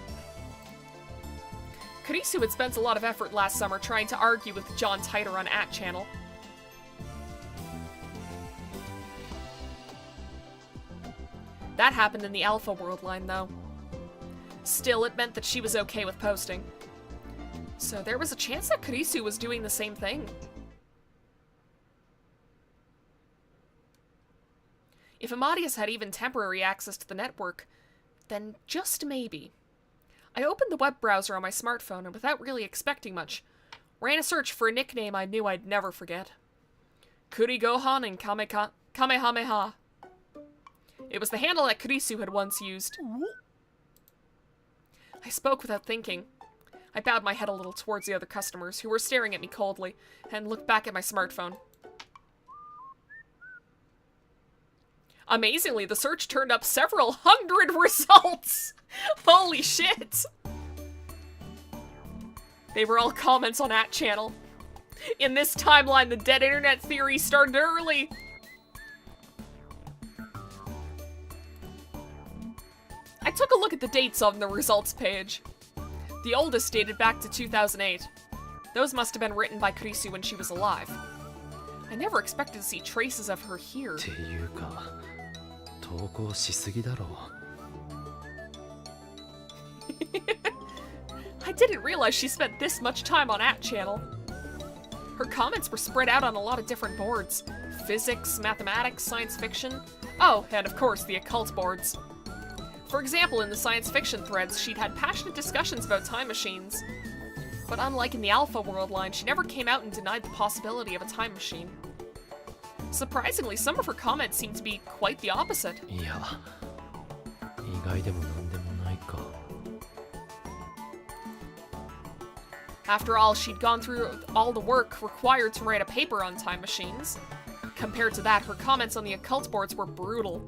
Kurisu had spent a lot of effort last summer trying to argue with John Titor on @channel. That happened in the Alpha World line, though. Still, it meant that she was okay with posting. So there was a chance that Kurisu was doing the same thing. If Amadeus had even temporary access to the network, then just maybe. I opened the web browser on my smartphone and without really expecting much, ran a search for a nickname I knew I'd never forget. Kurigohan and Kamehameha. It was the handle that Kurisu had once used. I spoke without thinking. I bowed my head a little towards the other customers, who were staring at me coldly, and looked back at my smartphone. Amazingly, the search turned up several hundred results! Holy shit! They were all comments on @channel. In this timeline, the dead internet theory started early! I took a look at the dates on the results page. The oldest dated back to 2008. Those must have been written by Kurisu when she was alive. I never expected to see traces of her here. っていうか、投稿しすぎだろう。 I didn't realize she spent this much time on @channel. Her comments were spread out on a lot of different boards. Physics, mathematics, science fiction. Oh, and of course the occult boards. For example, in the science fiction threads, she'd had passionate discussions about time machines. But unlike in the Alpha World line, she never came out and denied the possibility of a time machine. Surprisingly, some of her comments seemed to be quite the opposite. いや、意外でもなんでもないか。 After all, she'd gone through all the work required to write a paper on time machines. Compared to that, her comments on the occult boards were brutal.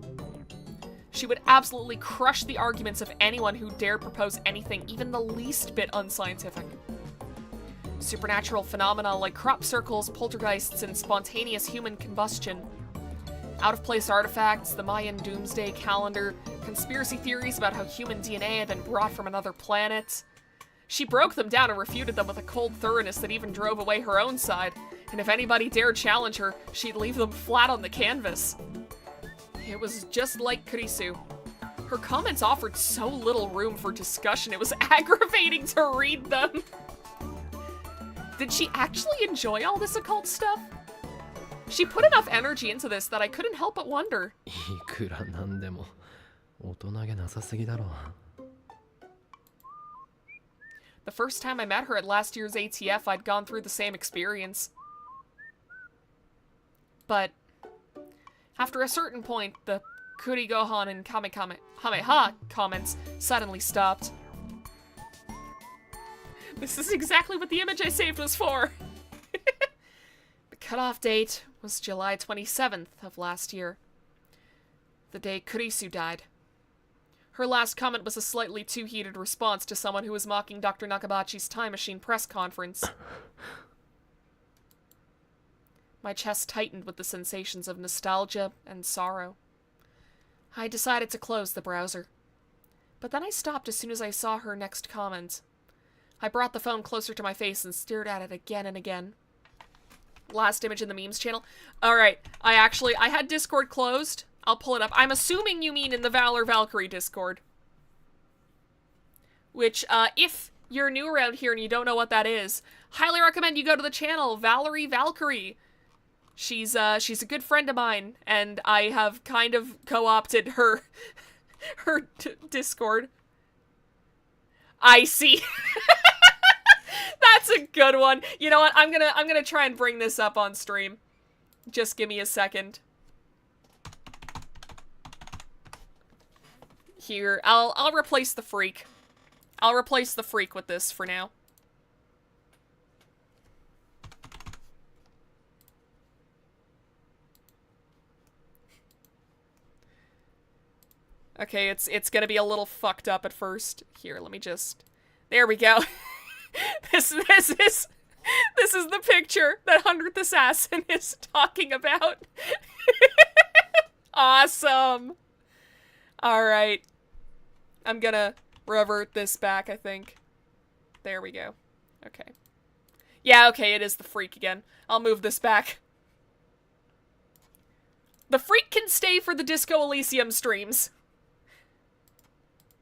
She would absolutely crush the arguments of anyone who dared propose anything even the least bit unscientific. Supernatural phenomena like crop circles, poltergeists, and spontaneous human combustion. Out-of-place artifacts, the Mayan doomsday calendar, conspiracy theories about how human DNA had been brought from another planet. She broke them down and refuted them with a cold thoroughness that even drove away her own side, and if anybody dared challenge her, she'd leave them flat on the canvas. It was just like Kurisu. Her comments offered so little room for discussion, it was aggravating to read them. Did she actually enjoy all this occult stuff? She put enough energy into this that I couldn't help but wonder. いくらなんでも大人げなさすぎだろう。 The first time I met her at last year's ATF, I'd gone through the same experience. But after a certain point, the Kurigohan and Kamehameha comments suddenly stopped. This is exactly what the image I saved was for. The cutoff date was July 27th of last year. The day Kurisu died. Her last comment was a slightly too heated response to someone who was mocking Dr. Nakabachi's Time Machine press conference. My chest tightened with the sensations of nostalgia and sorrow. I decided to close the browser. But then I stopped as soon as I saw her next comment. I brought the phone closer to my face and stared at it again and again. Last image in the memes channel. Alright, I had Discord closed. I'll pull it up. I'm assuming you mean in the Valor Valkyrie Discord. Which, if you're new around here and you don't know what that is, highly recommend you go to the channel, Valerie Valkyrie. She's a good friend of mine, and I have kind of co-opted her Discord. I see. That's a good one. You know what? I'm gonna try and bring this up on stream. Just give me a second. Here, I'll replace the freak. I'll replace the freak with this for now. Okay, it's gonna be a little fucked up at first. Here, let me just... There we go. This is the picture that 100th Assassin is talking about. Awesome. Alright. I'm gonna revert this back, I think. There we go. Okay. Yeah, okay, it is the freak again. I'll move this back. The freak can stay for the Disco Elysium streams.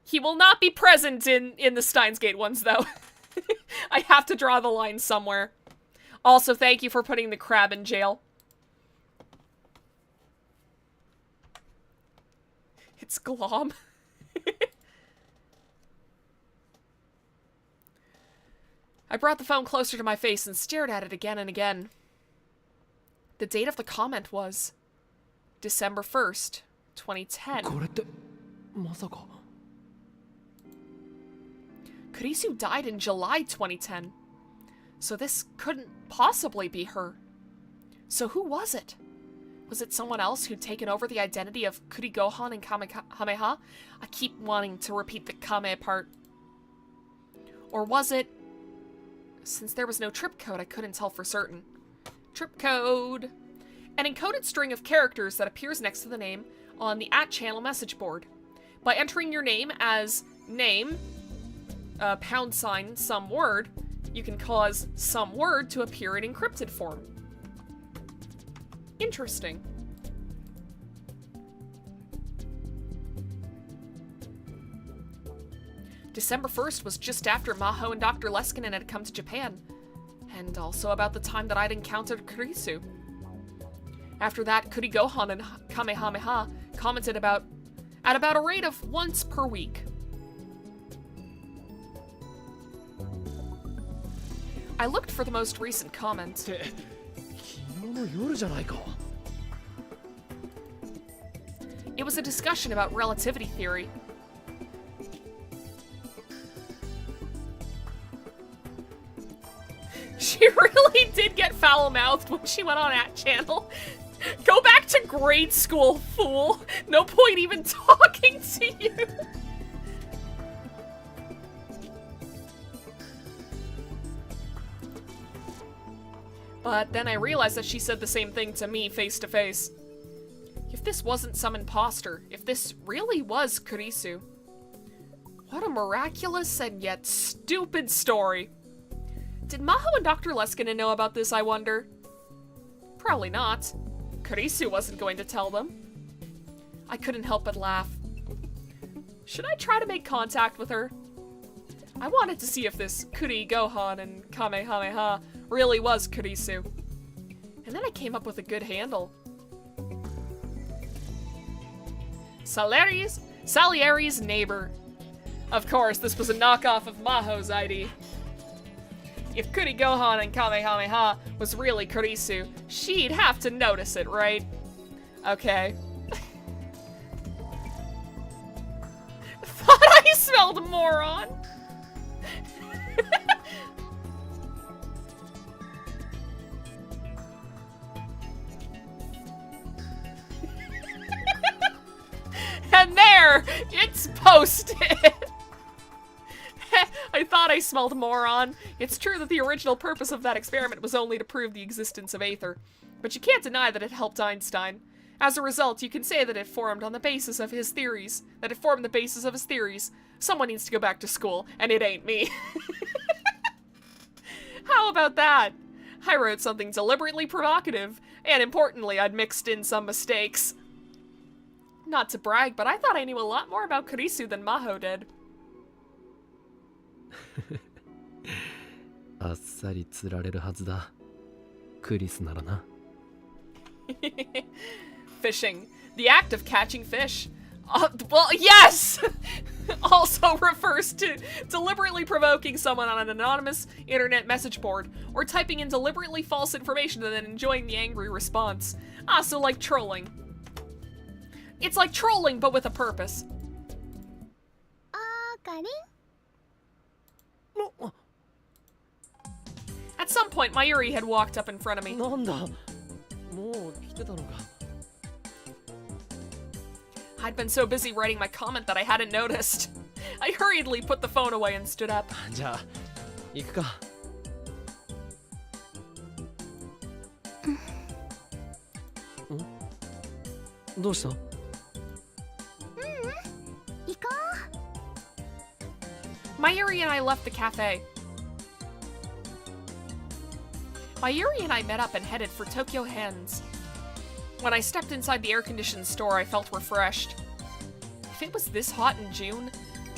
He will not be present in the Steins Gate ones, though. I have to draw the line somewhere. Also, thank you for putting the crab in jail. It's glom. I brought the phone closer to my face and stared at it again and again. The date of the comment was December 1st, 2010. Kurisu died in July 2010. So this couldn't possibly be her. So who was it? Was it someone else who'd taken over the identity of Kurigohan and Kamehameha? I keep wanting to repeat the Kame part. Or was it... Since there was no trip code, I couldn't tell for certain. Trip code. An encoded string of characters that appears next to the name on the @channel message board. By entering your name as name, # some word, you can cause some word to appear in encrypted form. Interesting. December 1st was just after Maho and Dr. Leskinen had come to Japan, and also about the time that I'd encountered Kurisu. After that, Kurigohan and Kamehameha commented at about a rate of once per week. I looked for the most recent comment. It was a discussion about relativity theory. She really did get foul-mouthed when she went on @channel. Go back to grade school, fool. No point even talking to you. But then I realized that she said the same thing to me face to face. If this wasn't some imposter, if this really was Kurisu, what a miraculous and yet stupid story. Did Maho and Dr. Leskinen know about this, I wonder? Probably not. Kurisu wasn't going to tell them. I couldn't help but laugh. Should I try to make contact with her? I wanted to see if this Kurigohan and Kamehameha really was Kurisu. And then I came up with a good handle. Salieri's neighbor. Of course, this was a knockoff of Maho's ID. If Kurigohan and Kamehameha was really Kurisu, she'd have to notice it, right? Okay. Thought I smelled moron. there! It's posted! I thought I smelled moron. It's true that the original purpose of that experiment was only to prove the existence of Aether. But you can't deny that it helped Einstein. As a result, you can say that it formed on the basis of his theories. That it formed the basis of his theories. Someone needs to go back to school, and it ain't me. How about that? I wrote something deliberately provocative, and importantly, I'd mixed in some mistakes. Not to brag, but I thought I knew a lot more about Kurisu than Maho did. あっさり釣られるはずだ。クリスならな。Fishing. The act of catching fish. Well, yes! Also refers to deliberately provoking someone on an anonymous internet message board, or typing in deliberately false information and then enjoying the angry response. Ah, so like trolling. It's like trolling, but with a purpose. At some point, Mayuri had walked up in front of me. なんだ。もう来てたのか。I'd been so busy writing my comment that I hadn't noticed. I hurriedly put the phone away and stood up. じゃあ行くか。どうした？ Mayuri and I left the cafe. Mayuri and I met up and headed for Tokyo Hens. When I stepped inside the air-conditioned store, I felt refreshed. If it was this hot in June,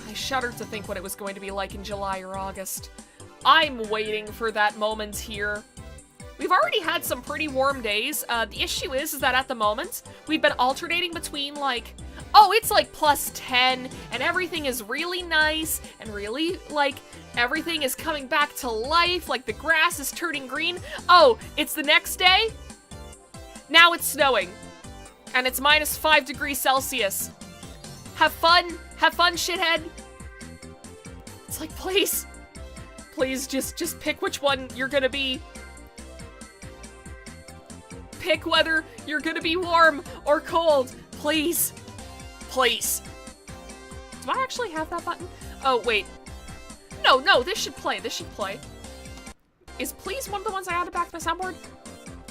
I shuddered to think what it was going to be like in July or August. I'm waiting for that moment here. We've already had some pretty warm days. The issue is that at the moment, we've been alternating between like, oh, it's like +10, and everything is really nice, and really, like, everything is coming back to life, like the grass is turning green. Oh, it's the next day? Now it's snowing. And it's -5 degrees Celsius. Have fun, shithead. It's like, please, just pick which one you're gonna be. Pick whether you're gonna be warm or cold, please. Please. Do I actually have that button? Oh, wait. No, this should play. Is please one of the ones I added back to the soundboard?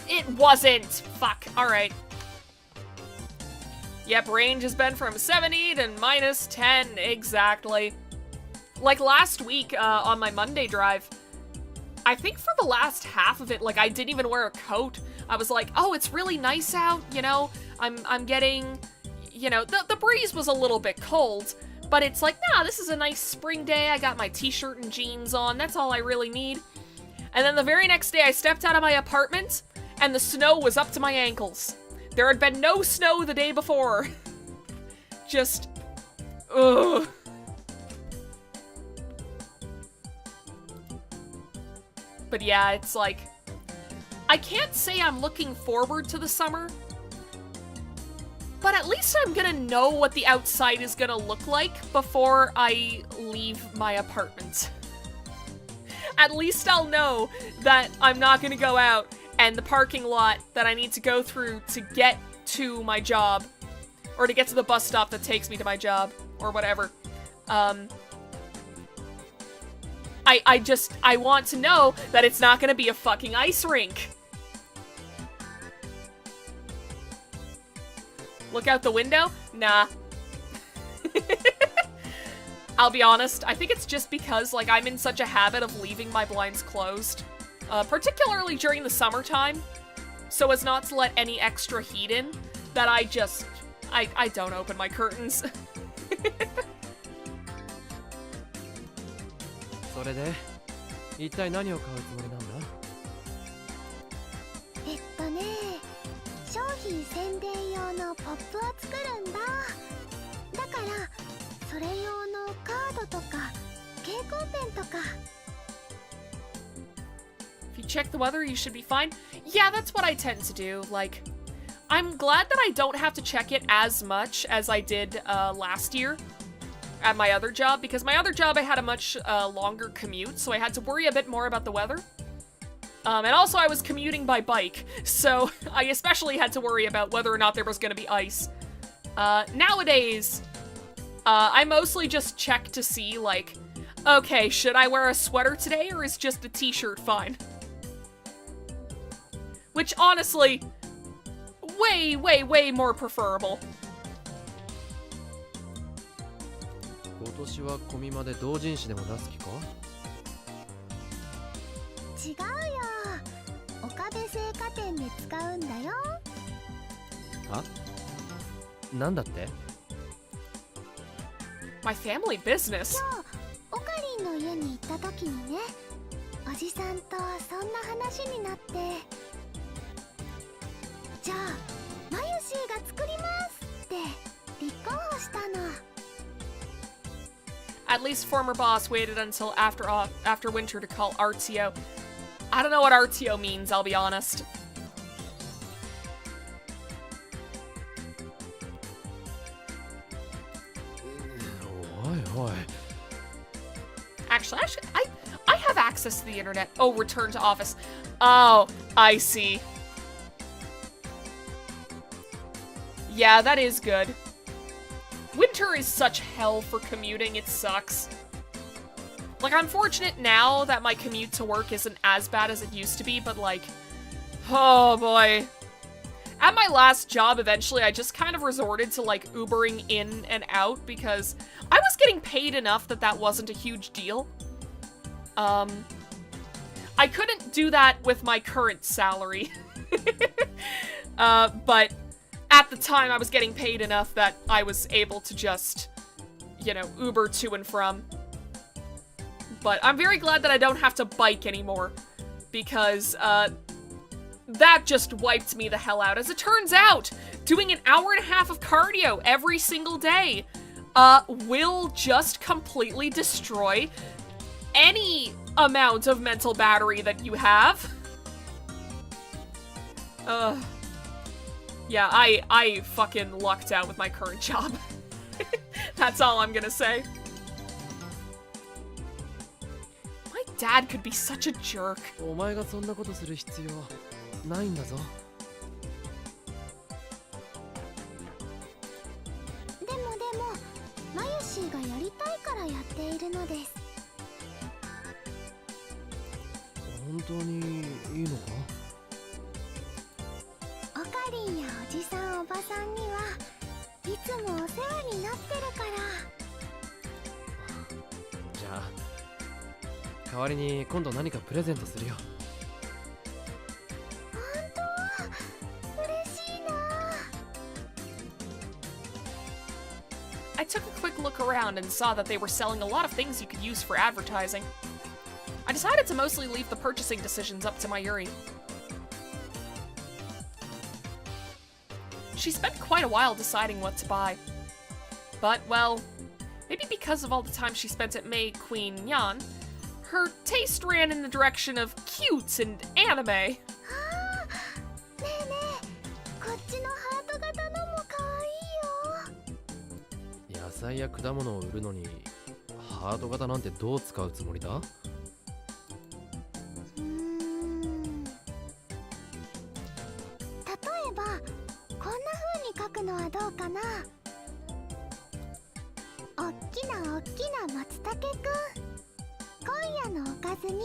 It wasn't! Fuck. Alright. Yep, range has been from 70 to -10, exactly. Like last week, on my Monday drive, I think for the last half of it, like, I didn't even wear a coat. I was like, oh, it's really nice out, you know? I'm getting... You know, the breeze was a little bit cold, but it's like, nah, this is a nice spring day. I got my t-shirt and jeans on. That's all I really need. And then the very next day, I stepped out of my apartment, and the snow was up to my ankles. There had been no snow the day before. Just, ugh. But yeah, it's like, I can't say I'm looking forward to the summer, but at least I'm gonna know what the outside is gonna look like before I leave my apartment. At least I'll know that I'm not gonna go out and the parking lot that I need to go through to get to my job, or to get to the bus stop that takes me to my job, or whatever. I want to know that it's not gonna be a fucking ice rink. Look out the window? Nah. I'll be honest, I think it's just because, like, I'm in such a habit of leaving my blinds closed. Particularly during the summertime, so as not to let any extra heat in, that I don't open my curtains. それで一体何を買うつもりなんだ？商品宣伝用のポップを作るんだ。だからそれ用のカードとか蛍光ペンとか。 If you check the weather, you should be fine. Yeah, that's what I tend to do. Like, I'm glad that I don't have to check it as much as I did last year at my other job, because my other job I had a much longer commute, so I had to worry a bit more about the weather. And also I was commuting by bike, so I especially had to worry about whether or not there was going to be ice. Nowadays, I mostly just check to see, like, okay, should I wear a sweater today, or is just a t-shirt fine? Which, honestly, way, way, way more preferable. 今年はコミマで同人誌でも出す気か？違うよ。岡部製菓店で使うんだよ。は？なんだって？ My family business. 今日オカリンの家に行った時にね、おじさんとそんな話になって、じゃあマユシーが作りますって立候補したの。 At least former boss waited until after winter to call Artio. I don't know what Artio means, I'll be honest. Actually, I have access to the internet. Oh, return to office. Oh, I see. Yeah, that is good. Winter is such hell for commuting, it sucks. Like, I'm fortunate now that my commute to work isn't as bad as it used to be, but like, oh boy. At my last job, eventually, I just kind of resorted to, like, Ubering in and out because I was getting paid enough that that wasn't a huge deal. I couldn't do that with my current salary. But at the time, I was getting paid enough that I was able to just, you know, Uber to and from. But I'm very glad that I don't have to bike anymore because, that just wiped me the hell out. As it turns out, doing an hour and a half of cardio every single day, will just completely destroy any amount of mental battery that you have. Yeah, I fucking lucked out with my current job. That's all I'm gonna say. My dad could be such a jerk. お前がそんなことする必要ないんだぞ。でもマユシーがやりたいからやっているのです。本当にいいのか？オカリンやおじさんおばさんにはいつもお世話になってるから。じゃあ代わりに今度何かプレゼントするよ。I took a quick look around and saw that they were selling a lot of things you could use for advertising. I decided to mostly leave the purchasing decisions up to Mayuri. She spent quite a while deciding what to buy. But, well, maybe because of all the time she spent at May Queen Yan, her taste ran in the direction of cute and anime. ねえねえ、こっちのハート型のも可愛いよ。野菜や果物を売るのにハート型なんてどう使うつもりだ？例えばこんな風に書くのはどうかな。おっきな松茸くん、今夜のおかずに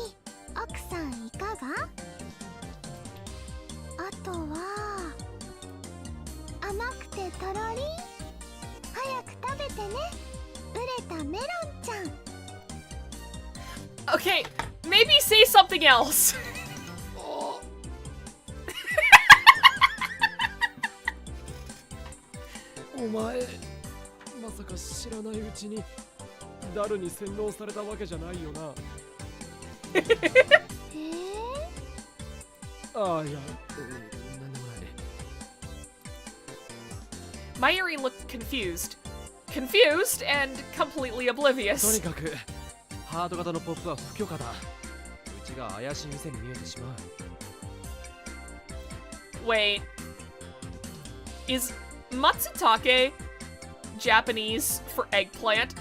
奥さんいかが？あとは甘くてとろりん、早く食べてね、熟れたメロンちゃん。 Okay, maybe say something else. お前まさか知らないうちにダルに洗脳されたわけじゃないよな。ああ、いや、なんでもない。Mayuri looked confused. Confused and completely と oblivious. にかくハート型のポップは不許可だ。うちが怪しい店に見えてしまう。 Wait. Is Matsutake Japanese for eggplant?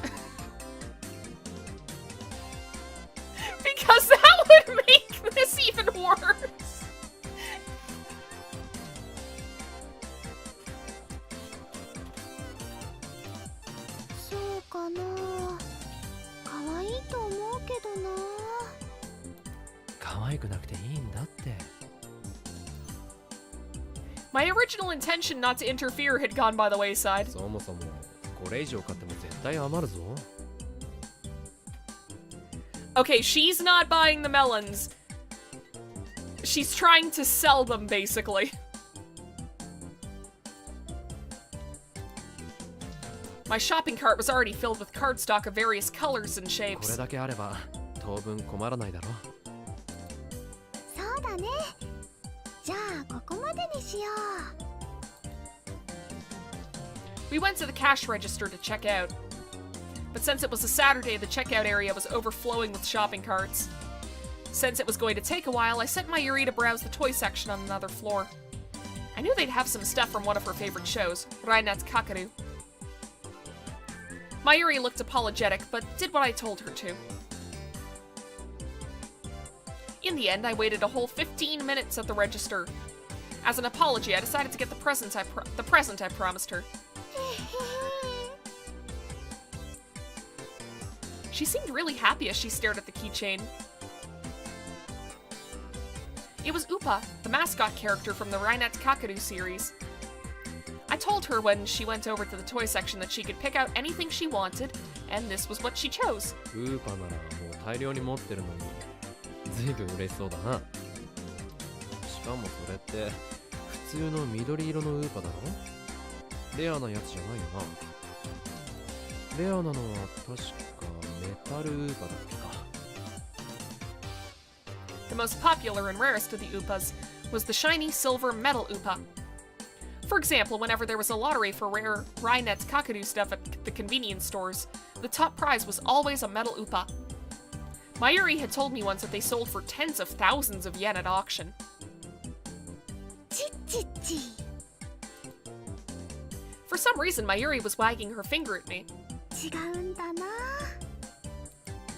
Because that would make this even worse. そう愛くなくていいんだって。 My original intention not to interfere had gone by the wayside. そもそもこれ以上買っても絶対余るぞ。 Okay, she's not buying the melons. She's trying to sell them, basically. My shopping cart was already filled with cardstock of various colors and これ shapes. だけあれば当分困らないだろ。そうだね。じゃあここまでにしよう。 We went to the cash register to check out. But since it was a Saturday, the checkout area was overflowing with shopping carts. Since it was going to take a while, I sent Mayuri to browse the toy section on another floor. I knew they'd have some stuff from one of her favorite shows, Rainet's Kakaru. Mayuri looked apologetic, but did what I told her to. In the end, I waited a whole 15 minutes at the register. As an apology, I decided to get the present I promised her. She seemed really happy as she stared at the keychain. It was Upa, the mascot character from the Rainet's Kakaru series. I told her when she went over to the toy section that she could pick out anything she wanted, and this was what she chose. ウーパならもう大量に持ってるのにずいぶん嬉しそうだな。しかもそれって普通の緑色のウーパだろ。レアなやつじゃないよな。レアなのは確かメタルウーパだっけか。 The most popular and rarest of the Upas was the shiny silver metal Upa. For example, whenever there was a lottery for rare Rainet's Kakaru stuff at the convenience stores, the top prize was always a metal Upa. Mayuri had told me once that they sold for tens of thousands of yen at auction. チッチッチ。 For some reason, Mayuri was wagging her finger at me. 違うんだな。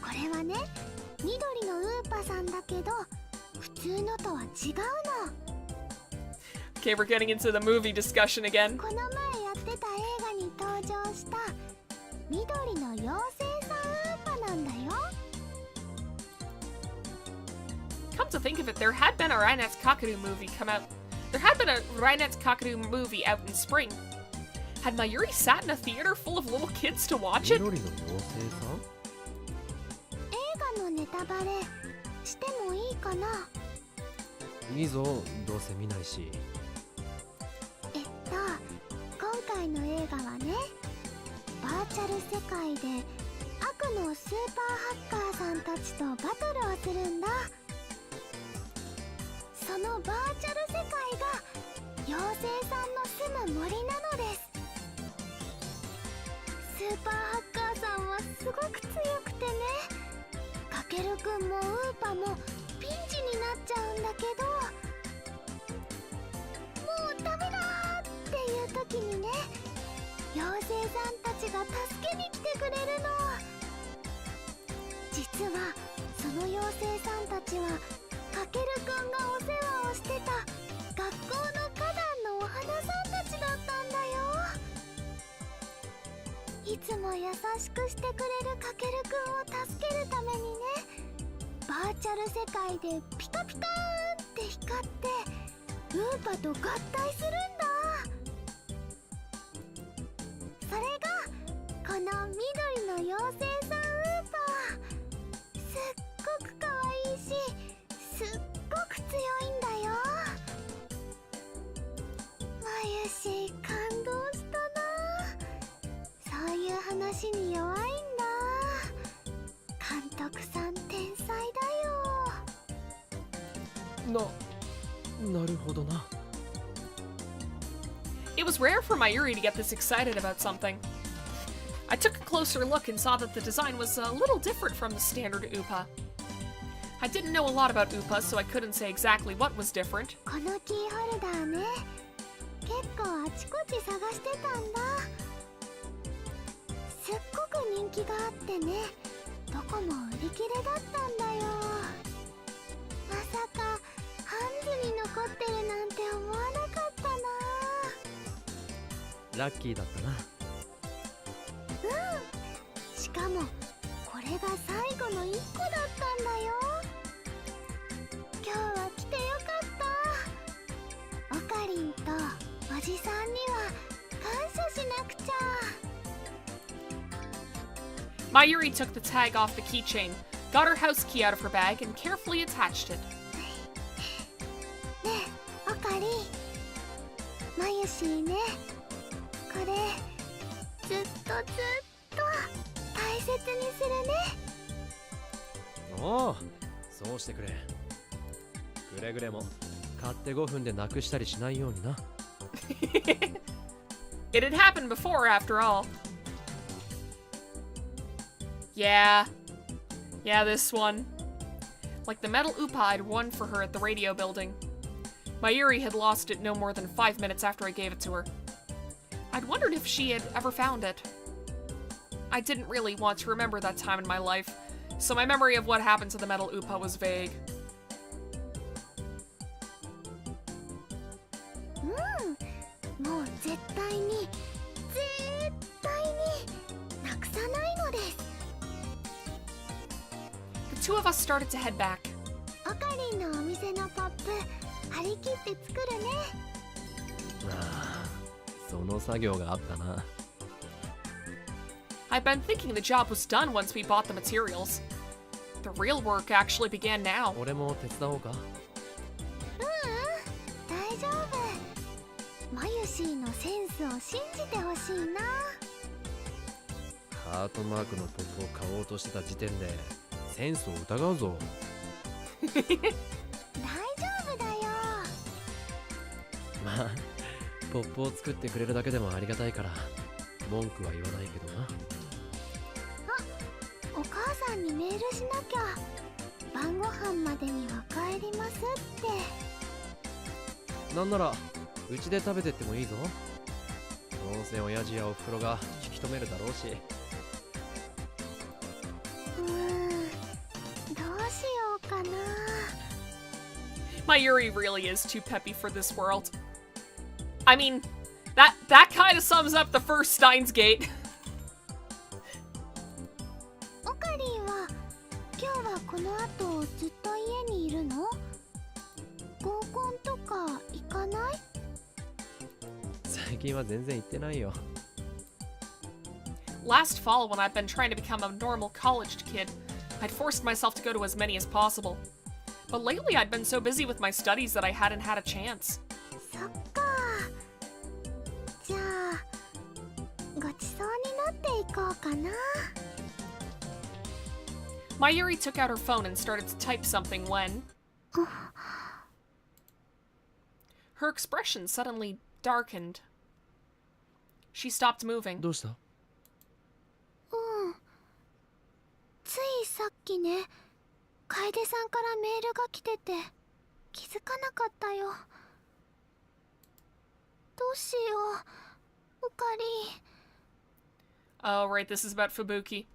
これはね、緑のウーパさんだけど、普通のとは違うの。 Okay, we're getting into the movie discussion again. この前やってた映画に登場した緑の妖精さんウーパなんだよ。 Come to think of it, there had been a Rainet's Kakaru movie come out. There had been a Rainet's Kakaru movie out in spring. Had Mayuri sat in a theater full of little kids to watch it? 緑の妖精さん？映画のネタバレしてもいいかな。いいぞ、どうせ見ないし。今回の映画はね、バーチャル世界で悪のスーパーハッカーさんたちとバトルをするんだ。そのバーチャル世界が妖精さんの住む森なのです。スーパーハッカーさんはすごく強くてね、かけるくんもウーパもピンチになっちゃうんだけど、もうダメだっていう時にね、妖精さんたちが助けに来てくれるの。実はその妖精さんたちはかけるくんがお世話をしてた学校の花壇のお花さんたちだったんだよ。いつも優しくしてくれるかけるくんを助けるためにね、バーチャル世界でピカピカーンって光ってウーパと合体するんだ。それがこの緑の妖精さんウーパ。すっごくかわいいし、すっごく強いんだよ。まゆし感動したな。そういう話に弱いんだ。監督さん天才だよ。なるほどな。 It was rare for Mayuri to get this excited about something. I took a closer look and saw that the design was a little different from the standard Upa. I didn't know a lot about Upas, so I couldn't say exactly what was different. このキーホルダーね、結構あちこち探してたんだ。すっごく人気があってね、どこも売り切れだったんだよ。まさかハンズに残ってるなんて思わなかったな。ラッキーだったな。しかもこれが最後の1個だったんだよ。今日は来てよかった。オカリンとおじさんには感謝しなくちゃ。 Mayuri took the tag off the keychain, got her house key out of her bag, and carefully attached it. ねえオカリン、マユシーね、これずっと大切にするね。おお、そうしてくれ。くれぐれも買って5分でなくしたりしないようにな。It had happened before, after all. Yeah, this one. Like the metal Upa I'd won for her at the radio building. Mayuri had lost it no more than 5 minutes after I gave it to her. I'd wondered if she had ever found it. I didn't really want to remember that time in my life, so my memory of what happened to the metal Upa was vague. もう絶対になくさないのです。 The two of us started to head back. オカリンのお店のポップ張り切って作るね。ああ、その作業があったな。I'd been thinking the job was done once we bought the materials. The real work actually began now. 俺も手伝おうか。大丈夫。マユシーのセンスを信じてほしいな。ハートマークのポップを買おうとしてた時点でセンスを疑うぞ。大丈夫だよ。まあ、ポップを作ってくれるだけでもありがたいから文句は言わないけどな。お母さんにメールしなきゃ。晩ご飯までには帰りますって。なんならうちで食べてってもいいぞ。どうせ親父やおふくろが引き止めるだろうし。どうしようかな。 Mayuri really is too peppy for this world. I mean, that kind of sums up the first Steins Gate. オカリンは今日はこの後ずっと家にいるの？合コンとか行かない？最近は全然行ってないよ。Last fall, when I'd been trying to become a normal college kid, I'd forced myself to go to as many as possible. But lately I'd been so busy with my studies that I hadn't had a chance. そっか。じゃあごちそうになっていこうかな。 Mayuri took out her phone and started to type something when her expression suddenly darkened. She stopped moving. どうした？ついさっきね、楓さんからメールが来てて気づかなかったよ。どうしよう、オカリン。 Oh, right, this is about Fubuki.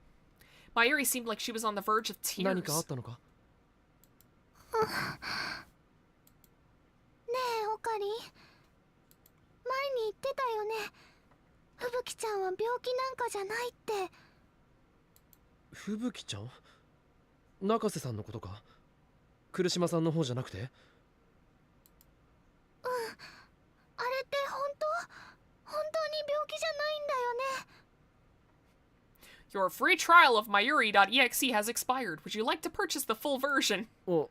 Mayuri seemed like she was on the verge of 何かあっ tears. たのか？ねえオカリン、前に言ってたよね。吹雪ちゃんは病気なんかじゃないって。吹雪ちゃん？中瀬さんのことか？来島さんの方じゃなくて？あれって本当に病気じゃないんだよね。 Your free trial of Mayuri.exe has expired. Would you like to purchase the full version? お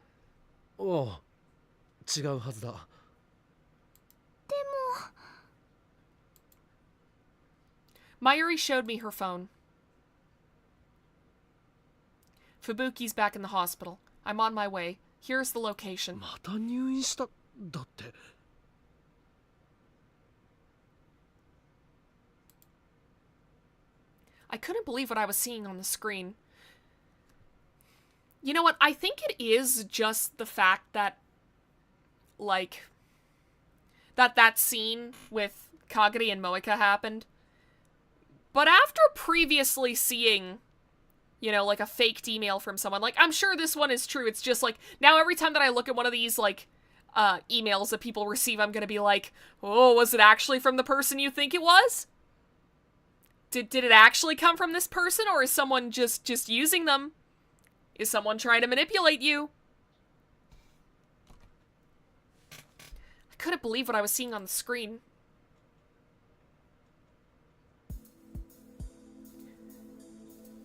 う、違うはずだ。でも Mayuri showed me her phone. Fubuki's back in the hospital. I'm on my way. Here's the location. また入院しただって。I couldn't believe what I was seeing on the screen. You know what? I think it is just the fact that, like, that scene with Kagari and Moeka happened. But after previously seeing, you know, like a faked email from someone, like, I'm sure this one is true. It's just like, now every time that I look at one of these, like, emails that people receive, I'm gonna be like, oh, was it actually from the person you think it was? Did it actually come from this person, or is someone just using them? Is someone trying to manipulate you? couldn't believe what I was seeing on the screen.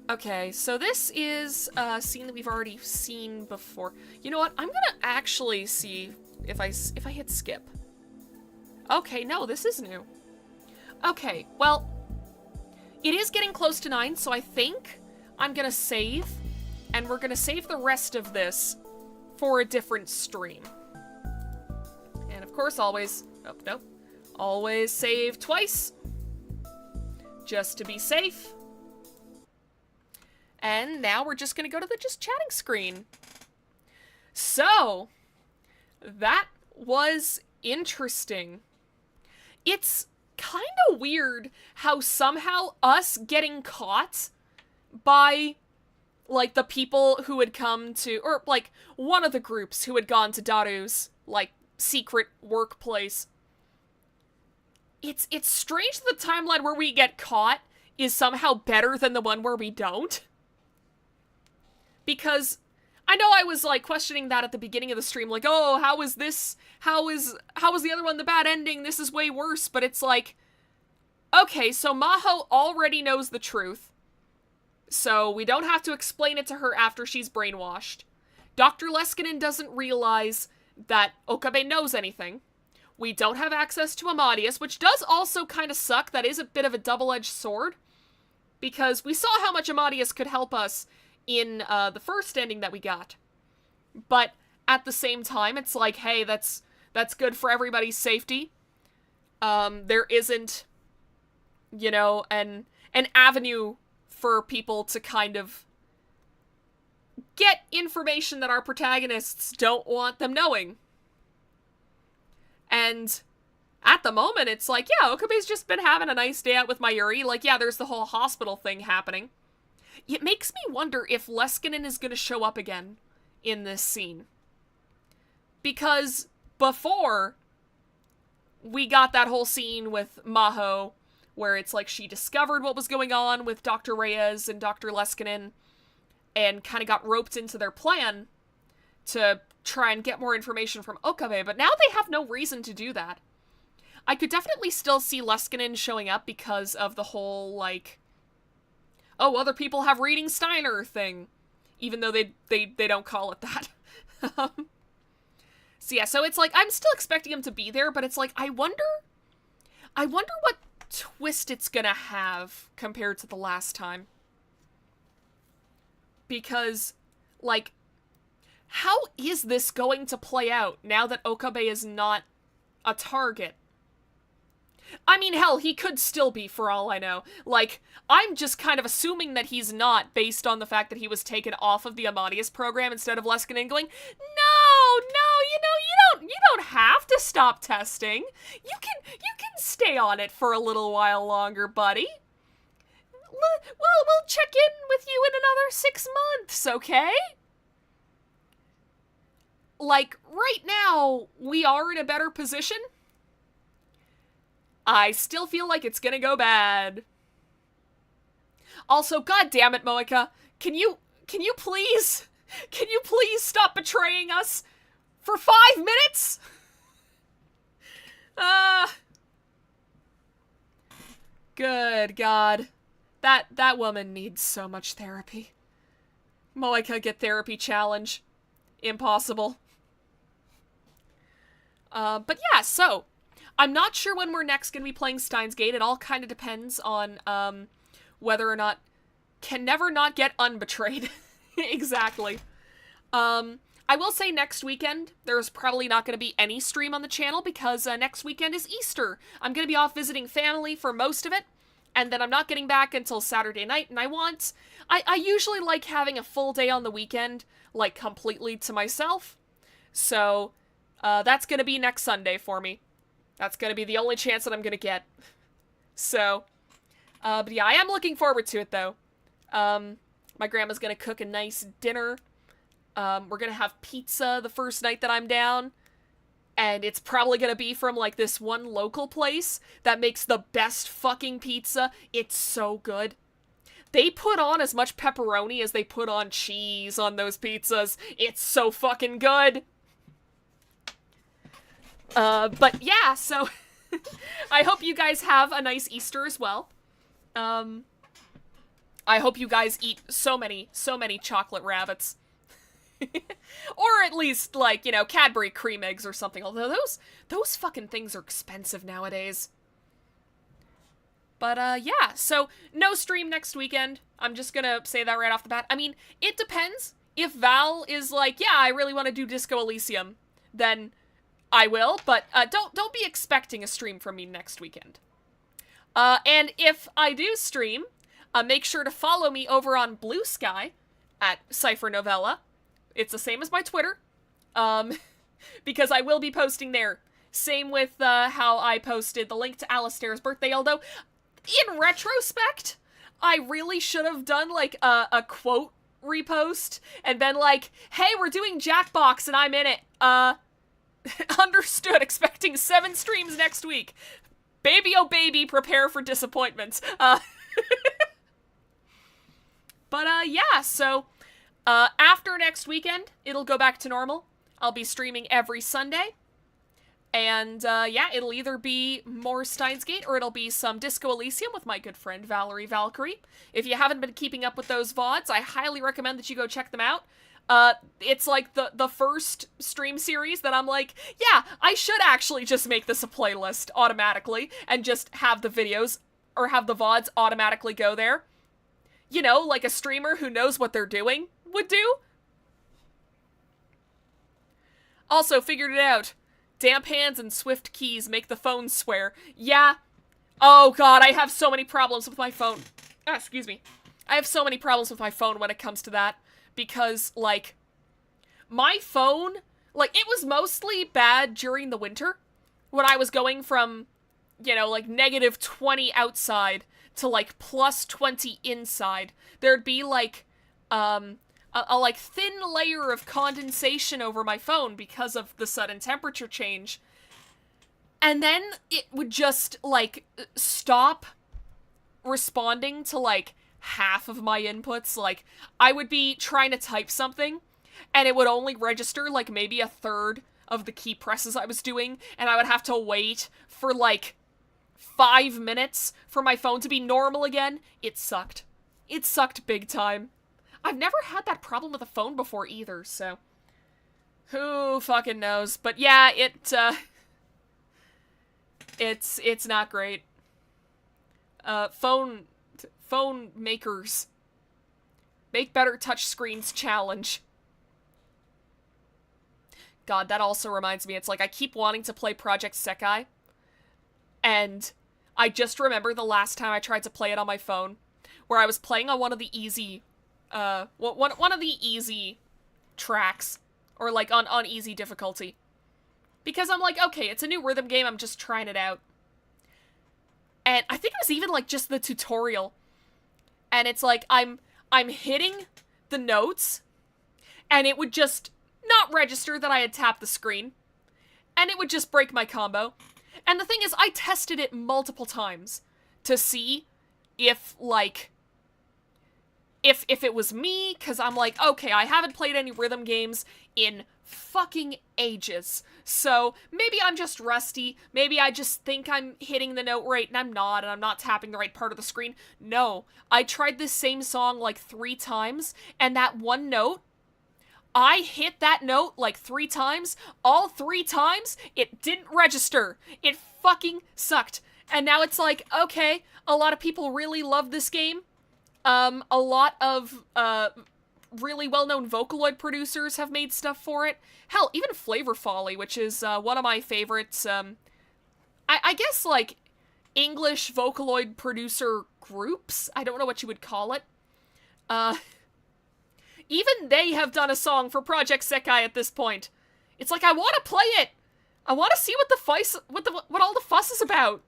Okay, so this is a scene that we've already seen before. You know what? I'm gonna actually see if I hit skip. Okay, no, this is new. Okay, well, it is getting close to 9, so I think I'm gonna save, and we're gonna save the rest of this for a different stream. And of course, always, oh, no, always save twice, just to be safe. And now we're just gonna go to the just chatting screen. So, that was interesting. It's kind of weird how somehow us getting caught by, like, the people who had come to, or, like, one of the groups who had gone to Daru's, like, secret workplace. It's strange that the timeline where we get caught is somehow better than the one where we don't. Because I know I was, like, questioning that at the beginning of the stream, like, oh, how is this, how is the other one the bad ending, this is way worse, but it's like, okay, so Maho already knows the truth, so we don't have to explain it to her after she's brainwashed. Dr. Leskinen doesn't realize that Okabe knows anything. We don't have access to Amadeus, which does also kind of suck. That is a bit of a double-edged sword, because we saw how much Amadeus could help us in the first ending that we got. But at the same time, it's like, hey, that's good for everybody's safety. There isn't, you know, an avenue for people to kind of get information that our protagonists don't want them knowing. And at the moment, it's like, yeah, Okabe's just been having a nice day out with Mayuri. Like, yeah, there's the whole hospital thing happening. It makes me wonder if Leskinen is going to show up again in this scene. Because before, we got that whole scene with Maho, where it's like she discovered what was going on with Dr. Reyes and Dr. Leskinen, and kind of got roped into their plan to try and get more information from Okabe, but now they have no reason to do that. I could definitely still see Leskinen showing up because of the whole, like, oh, other people have reading Steiner thing, even though they don't call it that. So yeah, so it's like, I'm still expecting him to be there, but it's like, I wonder what twist it's gonna have compared to the last time. Because, like, how is this going to play out now that Okabe is not a target? I mean, hell, he could still be, for all I know. Like, I'm just kind of assuming that he's not, based on the fact that he was taken off of the Amadeus program instead of Leskinen going, no, you don't have to stop testing. You can stay on it for a little while longer, buddy. We'll check in with you in another 6 months, okay? Like, right now, we are in a better position. I still feel like it's gonna go bad. Also, god damn it, Moeka, can you please stop betraying us for 5 minutes? Good God. That woman needs so much therapy. Moeka get therapy challenge. Impossible. But yeah, so I'm not sure when we're next going to be playing Steins Gate. It all kind of depends on whether or not can never not get unbetrayed. Exactly. I will say next weekend, there's probably not going to be any stream on the channel because next weekend is Easter. I'm going to be off visiting family for most of it, and then I'm not getting back until Saturday night, and I usually like having a full day on the weekend, like, completely to myself. So, that's going to be next Sunday for me. That's going to be the only chance that I'm going to get. So, but yeah, I am looking forward to it, though. My grandma's going to cook a nice dinner. We're going to have pizza the first night that I'm down. And it's probably going to be from, like, this one local place that makes the best fucking pizza. It's so good. They put on as much pepperoni as they put on cheese on those pizzas. It's so fucking good. But yeah, so I hope you guys have a nice Easter as well. I hope you guys eat so many chocolate rabbits. Or at least, like, you know, Cadbury cream eggs or something. Although those fucking things are expensive nowadays. But, yeah, so no stream next weekend. I'm just gonna say that right off the bat. I mean, it depends. If Val is like, yeah, I really want to do Disco Elysium, then I will, but don't be expecting a stream from me next weekend. And if I do stream, make sure to follow me over on Blue Sky at Cipher Novella. It's the same as my Twitter, because I will be posting there. Same with how I posted the link to Alistair's birthday, although, in retrospect, I really should have done, like, a quote repost, and been like, hey, we're doing Jackbox, and I'm in it. Understood, expecting 7 streams next week. Baby oh baby, prepare for disappointments. But, yeah, so, after next weekend, it'll go back to normal. I'll be streaming every Sunday. And, yeah, it'll either be more Steins Gate or it'll be some Disco Elysium with my good friend Valerie Valkyrie. If you haven't been keeping up with those VODs, I highly recommend that you go check them out. It's like the first stream series that I'm like, yeah, I should actually just make this a playlist automatically and just have the videos or have the VODs automatically go there. You know, like a streamer who knows what they're doing would do. Also, figured it out. Damp hands and swift keys make the phone swear. Yeah. Oh god, I have so many problems with my phone. Ah, excuse me. I have so many problems with my phone when it comes to that. Because, like, my phone, like, it was mostly bad during the winter. When I was going from, you know, like, -20 outside to, like, +20 inside. There'd be, like, a like thin layer of condensation over my phone because of the sudden temperature change. And then it would just, like, stop responding to, like, half of my inputs. Like, I would be trying to type something, and it would only register, like, maybe a third of the key presses I was doing, and I would have to wait for, like, 5 minutes for my phone to be normal again. It sucked. It sucked big time. I've never had that problem with a phone before either, so who fucking knows? But yeah, it's not great. Phone makers, make better touchscreens challenge. God, that also reminds me, it's like I keep wanting to play Project Sekai, and I just remember the last time I tried to play it on my phone, where I was playing on one of the easy tracks, or like on easy difficulty. Because I'm like, okay, it's a new rhythm game, I'm just trying it out. And I think it was even like just the tutorial. And it's like, I'm hitting the notes, and it would just not register that I had tapped the screen. And it would just break my combo. And the thing is, I tested it multiple times to see if, like, if it was me, because I'm like, okay, I haven't played any rhythm games in fucking ages. So maybe I'm just rusty. Maybe I just think I'm hitting the note right and I'm not tapping the right part of the screen. No, I tried this same song like 3 times, and that one note, I hit that note like 3 times. All 3 times, it didn't register. It fucking sucked. And now it's like, okay, a lot of people really love this game. A lot of, really well-known Vocaloid producers have made stuff for it. Hell, even Flavor Folly, which is, one of my favorites, I guess, like, English Vocaloid producer groups? I don't know what you would call it. Even they have done a song for Project Sekai at this point. It's like, I want to play it! I want to see what all the fuss is about.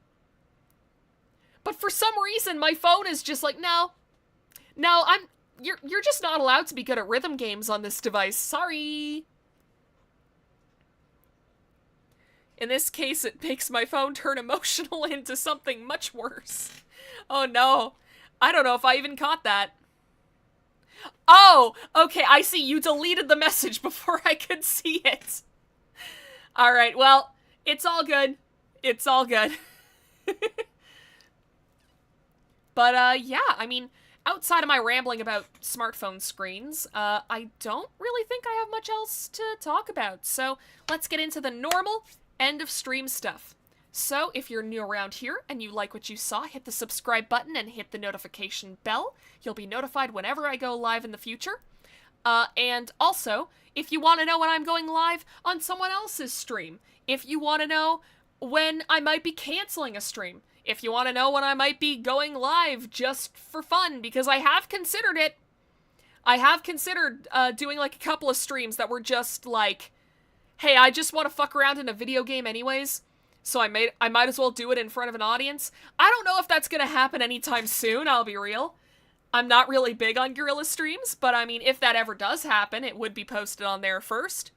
But for some reason, my phone is just like, no, you're just not allowed to be good at rhythm games on this device. Sorry. In this case, it makes my phone turn emotional into something much worse. Oh no. I don't know if I even caught that. Oh, okay, I see. You deleted the message before I could see it. Alright, well, It's all good. It's all good. But, yeah, I mean, outside of my rambling about smartphone screens, I don't really think I have much else to talk about. So let's get into the normal end of stream stuff. So if you're new around here and you like what you saw, hit the subscribe button and hit the notification bell. You'll be notified whenever I go live in the future. And also, if you want to know when I'm going live on someone else's stream, if you want to know when I might be canceling a stream, if you want to know when I might be going live just for fun, because I have considered it. I have considered doing like a couple of streams that were just like, hey, I just want to fuck around in a video game anyways, so I might as well do it in front of an audience. I don't know if that's gonna happen anytime soon, I'll be real. I'm not really big on guerrilla streams, but I mean, if that ever does happen, it would be posted on there first.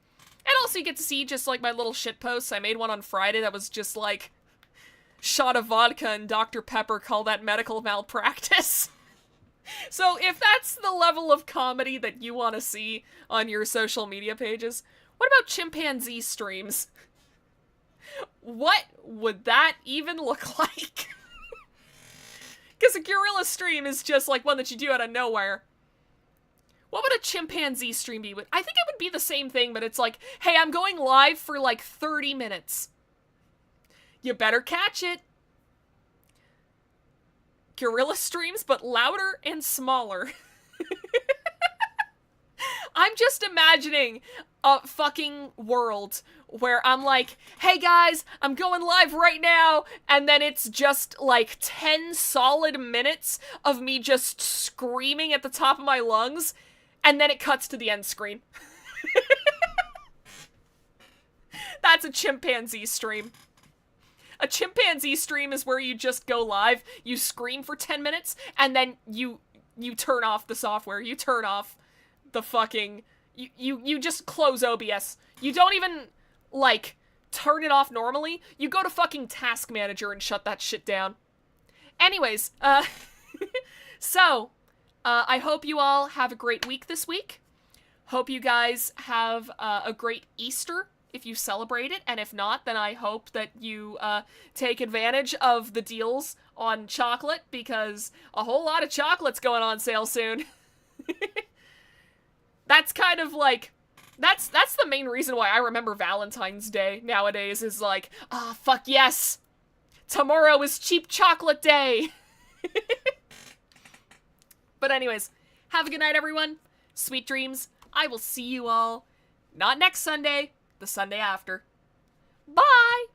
And also you get to see just like my little shit posts. I made one on Friday that was just like, shot of vodka and Dr. Pepper, call that medical malpractice. So if that's the level of comedy that you want to see on your social media pages, what about chimpanzee streams? What would that even look like? Because a gorilla stream is just like one that you do out of nowhere. What would a chimpanzee stream be? I think it would be the same thing, but it's like, hey, I'm going live for like 30 minutes. You better catch it. Gorilla streams, but louder and smaller. I'm just imagining a fucking world where I'm like, hey guys, I'm going live right now, and then it's just like 10 solid minutes of me just screaming at the top of my lungs, and then it cuts to the end screen. That's a chimpanzee stream. A chimpanzee stream is where you just go live, you scream for 10 minutes, and then you turn off the software, you turn off the fucking... You just close OBS. You don't even, like, turn it off normally. You go to fucking Task Manager and shut that shit down. Anyways, so, I hope you all have a great week this week. Hope you guys have a great Easter if you celebrate it, and if not, then I hope that you take advantage of the deals on chocolate, because a whole lot of chocolate's going on sale soon. That's kind of like, that's the main reason why I remember Valentine's Day nowadays, is like, ah, fuck yes! Tomorrow is cheap chocolate day! But anyways, have a good night, everyone. Sweet dreams. I will see you all, not next Sunday, the Sunday after. Bye!